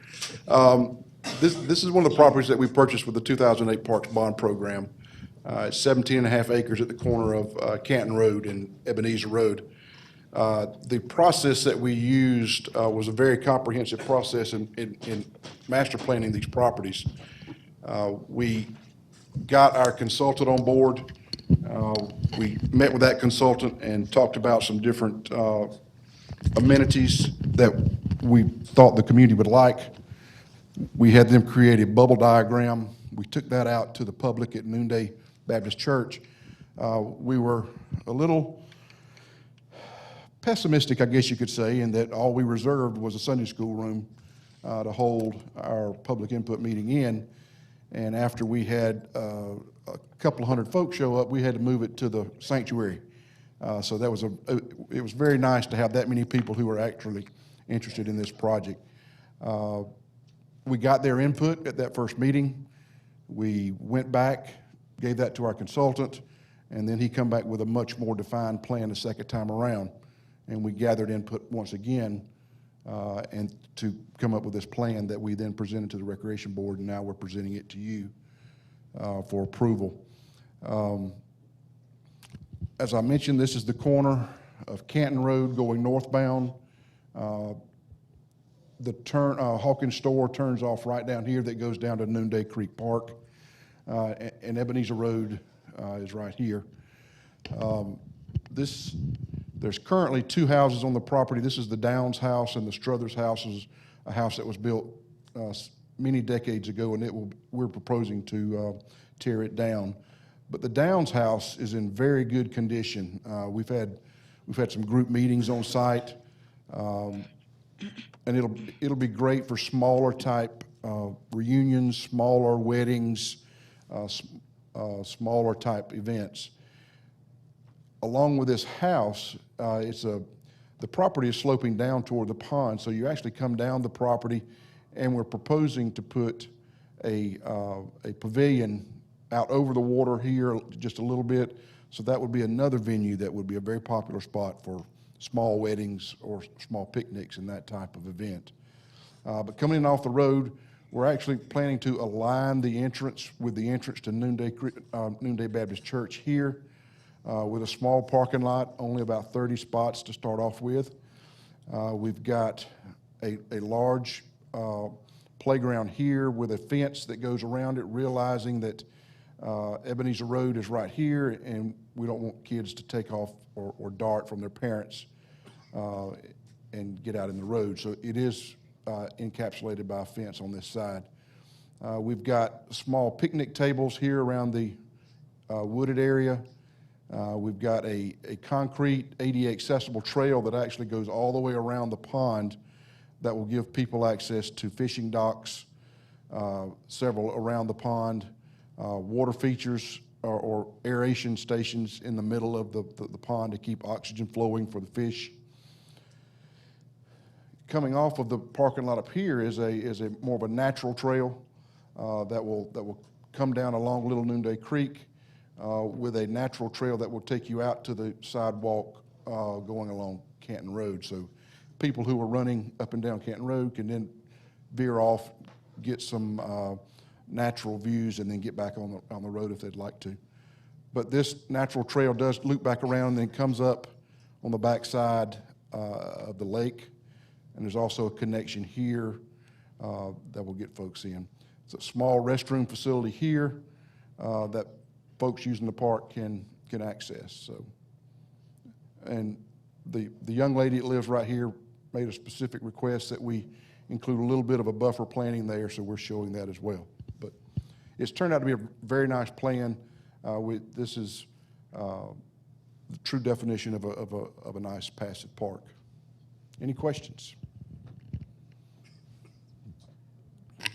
This is one of the properties that we purchased with the 2008 Parks Bond Program. It's 17.5 acres at the corner of Canton Road and Ebenezer Road. The process that we used was a very comprehensive process in master planning these properties. We got our consultant on board. We met with that consultant and talked about some different amenities that we thought the community would like. We had them create a bubble diagram. We took that out to the public at Noonday Baptist Church. We were a little pessimistic, I guess you could say, in that all we reserved was a Sunday school room to hold our public input meeting in. And after we had a couple of hundred folks show up, we had to move it to the sanctuary. So that was it was very nice to have that many people who were actually interested in this project. We got their input at that first meeting. We went back, gave that to our consultant, and then he come back with a much more defined plan the second time around. And we gathered input once again and to come up with this plan that we then presented to the Recreation Board, and now we're presenting it to you for approval. As I mentioned, this is the corner of Canton Road going northbound. The Hawkins store turns off right down here that goes down to Noonday Creek Park, and Ebenezer Road is right here. There's currently 2 houses on the property. This is the Downs house, and the Struthers house is a house that was built many decades ago, and we're proposing to tear it down. But the Downs house is in very good condition. We've had some group meetings on site, and it'll be great for smaller type reunions, smaller weddings, smaller type events. Along with this house, the property is sloping down toward the pond, so you actually come down the property, and we're proposing to put a pavilion out over the water here just a little bit. So that would be another venue that would be a very popular spot for small weddings or small picnics and that type of event. But coming in off the road, we're actually planning to align the entrance with the entrance to Noonday Baptist Church here with a small parking lot, only about 30 spots to start off with. We've got a large playground here with a fence that goes around it, realizing that Ebenezer Road is right here, and we don't want kids to take off or dart from their parents and get out in the road. So it is encapsulated by a fence on this side. We've got small picnic tables here around the wooded area. We've got a concrete ADA accessible trail that actually goes all the way around the pond that will give people access to fishing docks, several around the pond, water features or aeration stations in the middle of the pond to keep oxygen flowing for the fish. Coming off of the parking lot up here is a more of a natural trail that will come down along Little Noonday Creek with a natural trail that will take you out to the sidewalk going along Canton Road. So people who are running up and down Canton Road can then veer off, get some natural views, and then get back on the road if they'd like to. But this natural trail does loop back around and then comes up on the backside of the lake. And there's also a connection here that will get folks in. It's a small restroom facility here that folks using the park can access. So, and the young lady that lives right here made a specific request that we include a little bit of a buffer planting there, so we're showing that as well. But it's turned out to be a very nice plan. This is the true definition of a nice passive park. Any questions?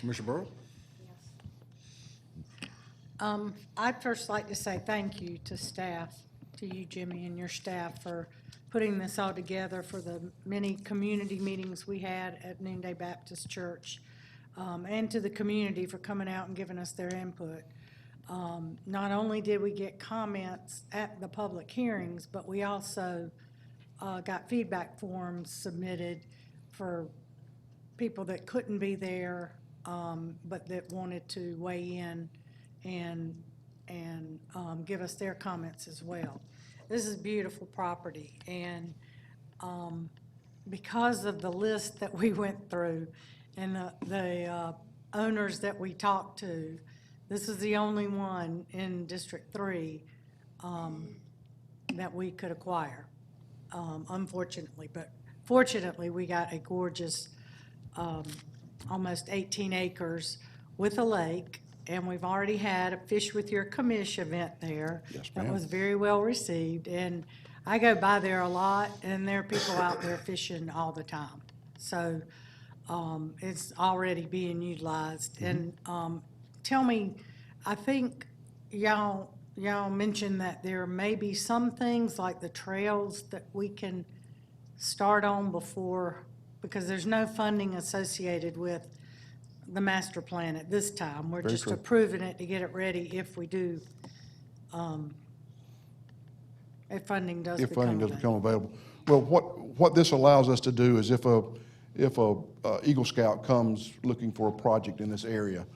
Commissioner Burrow? I'd first like to say thank you to staff, to you, Jimmy, and your staff for putting this all together, for the many community meetings we had at Noonday Baptist Church, and to the community for coming out and giving us their input. Not only did we get comments at the public hearings, but we also got feedback forms submitted for people that couldn't be there, but that wanted to weigh in and give us their comments as well. This is beautiful property, and because of the list that we went through and the owners that we talked to, this is the only one in District 3 that we could acquire, unfortunately. But fortunately, we got a gorgeous, almost 18 acres with a lake, and we've already had a Fish with Your Commish event there. Yes, That ma'am. was very well received, and I go by there a lot, and there are people out there fishing all the time. So it's already being utilized. And tell me, I think y'all mentioned that there may be some things like the trails that we can start on before, because there's no funding associated with the master plan at this time. We're Very just true. approving it to get it ready if we do, if funding does If funding does available. become available. Well, what this allows us to do is if a Eagle Scout comes looking for a project in this area,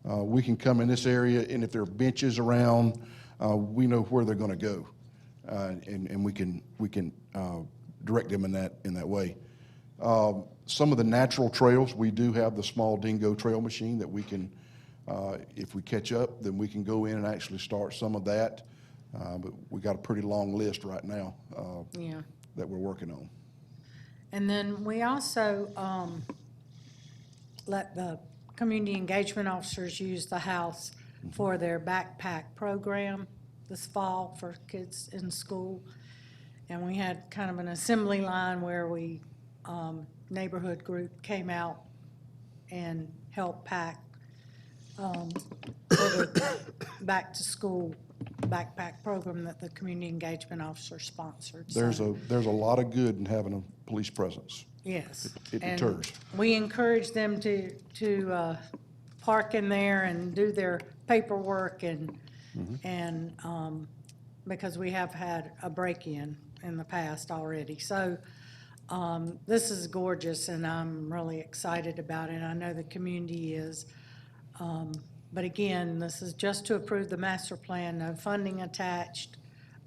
we can come in this area, and if there are benches around, we know where they're going to go, and we can direct them in that way. Some of the natural trails, we do have the small dingo trail machine that we can, if we catch up, then we can go in and actually start some of that. But we got a pretty long list right now Yeah. that we're working on. And then we also let the community engagement officers use the house for their backpack program this fall for kids in school. And we had kind of an assembly line where we, neighborhood group came out and helped pack for the back to school backpack program that the community engagement officer sponsored. There's So, a lot of good in having a police presence. yes. It And deters. we encourage them to park in there and do their paperwork and, because we have had a break-in in the past already. So this is gorgeous, and I'm really excited about it. I know the community is. But again, this is just to approve the master plan, no funding attached,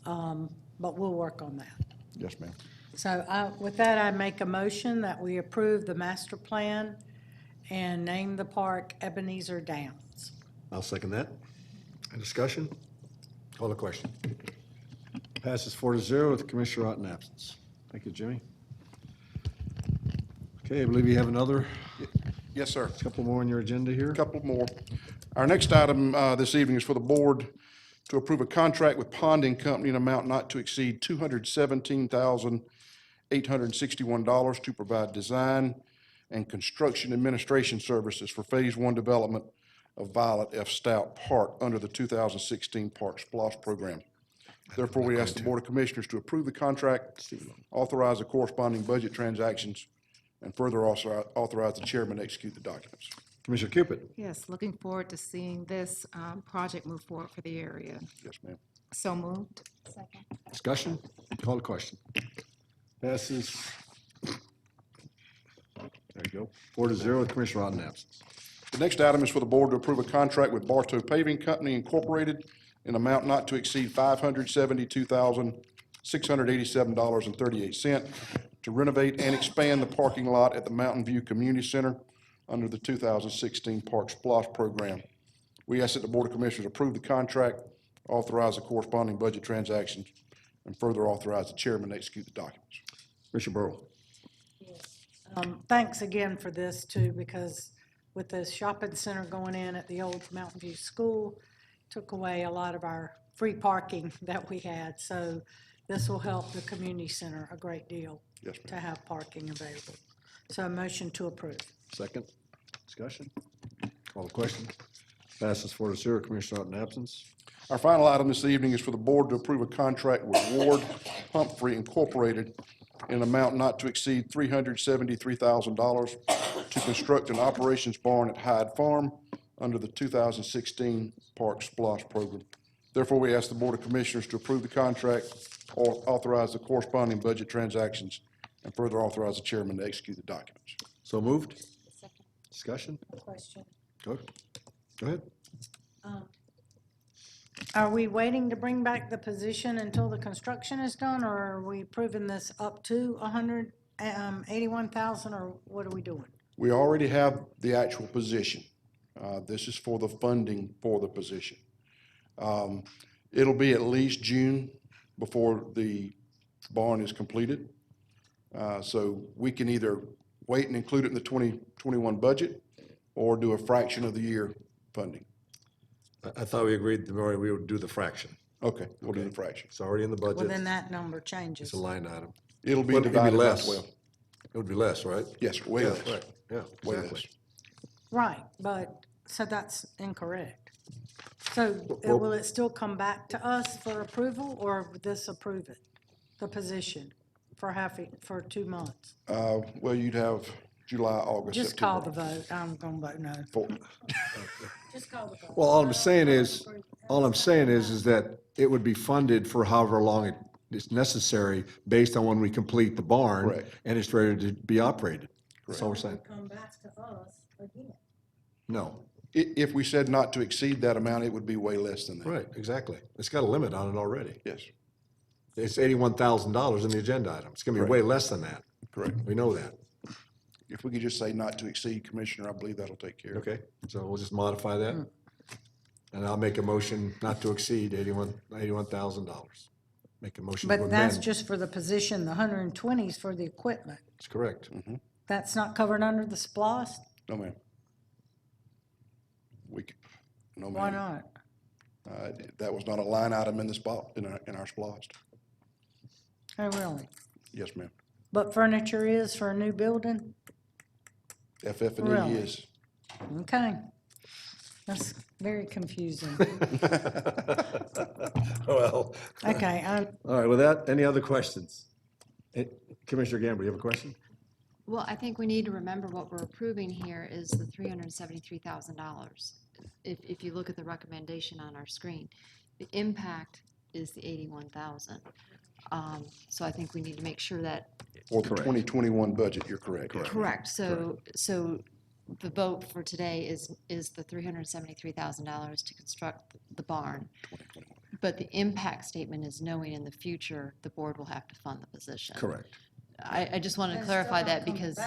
but we'll work on that. Yes, ma'am. So with that, I make a motion that we approve the master plan and name the park Ebenezer Downs. I'll second that. Any discussion? Call the question. Passes 4-0 with Commissioner Ott in absence. Thank you, Jimmy. Okay, I believe you have another Yes, sir. couple more on your agenda here. A couple more. Our next item this evening is for the board to approve a contract with Ponding Company in amount not to exceed $217,861 to provide design and construction administration services for Phase 1 development of Violet F. Stout Park under the 2016 Park SPOS program. Therefore, we ask the Board of Commissioners to approve the contract, authorize the corresponding budget transactions, and further also authorize the chairman to execute the documents. Commissioner Cupid? Yes, looking forward to seeing this project move forward for the area. Yes, ma'am. So moved. Second. Discussion? Call the question. Passes. There you go. 4-0 with Commissioner Rod in absence. The next item is for the board to approve a contract with Bartow Paving Company Incorporated in amount not to exceed $572,687.38 to renovate and expand the parking lot at the Mountain View Community Center under the 2016 Park SPOS program. We ask that the Board of Commissioners approve the contract, authorize the corresponding budget transactions, and further authorize the chairman to execute the documents. Commissioner Burrow? Thanks again for this too, because with the shopping center going in at the old Mountain View School, took away a lot of our free parking that we had. So this will help the community center a great deal. Yes, to have parking available. So a motion to approve. Second. Discussion? Call the question. Passes 4-0, Commissioner Rod in absence. Our final item this evening is for the board to approve a contract with Ward Humphrey Incorporated in an amount not to exceed $373,000 to construct an operations barn at Hyde Farm under the 2016 Park SPOS program. Therefore, we ask the Board of Commissioners to approve the contract, or authorize the corresponding budget transactions, and further authorize the chairman to execute the documents. So moved. Discussion? Question. Go ahead. Are we waiting to bring back the position until the construction is done, or are we approving this up to 181,000, or what are we doing? We already have the actual position. This is for the funding for the position. It'll be at least June before the barn is completed. So we can either wait and include it in the 2021 budget or do a fraction of the year funding. I thought we agreed that we would do the fraction. Okay, we'll do the fraction. It's already in the budget. Well, then that number changes. It's a line item. It'll be But it'd divided by less. 12. It would be less, right? Yes, way Yeah, less. right. Yeah, Way exactly. less. Right, but, so that's incorrect. So Well- will it still come back to us for approval, or would this approve it? The position for for 2 months? Well, you'd have July, August, Just call the September. vote. I'm gonna vote no. Just call the vote. Well, all I'm saying is that it would be funded for however long it's necessary based on when we complete the barn. Correct. And it's ready to be operated. That's all we're saying. Come back to us again. No. If we said not to exceed that amount, it would be way less than that. Right, exactly. It's got a limit on it already. Yes, It's $81,000 in the agenda item. It's gonna be way less than that. correct. We know that. If we could just say not to exceed, Commissioner, I believe that'll take care of it. Okay, so we'll just modify that. And I'll make a motion not to exceed $81,000. Make a motion to But that's amend. just for the position, the 120 is for the equipment. That's correct. That's not covered under the SPOS? No, ma'am. No, Why ma'am. not? That was not a line item in the spot, in our SPOS. Oh, really? Yes, ma'am. But furniture is for a new building? FF&E Really? is. Okay. That's very confusing. Well. Okay, All right, with that, any other questions? Commissioner Gamble, you have a question? Well, I think we need to remember what we're approving here is the $373,000. If you look at the recommendation on our screen, the impact is the 81,000. So I think we need to make sure that. For the 2021 budget, you're correct. yes, ma'am. Correct. So the vote for today is the $373,000 to construct the barn. But the impact statement is knowing in the future, the board will have to fund the position. Correct. I just want to clarify that because.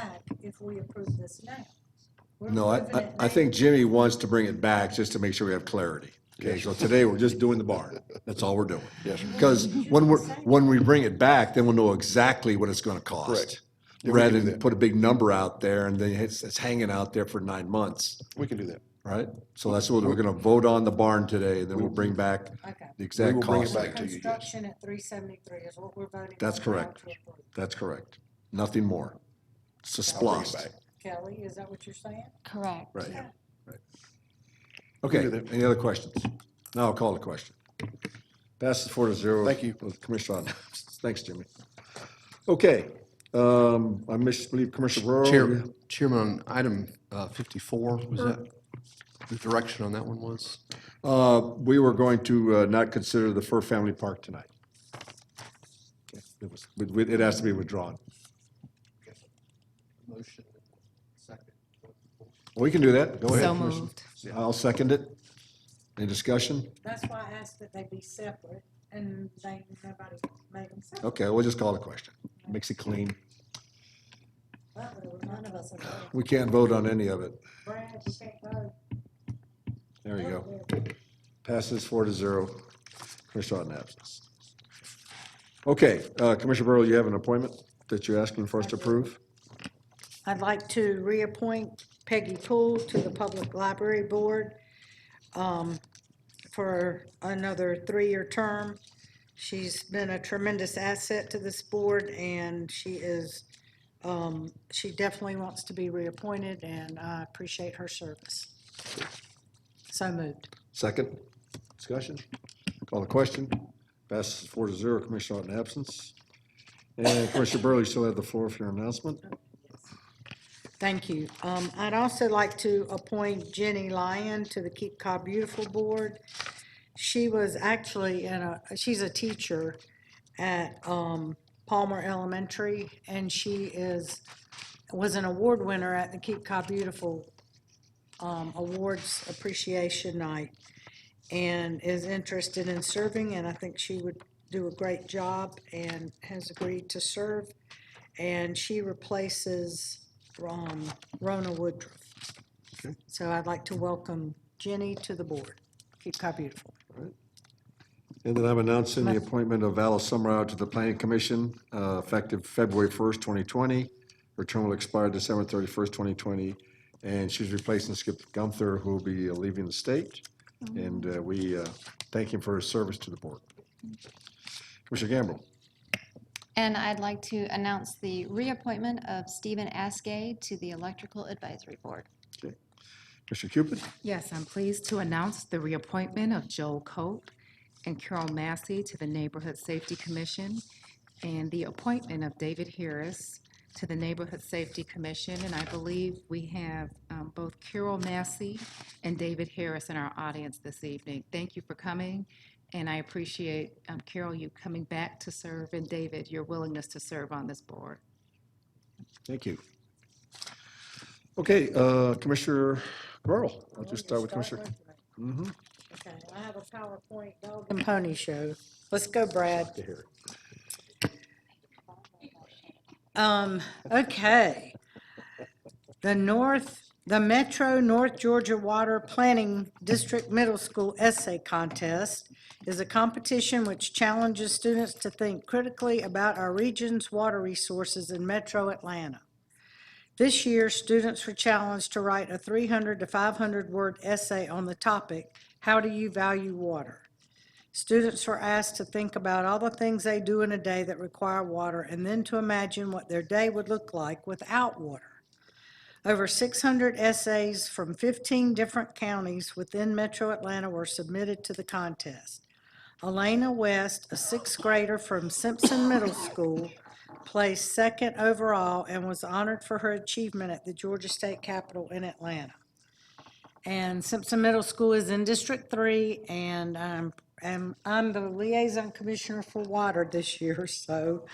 If we approve this now. We're No, approving it I now. think Jimmy wants to bring it back just to make sure we have clarity. Okay, so today we're just doing the barn. That's all we're doing. Yes, sir. Because when we bring it back, then we'll know exactly what it's gonna cost. Correct. Yeah, we can Rather do than that. put a big number out there and then it's hanging out there for 9 months, We can do that. right? So that's what we're gonna vote on the barn today, and then we'll bring back Okay. the exact will bring it cost. back to you, yes. Construction at 373 is what we're voting on. That's now correct. to approve. That's correct. Nothing more. It's a I'll bring it splost. back. Kelly, is that what you're saying? Correct. Right. Okay, any other questions? Now I'll call the question. Passes 4-0. Thank you. With Commissioner on absence. Thanks, Jimmy. Okay, I believe Commissioner Burrow. Chairman, on item 54, was that, the direction on that one was? We were going to not consider the Fur Family Park tonight. It has to be withdrawn. Motion, second. We can do that. Go ahead. So Commissioner. moved. I'll second it. Any discussion? That's why I asked that they be separate, and nobody made them separate. Okay, we'll just call the question. Makes it clean. None of us are voting. We can't vote on any of it. Brad, you can't vote. There you go. Passes 4-0. Commissioner on absence. Okay, Commissioner Burrow, you have an appointment that you're asking for us to approve? I'd like to reappoint Peggy Poole to the Public Library Board for another 3-year term. She's been a tremendous asset to this board, and she definitely wants to be reappointed, and I appreciate her service. So moved. Second, discussion? Call the question. Passes 4-0. Commissioner in absence. And Commissioner Burley, you still have the floor for your announcement. Thank you. I'd also like to appoint Jenny Lyon to the Keep Cobb Beautiful Board. She was actually she's a teacher at Palmer Elementary, and she was an award winner at the Keep Cobb Beautiful Awards Appreciation Night, and is interested in serving, and I think she would do a great job and has agreed to serve. And she replaces Rona Woodruff. Okay. So I'd like to welcome Jenny to the board. Keep Cobb Beautiful. And then I'm announcing the appointment of Alice Summerall to the Planning Commission, effective February 1st, 2020. Her term will expire December 31st, 2020. And she's replacing Skip Gunther, who will be leaving the state. And we thank him for his service to the board. Commissioner Gamble. And I'd like to announce the reappointment of Stephen Askey to the Electrical Advisory Board. Okay. Commissioner Cupid. Yes, I'm pleased to announce the reappointment of Joel Cobb and Carol Massey to the Neighborhood Safety Commission, and the appointment of David Harris to the Neighborhood Safety Commission. And I believe we have both Carol Massey and David Harris in our audience this evening. Thank you for coming, and I appreciate, Carol, you coming back to serve, and David, your willingness to serve on this board. Thank you. Okay, Commissioner Burrell. I'll just start with Commissioner. Okay, I have a PowerPoint dog and pony show. Let's go, Brad. Okay. The Metro North Georgia Water Planning District Middle School Essay Contest is a competition which challenges students to think critically about our region's water resources in Metro Atlanta. This year, students were challenged to write a 300 to 500 word essay on the topic, how do you value water? Students were asked to think about all the things they do in a day that require water, and then to imagine what their day would look like without water. Over 600 essays from 15 different counties within Metro Atlanta were submitted to the contest. Elena West, a 6th grader from Simpson Middle School, placed 2nd overall and was honored for her achievement at the Georgia State Capitol in Atlanta. And Simpson Middle School is in District 3, and I'm the liaison commissioner for water this year, so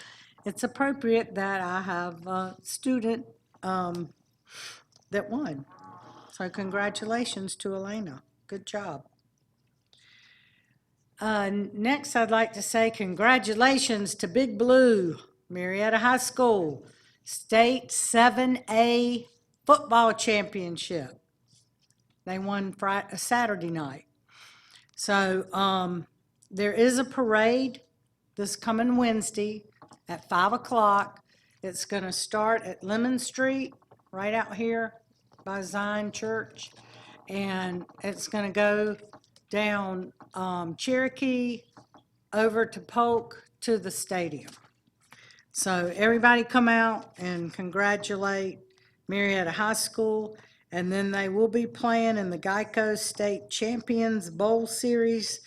it's appropriate that I have a student that won. So congratulations to Elena. Good job. Next, I'd like to say congratulations to Big Blue, Marietta High School, State 7A Football Championship. They won Saturday night. So there is a parade this coming Wednesday at 5 o'clock. It's going to start at Lemon Street, right out here by Zion Church. And it's going to go down Cherokee over to Polk to the stadium. So everybody come out and congratulate Marietta High School. And then they will be playing in the Geico State Champions Bowl Series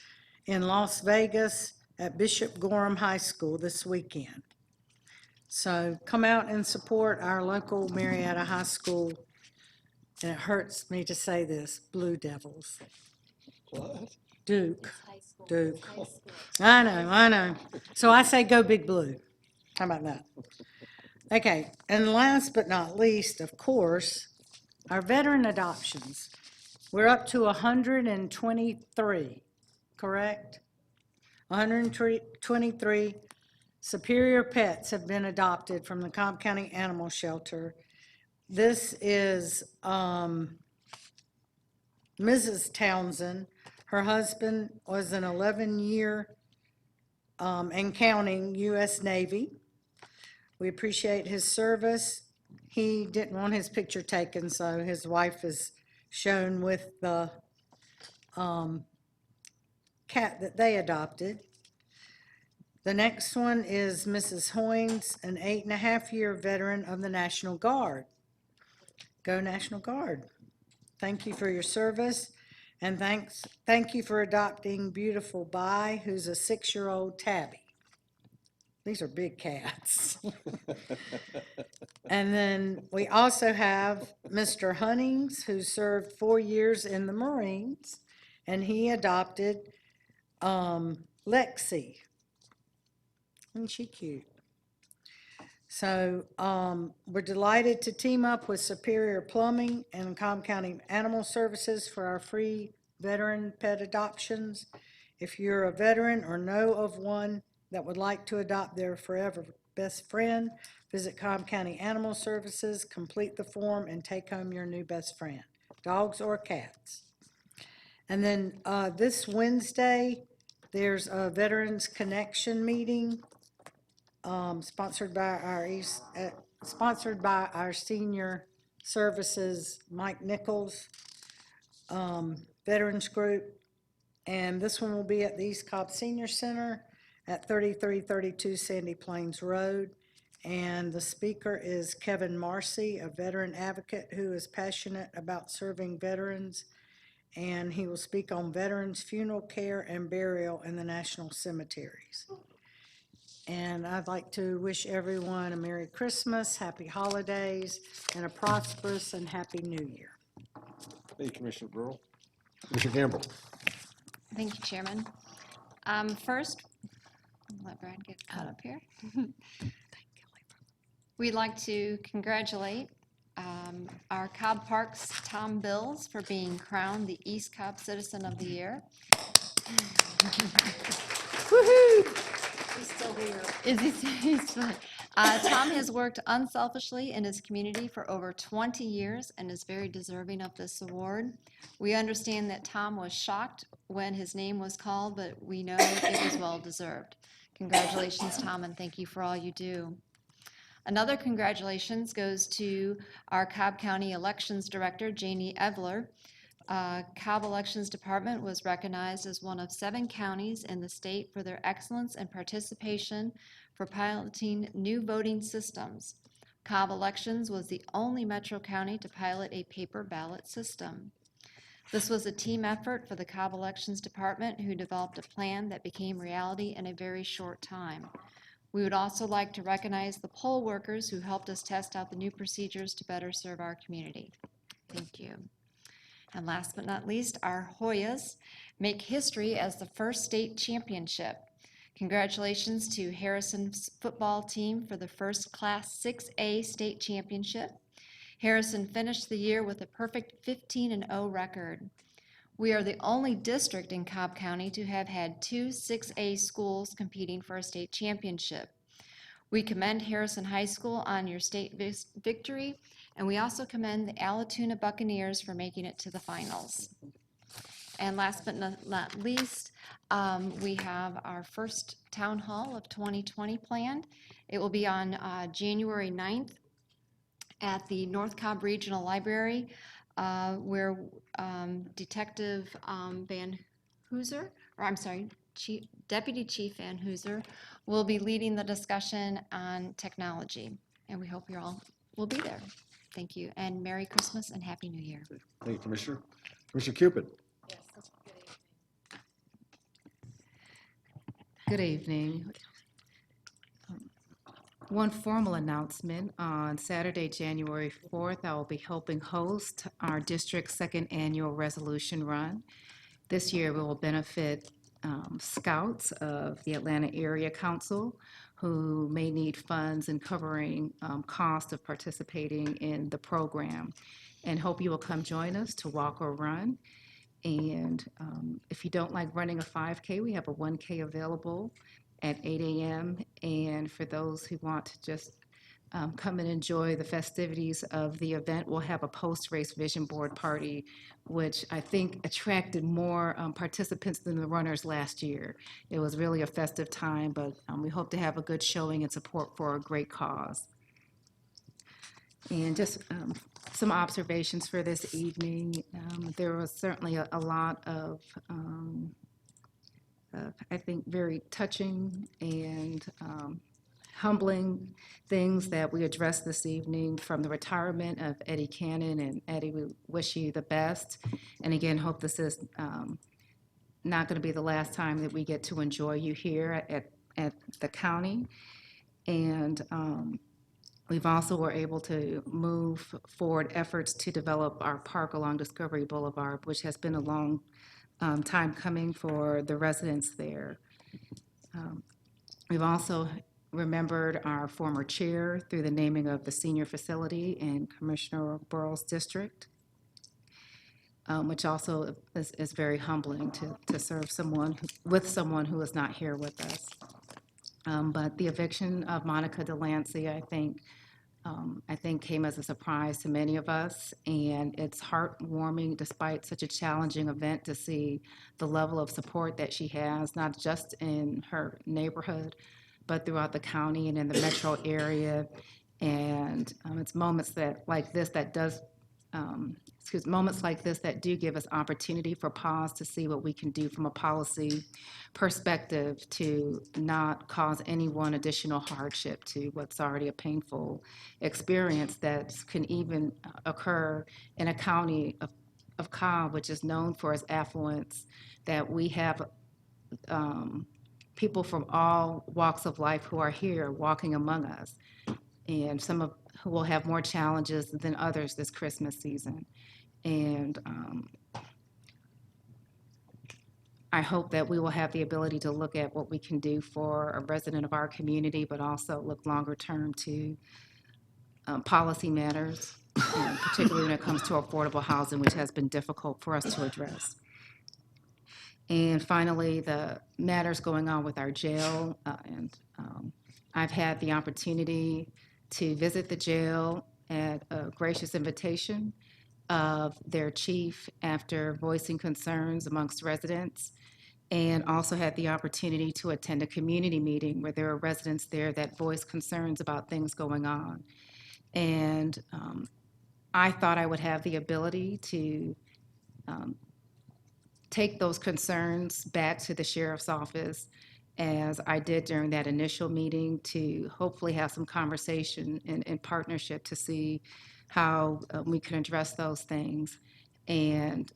in Las Vegas at Bishop Gorham High School this weekend. So come out and support our local Marietta High School, and it hurts me to say this, Blue Devils. What? Duke. I know. So I say go Big Blue. How about that? Okay, and last but not least, of course, our veteran adoptions. We're up to 123, correct? 123 superior pets have been adopted from the Cobb County Animal Shelter. This is Mrs. Townsend. Her husband was an 11-year and counting U.S. Navy. We appreciate his service. He didn't want his picture taken, so his wife is shown with the cat that they adopted. The next one is Mrs. Hoynes, an 8.5-year veteran of the National Guard. Go National Guard. Thank you for your service, and thank you for adopting beautiful Bai, who's a 6-year-old tabby. These are big cats. And then we also have Mr. Hunnings, who served 4 years in the Marines, and he adopted Lexi. Isn't she cute? So we're delighted to team up with Superior Plumbing and Cobb County Animal Services for our free veteran pet adoptions. If you're a veteran or know of one that would like to adopt their forever best friend, visit Cobb County Animal Services, complete the form, and take home your new best friend, dogs or cats. And then this Wednesday, there's a Veterans Connection meeting sponsored by our Senior Services Mike Nichols Veterans Group. And this one will be at the East Cobb Senior Center at 3332 Sandy Plains Road. And the speaker is Kevin Marcy, a veteran advocate who is passionate about serving veterans. And he will speak on veterans' funeral care and burial in the national cemeteries. And I'd like to wish everyone a Merry Christmas, Happy Holidays, and a prosperous and Happy New Year. Thank you, Commissioner Burrow. Commissioner Campbell. Thank you, Chairman. First, I'll let Brad get caught up here. We'd like to congratulate our Cobb Parks Tom Bills for being crowned the East Cobb Citizen of the Year. Woohoo! He's still here. He's still here. Tom has worked unselfishly in his community for over 20 years and is very deserving of this award. We understand that Tom was shocked when his name was called, but we know it was well deserved. Congratulations, Tom, and thank you for all you do. Another congratulations goes to our Cobb County Elections Director, Janie Evler. Cobb Elections Department was recognized as one of 7 counties in the state for their excellence and participation for piloting new voting systems. Cobb Elections was the only metro county to pilot a paper ballot system. This was a team effort for the Cobb Elections Department, who developed a plan that became reality in a very short time. We would also like to recognize the poll workers who helped us test out the new procedures to better serve our community. Thank you. And last but not least, our Hoyas make history as the first state championship. Congratulations to Harrison's football team for the first Class 6A state championship. Harrison finished the year with a perfect 15-0 record. We are the only district in Cobb County to have had 2 6A schools competing for a state championship. We commend Harrison High School on your state victory, and we also commend the Allatoona Buccaneers for making it to the finals. And last but not least, we have our first town hall of 2020 planned. It will be on January 9th at the North Cobb Regional Library, where Detective Van Hooser, or I'm sorry, Deputy Chief Van Hooser will be leading the discussion on technology. And we hope you're all we'll be there. Thank you, and Merry Christmas and Happy New Year. Thank you, Commissioner. Commissioner Cupid. Good evening. One formal announcement, on Saturday, January 4th, I will be helping host our district's second annual resolution run. This year, we will benefit scouts of the Atlanta Area Council who may need funds in covering cost of participating in the program. And hope you will come join us to walk or run. And if you don't like running a 5K, we have a 1K available at 8 a.m. And for those who want to just come and enjoy the festivities of the event, we'll have a post-race vision board party, which I think attracted more participants than the runners last year. It was really a festive time, but we hope to have a good showing and support for a great cause. And just some observations for this evening. There was certainly a lot of, I think, very touching and humbling things that we addressed this evening, from the retirement of Eddie Cannon. And Eddie, we wish you the best. And again, hope this is not going to be the last time that we get to enjoy you here at the county. And we've also were able to move forward efforts to develop our park along Discovery Boulevard, which has been a long time coming for the residents there. We've also remembered our former chair through the naming of the senior facility in Commissioner Burrow's district, which also is very humbling to serve with someone who is not here with us. But the eviction of Monica Delancey, I think came as a surprise to many of us, and it's heartwarming, despite such a challenging event, to see the level of support that she has, not just in her neighborhood, but throughout the county and in the metro area. And it's moments like this that do give us opportunity for pause to see what we can do from a policy perspective to not cause anyone additional hardship to what's already a painful experience that can even occur in a county of Cobb, which is known for its affluence, that we have people from all walks of life who are here walking among us, and who will have more challenges than others this Christmas season. And I hope that we will have the ability to look at what we can do for a resident of our community, but also look longer term to policy matters, and particularly when it comes to affordable housing, which has been difficult for us to address. And finally, the matters going on with our jail. I've had the opportunity to visit the jail at a gracious invitation of their chief after voicing concerns amongst residents, and also had the opportunity to attend a community meeting where there were residents there that voiced concerns about things going on. And I thought I would have the ability to take those concerns back to the sheriff's office, as I did during that initial meeting, to hopefully have some conversation in partnership to see how we can address those things. And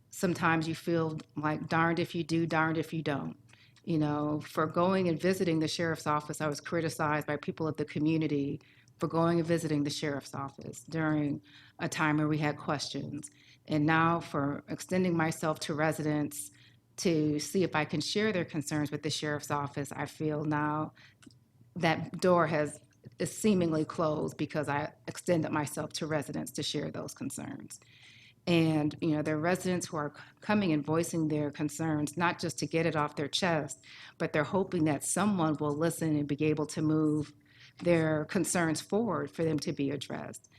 sometimes you feel like darned if you do, darned if you don't. You know, for going and visiting the sheriff's office, I was criticized by people of the community for going and visiting the sheriff's office during a time where we had questions. And now for extending myself to residents to see if I can share their concerns with the sheriff's office, I feel now that door is seemingly closed because I extended myself to residents to share those concerns. And, you know, there are residents who are coming and voicing their concerns, not just to get it off their chest, but they're hoping that someone will listen and be able to move their concerns forward for them to be addressed.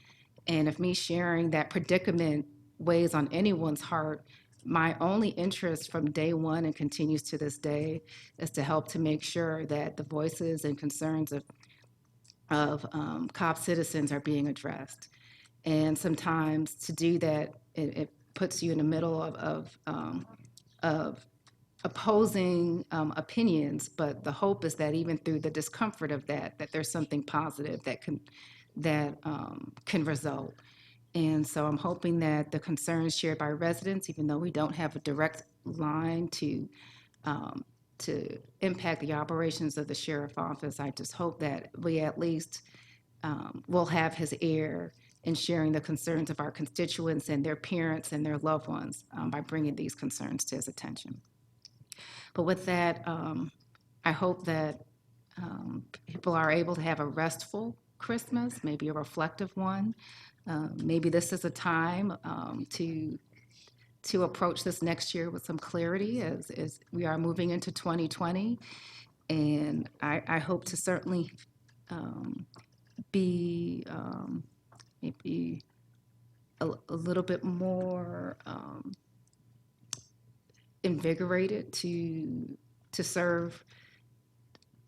And if me sharing that predicament weighs on anyone's heart, my only interest from day one and continues to this day is to help to make sure that the voices and concerns of Cobb citizens are being addressed. And sometimes to do that, it puts you in the middle of opposing opinions, but the hope is that even through the discomfort of that, that there's something positive that can result. And so I'm hoping that the concerns shared by residents, even though we don't have a direct line to impact the operations of the sheriff office, I just hope that we at least will have his ear in sharing the concerns of our constituents and their parents and their loved ones by bringing these concerns to his attention. But with that, I hope that people are able to have a restful Christmas, maybe a reflective one. Maybe this is a time to approach this next year with some clarity as we are moving into 2020. And I hope to certainly be maybe a little bit more invigorated to serve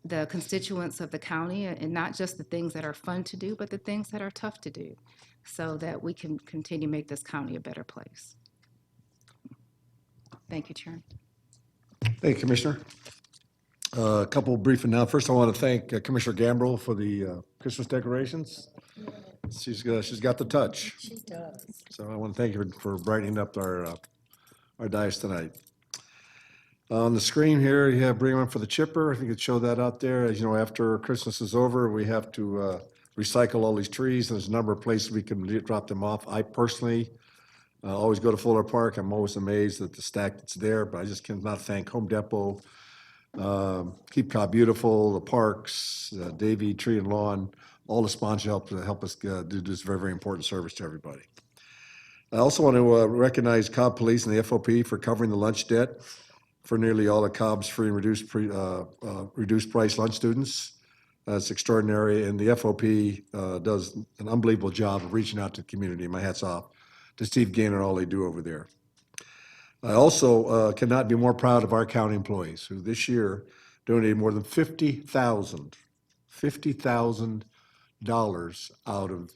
the constituents of the county, and not just the things that are fun to do, but the things that are tough to do, so that we can continue to make this county a better place. Thank you, Chair. Thank you, Commissioner. A couple brief announcements. First, I want to thank Commissioner Gambrill for the Christmas decorations. She's got the touch. She does. So I want to thank you for brightening up our dais tonight. On the screen here, you have bring one for the chipper. If you could show that out there. As you know, after Christmas is over, we have to recycle all these trees. There's a number of places we can drop them off. I personally always go to Fuller Park. I'm always amazed at the stack that's there, but I just cannot thank Home Depot, Keep Cobb Beautiful, the parks, Davy Tree and Lawn, all the sponsors help us do this very, very important service to everybody. I also want to recognize Cobb Police and the FOP for covering the lunch debt for nearly all of Cobb's free and reduced price lunch students. It's extraordinary, and the FOP does an unbelievable job of reaching out to the community. My hat's off to Steve Gaynor and all they do over there. I also cannot be more proud of our county employees who this year donated more than $50,000 out of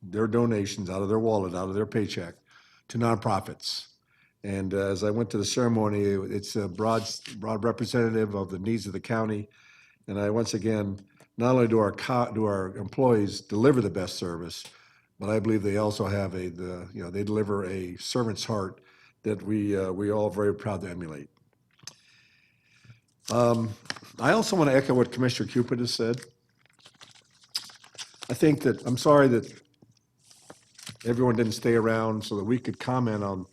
their donations, out of their wallet, out of their paycheck to nonprofits. And as I went to the ceremony, it's a broad representative of the needs of the county. And I, once again, not only do our employees deliver the best service, but I believe they also have they deliver a servant's heart that we all very proud to emulate. I also want to echo what Commissioner Cupid has said. I'm sorry that everyone didn't stay around so that we could comment on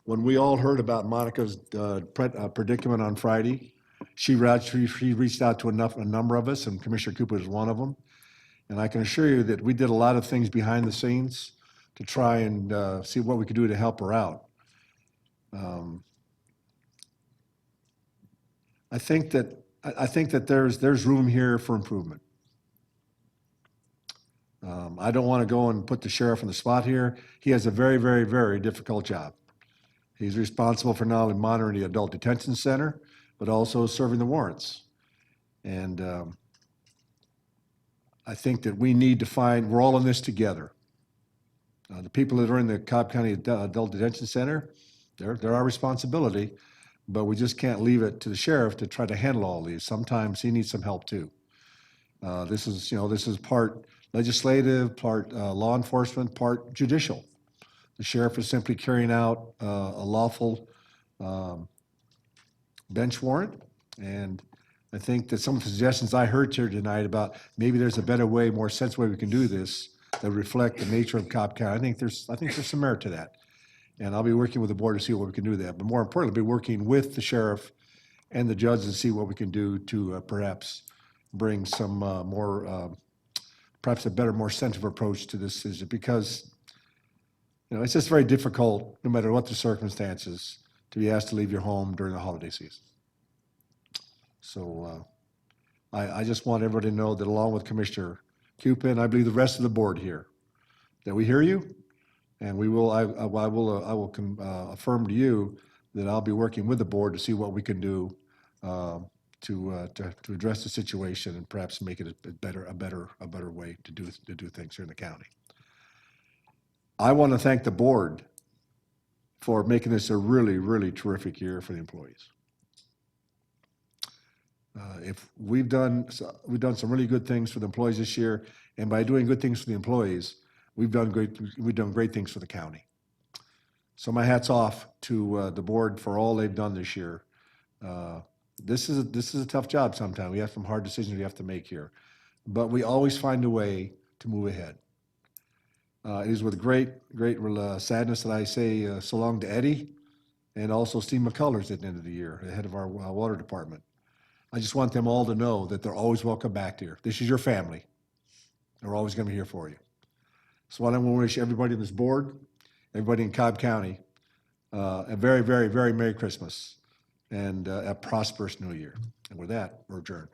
when we all heard about Monica's predicament on Friday. She reached out to a number of us, and Commissioner Cooper is one of them. And I can assure you that we did a lot of things behind the scenes to try and see what we could do to help her out. I think that there's room here for improvement. I don't want to go and put the sheriff on the spot here. He has a very, very, very difficult job. He's responsible for not only monitoring the adult detention center, but also serving the warrants. And I think that we need to we're all in this together. The people that are in the Cobb County Adult Detention Center, they're our responsibility, but we just can't leave it to the sheriff to try to handle all these. Sometimes he needs some help too. This is part legislative, part law enforcement, part judicial. The sheriff is simply carrying out a lawful bench warrant. And I think that some of the suggestions I heard here tonight about maybe there's a better way, more sensible way we can do this that reflect the nature of Cobb County. I think there's some merit to that. And I'll be working with the board to see what we can do with that. But more importantly, I'll be working with the sheriff and the judge to see what we can do to perhaps bring some perhaps a better, more sensitive approach to this decision, because it's just very difficult, no matter what the circumstances, to be asked to leave your home during the holiday season. So I just want everybody to know that along with Commissioner Cupid, I believe the rest of the board here, that we hear you, and I will affirm to you that I'll be working with the board to see what we can do to address the situation and perhaps make it a better way to do things here in the county. I want to thank the board for making this a really, really terrific year for the employees. If we've done some really good things for the employees this year, and by doing good things for the employees, we've done great things for the county. So my hat's off to the board for all they've done this year. This is a tough job sometimes. We have some hard decisions we have to make here, but we always find a way to move ahead. It is with great sadness that I say so long to Eddie and also Steve McCullers at the end of the year, the head of our water department. I just want them all to know that they're always welcome back here. This is your family. They're always going to be here for you. So I want to wish everybody on this board, everybody in Cobb County, a very, very, very Merry Christmas and a prosperous New Year. And with that, we're adjourned.